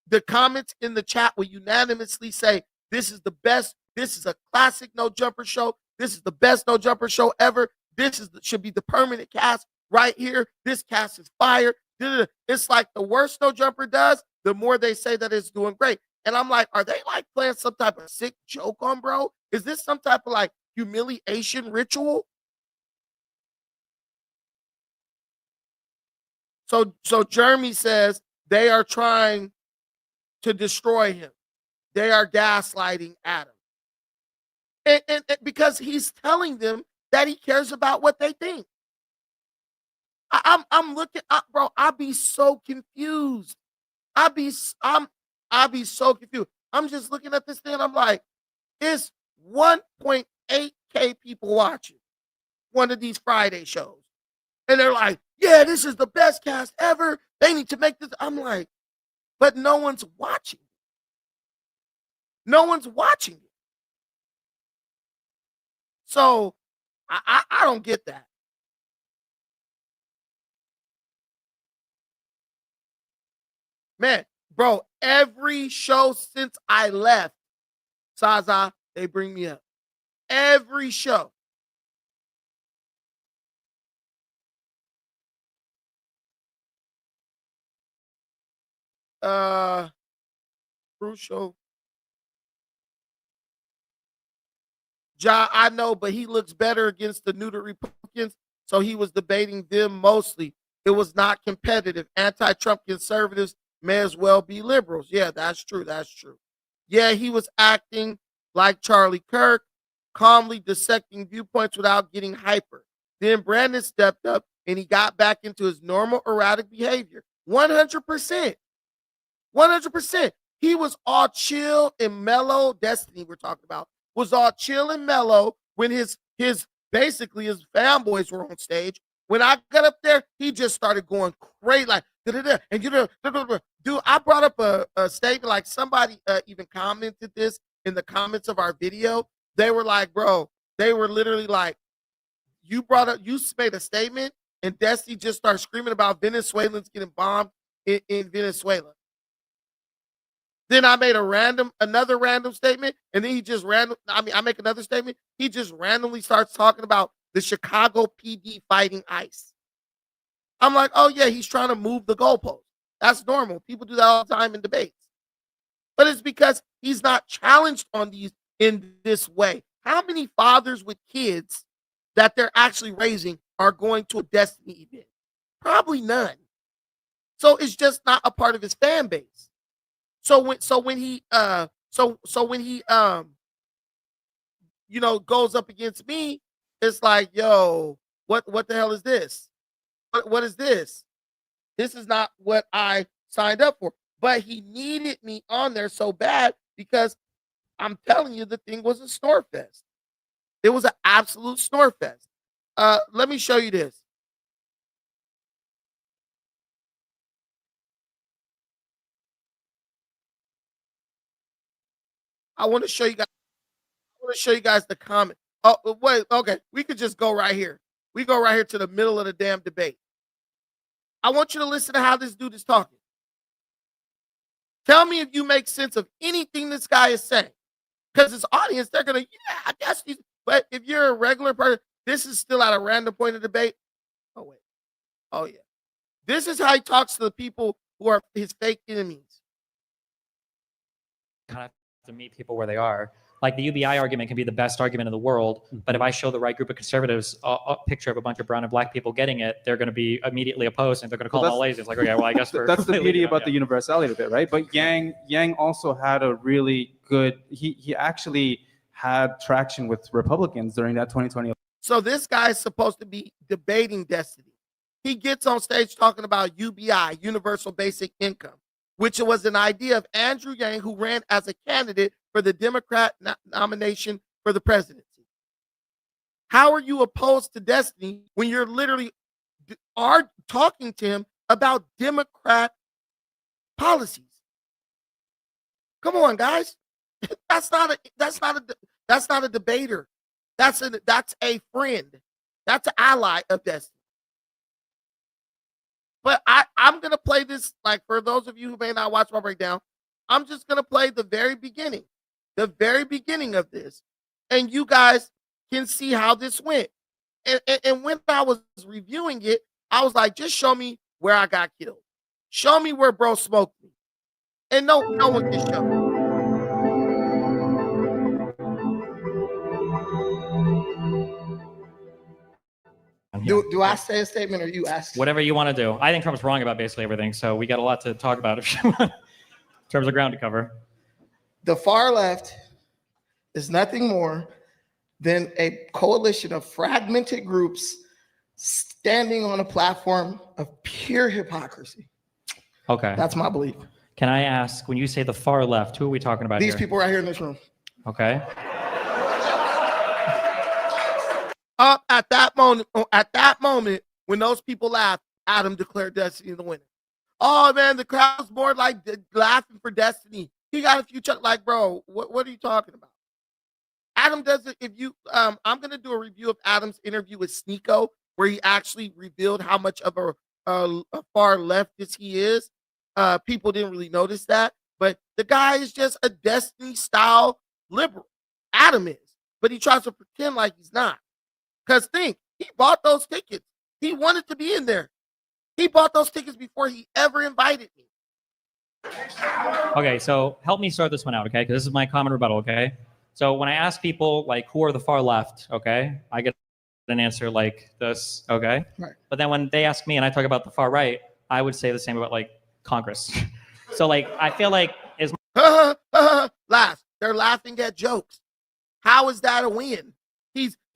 The comments in the chat would unanimously say, this is the best. This is a classic No Jumper show. This is the best No Jumper show ever. Should be the permanent cast right here. This cast is fire. It's like the worse No Jumper does, the more they say that it's doing great. And I'm like, are they like playing some type of sick joke on bro? Is this some type of like humiliation ritual? So Jeremy says they are trying to destroy him. They are gaslighting Adam. And because he's telling them that he cares about what they think. I'm looking up, bro. I'll be so confused. I'll be so confused. I'm just looking at this thing and I'm like, it's 1.8K people watching one of these Friday shows. And they're like, yeah, this is the best cast ever. They need to make this. I'm like, but no one's watching. No one's watching it. So I don't get that. Man, bro, every show since I left, Zaza, they bring me up. Every show. Crucial. Ja, I know, but he looks better against the neutered Republicans, so he was debating them mostly. It was not competitive. Anti-Trump conservatives may as well be liberals. Yeah, that's true. That's true. Yeah, he was acting like Charlie Kirk, calmly dissecting viewpoints without getting hyper. Then Brandon stepped up and he got back into his normal erratic behavior. 100%. 100%. He was all chill and mellow. Destiny we're talking about was all chill and mellow when his basically his fanboys were on stage. When I got up there, he just started going crazy, like da-da-da, and dude, I brought up a statement, like somebody even commented this in the comments of our video. They were like, bro, they were literally like, you made a statement, and Destiny just started screaming about Venezuelans getting bombed in Venezuela. Then I made another random statement, and then I make another statement. He just randomly starts talking about the Chicago PD fighting ICE. I'm like, oh yeah, he's trying to move the goalpost. That's normal. People do that all the time in debates. But it's because he's not challenged on these in this way. How many fathers with kids that they're actually raising are going to a Destiny event? Probably none. So it's just not a part of his fan base. So when he goes up against me, it's like, yo, what the hell is this? What is this? This is not what I signed up for. But he needed me on there so bad because I'm telling you, the thing was a snore fest. It was an absolute snore fest. Let me show you this. I want to show you guys. I want to show you guys the comment. Oh, wait. Okay, we could just go right here. We go right here to the middle of the damn debate. I want you to listen to how this dude is talking. Tell me if you make sense of anything this guy is saying. Because his audience, they're going to, yeah, I guess. But if you're a regular person, this is still at a random point of debate. Oh, wait. Oh, yeah. This is how he talks to the people who are his fake enemies. Kind of to meet people where they are. Like the UBI argument can be the best argument in the world, but if I show the right group of conservatives a picture of a bunch of brown and black people getting it, they're going to be immediately opposed and they're going to call them all lazy. It's like, okay, well, I guess that's the beauty about the universality of it, right? But Yang also had a really good. He actually had traction with Republicans during that 2020. So this guy is supposed to be debating destiny. He gets on stage talking about UBI, Universal Basic Income, which was an idea of Andrew Yang, who ran as a candidate for the Democrat nomination for the presidency. How are you opposed to destiny when you're literally talking to him about Democrat policies? Come on, guys. That's not a debater. That's a friend. That's an ally of destiny. But I'm going to play this, like, for those of you who may not watch my breakdown, I'm just going to play the very beginning of this. And you guys can see how this went. And when I was reviewing it, I was like, just show me where I got killed. Show me where bro smoked me. And no one can show me. Do I say a statement or you ask? Whatever you want to do. I think Trump's wrong about basically everything, so we got a lot to talk about if you want, in terms of ground to cover. The far left is nothing more than a coalition of fragmented groups standing on a platform of pure hypocrisy. Okay. That's my belief. Can I ask, when you say the far left, who are we talking about These here? people right here in this room. Okay. At that moment, when those people laughed, Adam declared Destiny the winner. Oh man, the crowd's more like laughing for Destiny. He got a few like, bro, what are you talking about? Adam doesn't. If you, I'm gonna do a review of Adam's interview with Sneeko, where he actually revealed how much of a far leftist he is. People didn't really notice that, but the guy is just a Destiny style liberal. Adam is, but he tries to pretend like he's not. Because think, he bought those tickets. He wanted to be in there. He bought those tickets before he ever invited me. Okay, so help me sort this one out, okay? Because this is my common rebuttal, okay? So when I ask people, like, who are the far left, okay? I get an answer like this, okay? Right. But then when they ask me and I talk about the far right, I would say the same about, like, Congress. So, like, I feel like is Laugh. They're laughing at jokes. How is that a win?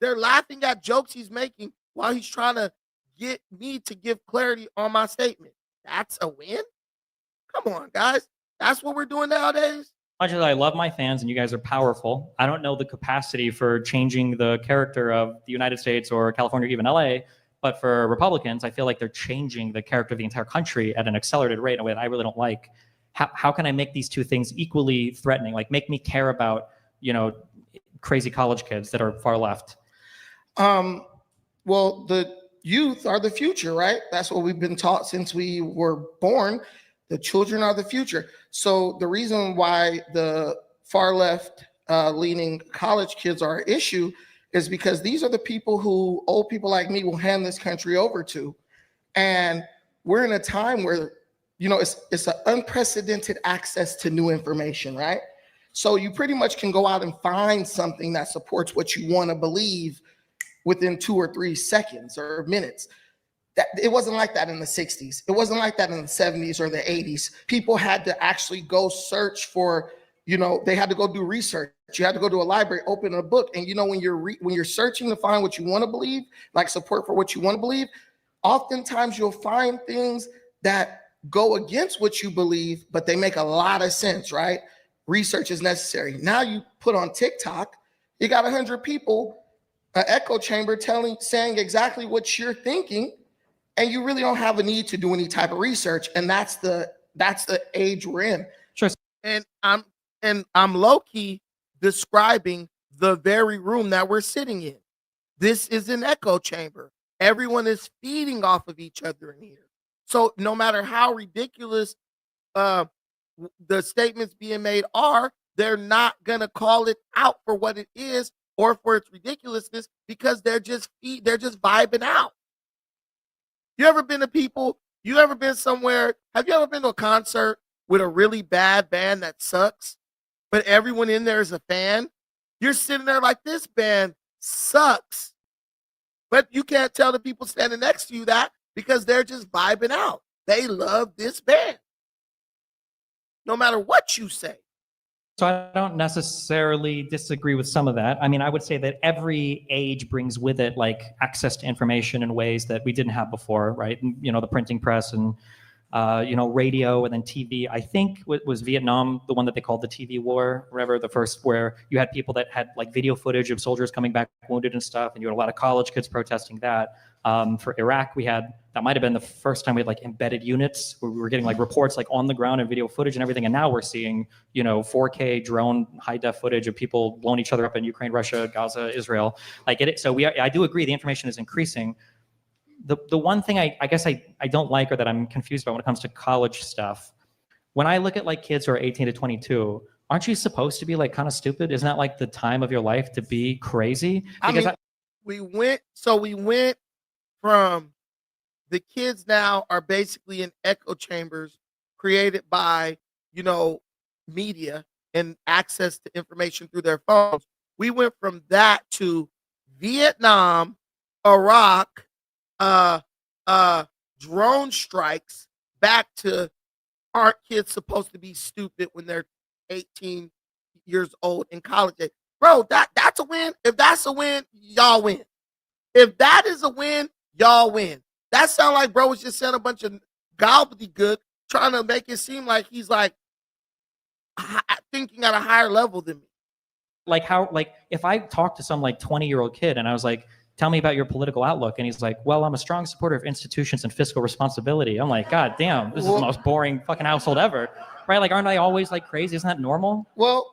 They're laughing at jokes he's making while he's trying to get me to give clarity on my statement. That's a win? Come on, guys. That's what we're doing nowadays. As much as I love my fans and you guys are powerful, I don't know the capacity for changing the character of the United States or California, or even LA. But for Republicans, I feel like they're changing the character of the entire country at an accelerated rate in a way that I really don't like. How can I make these two things equally threatening? Like, make me care about, crazy college kids that are far left. Well, the youth are the future, right? That's what we've been taught since we were born. The children are the future. So the reason why the far left leaning college kids are an issue is because these are the people who old people like me will hand this country over to. And we're in a time where, it's an unprecedented access to new information, right? So you pretty much can go out and find something that supports what you want to believe within 2 or 3 seconds or minutes. It wasn't like that in the 60s. It wasn't like that in the 70s or the 80s. People had to actually go search for, they had to go do research. You had to go to a library, open a book. And when you're searching to find what you want to believe, like support for what you want to believe, oftentimes you'll find things that go against what you believe, but they make a lot of sense, right? Research is necessary. Now you put on TikTok, you got 100 people, an echo chamber saying exactly what you're thinking, and you really don't have a need to do any type of research. And that's the age we're in. Sure. And I'm low-key describing the very room that we're sitting in. This is an echo chamber. Everyone is feeding off of each other in here. So no matter how ridiculous the statements being made are, they're not gonna call it out for what it is or for its ridiculousness, because they're just vibing out. You ever been somewhere? Have you ever been to a concert with a really bad band that sucks, but everyone in there is a fan? You're sitting there like, this band sucks, but you can't tell the people standing next to you that, because they're just vibing out. They love this band, no matter what you say. So I don't necessarily disagree with some of that. I mean, I would say that every age brings with it like access to information in ways that we didn't have before, right? And, the printing press and radio and then TV. I think was Vietnam the one that they called the TV war, whatever, the first, where you had people that had like video footage of soldiers coming back wounded and stuff, and you had a lot of college kids protesting that. For Iraq, that might have been the first time we had like embedded units where we were getting like reports like on the ground and video footage and everything. And now we're seeing, 4K drone high def footage of people blowing each other up in Ukraine, Russia, Gaza, Israel. I get it. So I do agree the information is increasing. The one thing I guess I don't like, or that I'm confused about when it comes to college stuff, when I look at like kids who are 18 to 22, aren't you supposed to be like kind of stupid? Isn't that like the time of your life to be crazy? Because we went from the kids now are basically in echo chambers created by, media and access to information through their phones. We went from that to Vietnam, Iraq, drone strikes, back to, aren't kids supposed to be stupid when they're 18 years old in college? Bro, that's a win. If that's a win, y'all win. If that is a win, y'all win. That sound like bro was just saying a bunch of gobbledygook, trying to make it seem like he's like thinking at a higher level than me. Like if I talk to some like 20-year-old kid and I was like, tell me about your political outlook, and he's like, well, I'm a strong supporter of institutions and fiscal responsibility. I'm like, God damn, this is the most boring fucking household ever. Right? Like, aren't I always like crazy? Isn't that normal? Well,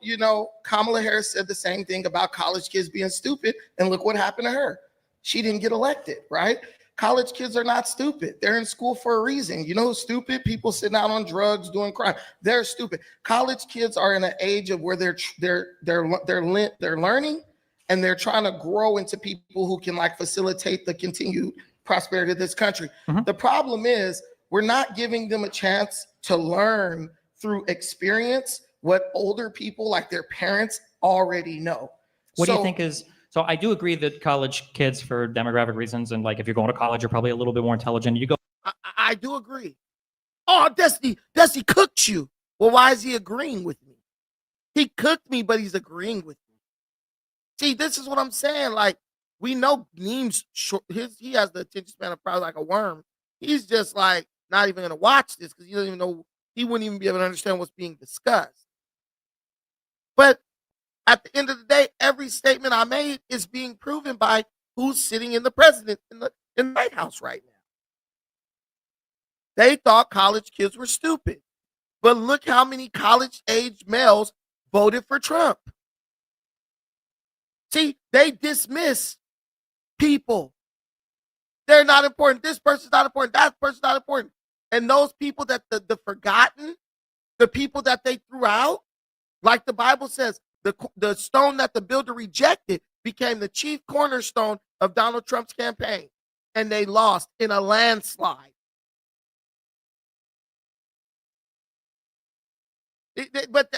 Kamala Harris said the same thing about college kids being stupid, and look what happened to her. She didn't get elected, right? College kids are not stupid. They're in school for a reason. You know who's stupid? People sitting out on drugs, doing crime. They're stupid. College kids are in an age of where they're learning, and they're trying to grow into people who can like facilitate the continued prosperity of this country. Mm-hmm. The problem is we're not giving them a chance to learn through experience what older people like their parents already know. What do you think is? So I do agree that college kids, for demographic reasons, and like if you're going to college, you're probably a little bit more intelligent. You go. I do agree. Oh, Destiny cooked you. Well, why is he agreeing with me? He cooked me, but he's agreeing with me. See, this is what I'm saying. Like, we know Neem's short. He has the attention span of probably like a worm. He's just like not even gonna watch this because he doesn't even know. He wouldn't even be able to understand what's being discussed. But at the end of the day, every statement I made is being proven by who's sitting in the president in the White House right now. They thought college kids were stupid, but look how many college-age males voted for Trump. See, they dismiss people. They're not important. This person's not important. That person's not important. And those people that the forgotten, the people that they threw out, like the Bible says, the stone that the builder rejected became the chief cornerstone of Donald Trump's campaign. And they lost in a landslide. But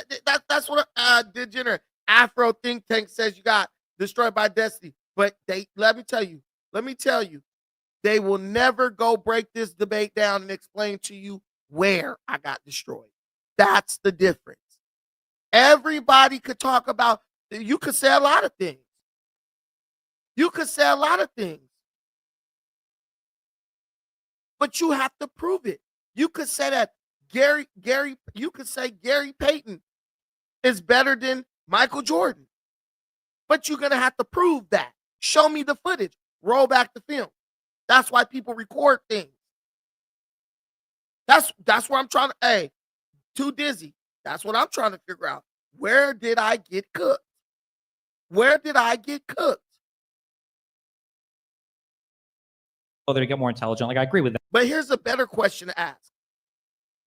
that's what degenerate Afro think tank says you got destroyed by destiny. But let me tell you, they will never go break this debate down and explain to you where I got destroyed. That's the difference. Everybody could talk about, you could say a lot of things. But you have to prove it. You could say that you could say Gary Payton is better than Michael Jordan. But you're gonna have to prove that. Show me the footage. Roll back the film. That's why people record things. That's where I'm trying to. Hey, too dizzy. That's what I'm trying to figure out. Where did I get cooked? Where did I get cooked? Oh, they get more intelligent. Like I agree with that. But here's a better question to ask.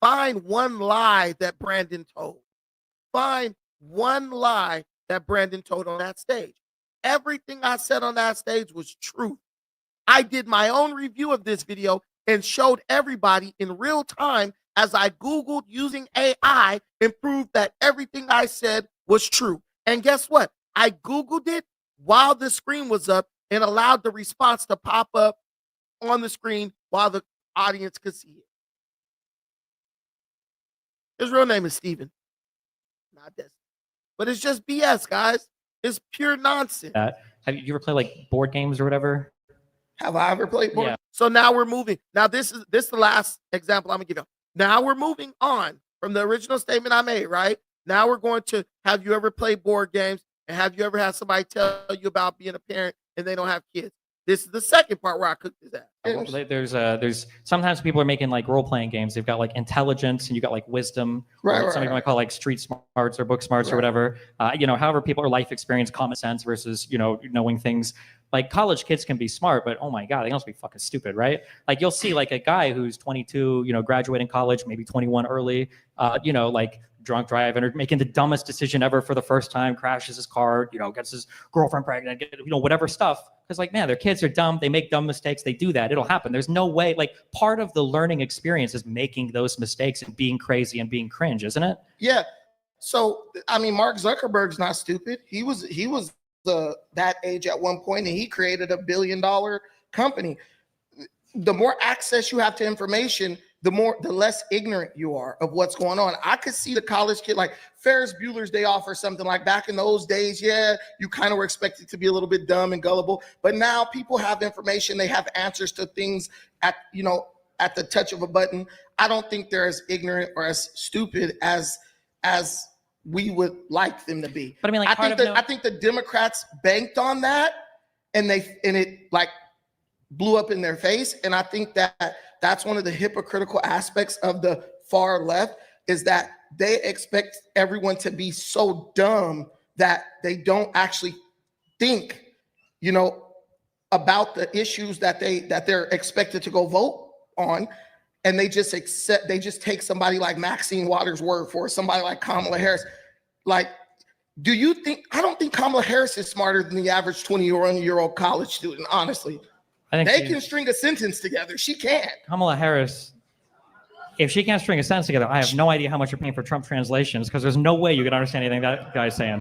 Find one lie that Brandon told. Find one lie that Brandon told on that stage. Everything I said on that stage was true. I did my own review of this video and showed everybody in real time as I Googled using AI and proved that everything I said was true. And guess what? I Googled it while the screen was up and allowed the response to pop up on the screen while the audience could see it. His real name is Steven, not Destiny. But it's just BS, guys. It's pure nonsense. Have you ever played like board games or whatever? Have I ever played board? Yeah. So now we're moving. Now this is the last example I'm gonna give you. Now we're moving on from the original statement I made, right? Now we're going to have you ever played board games and have you ever had somebody tell you about being a parent and they don't have kids? This is the second part where I cooked this at. There's sometimes people are making like role playing games. They've got like intelligence and you got like wisdom. Right, Some people might call like street smarts or book smarts or whatever. However people are life experience, common sense versus knowing things. Like college kids can be smart, but oh my God, they can also be fucking stupid, right? Like you'll see like a guy who's 22, graduating college, maybe 21 early, like drunk driving or making the dumbest decision ever for the first time, crashes his car, gets his girlfriend pregnant, whatever stuff. Because like, man, their kids are dumb. They make dumb mistakes. They do that. It'll happen. There's no way, like part of the learning experience is making those mistakes and being crazy and being cringe, isn't it? Yeah. So, I mean, Mark Zuckerberg's not stupid. He was that age at one point and he created $1 billion company. The more access you have to information, the less ignorant you are of what's going on. I could see the college kid like Ferris Bueller's Day Off or something like back in those days. Yeah, you kind of were expected to be a little bit dumb and gullible, but now people have information. They have answers to things at the touch of a button. I don't think they're as ignorant or as stupid as we would like them to be. But I mean, like I think the Democrats banked on that and it like blew up in their face. And I think that's one of the hypocritical aspects of the far left is that they expect everyone to be so dumb that they don't actually think, about the issues that they're expected to go vote on. And they just take somebody like Maxine Waters' word for it, somebody like Kamala Harris. Like, I don't think Kamala Harris is smarter than the average 21-year-old college student, honestly. They can string a sentence together. She can't. Kamala Harris, if she can't string a sentence together, I have no idea how much you're paying for Trump translations because there's no way you can understand anything that guy's saying.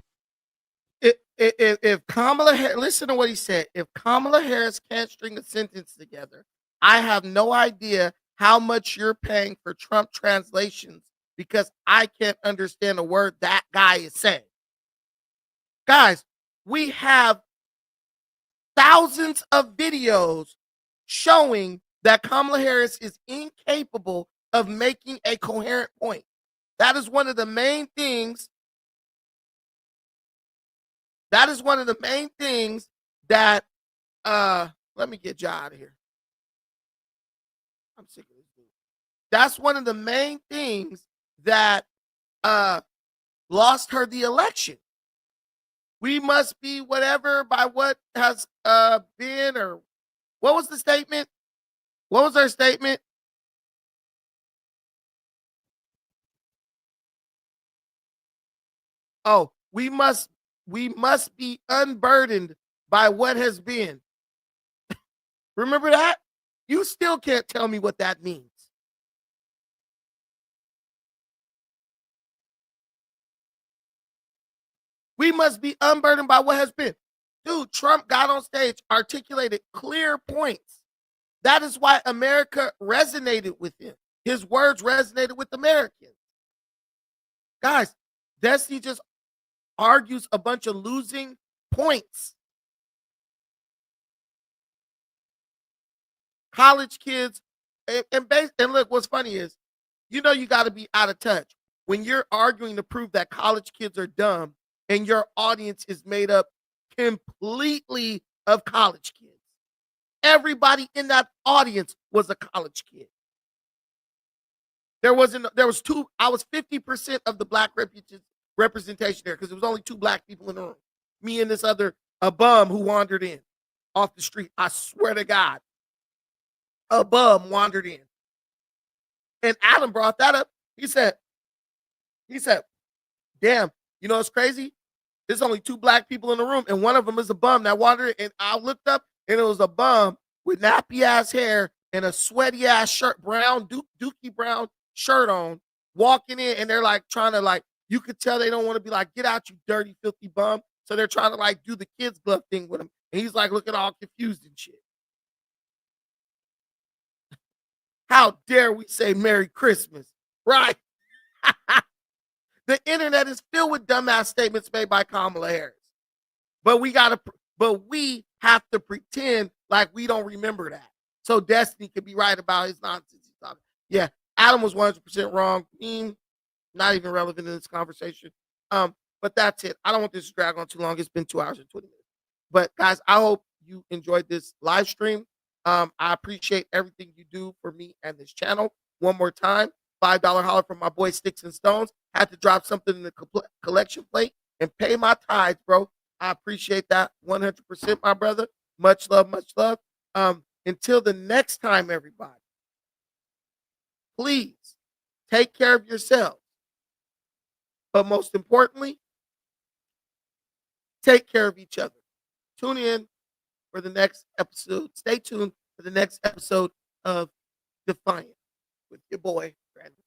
If Kamala Harris, listen to what he said. If Kamala Harris can't string a sentence together, I have no idea how much you're paying for Trump translations because I can't understand a word that guy is saying. Guys, we have thousands of videos showing that Kamala Harris is incapable of making a coherent point. That is one of the main things. That let me get you out of here. I'm sick of this dude. That's one of the main things that lost her the election. We must be whatever by what has been, or what was the statement? What was her statement? Oh, we must be unburdened by what has been. Remember that? You still can't tell me what that means. We must be unburdened by what has been. Dude, Trump got on stage, articulated clear points. That is why America resonated with him. His words resonated with Americans. Guys, Destiny just argues a bunch of losing points. College kids and look, what's funny is, you got to be out of touch when you're arguing to prove that college kids are dumb, and your audience is made up completely of college kids. Everybody in that audience was a college kid. There was 50% of the black representation there because there was only 2 black people in the room. Me and this other, a bum who wandered in off the street. I swear to God, a bum wandered in. And Adam brought that up. He said, damn, it's crazy? There's only 2 black people in the room, and one of them is a bum that wandered in. And I looked up, and it was a bum with nappy ass hair and a sweaty ass shirt, dookie brown shirt on, walking in, and they're like trying to, like, you could tell they don't want to be like, get out, you dirty, filthy bum. So they're trying to like do the kids glove thing with him. And he's like looking all confused and shit. How dare we say Merry Christmas, right? The internet is filled with dumbass statements made by Kamala Harris. But we have to pretend like we don't remember that. So Destiny could be right about his nonsense he's talking. Yeah, Adam was 100% wrong. Not even relevant in this conversation. But that's it. I don't want this to drag on too long. It's been 2 hours and 20 minutes. But guys, I hope you enjoyed this live stream. I appreciate everything you do for me and this channel. One more time, $5 holler from my boy Sticks and Stones. Had to drop something in the collection plate and pay my tithes, bro. I appreciate that 100%, my brother. Much love, much love. Until the next time, everybody, please take care of yourselves. But most importantly, take care of each other. Tune in for the next episode. Stay tuned for the next episode of Defiant with your boy, Brandon.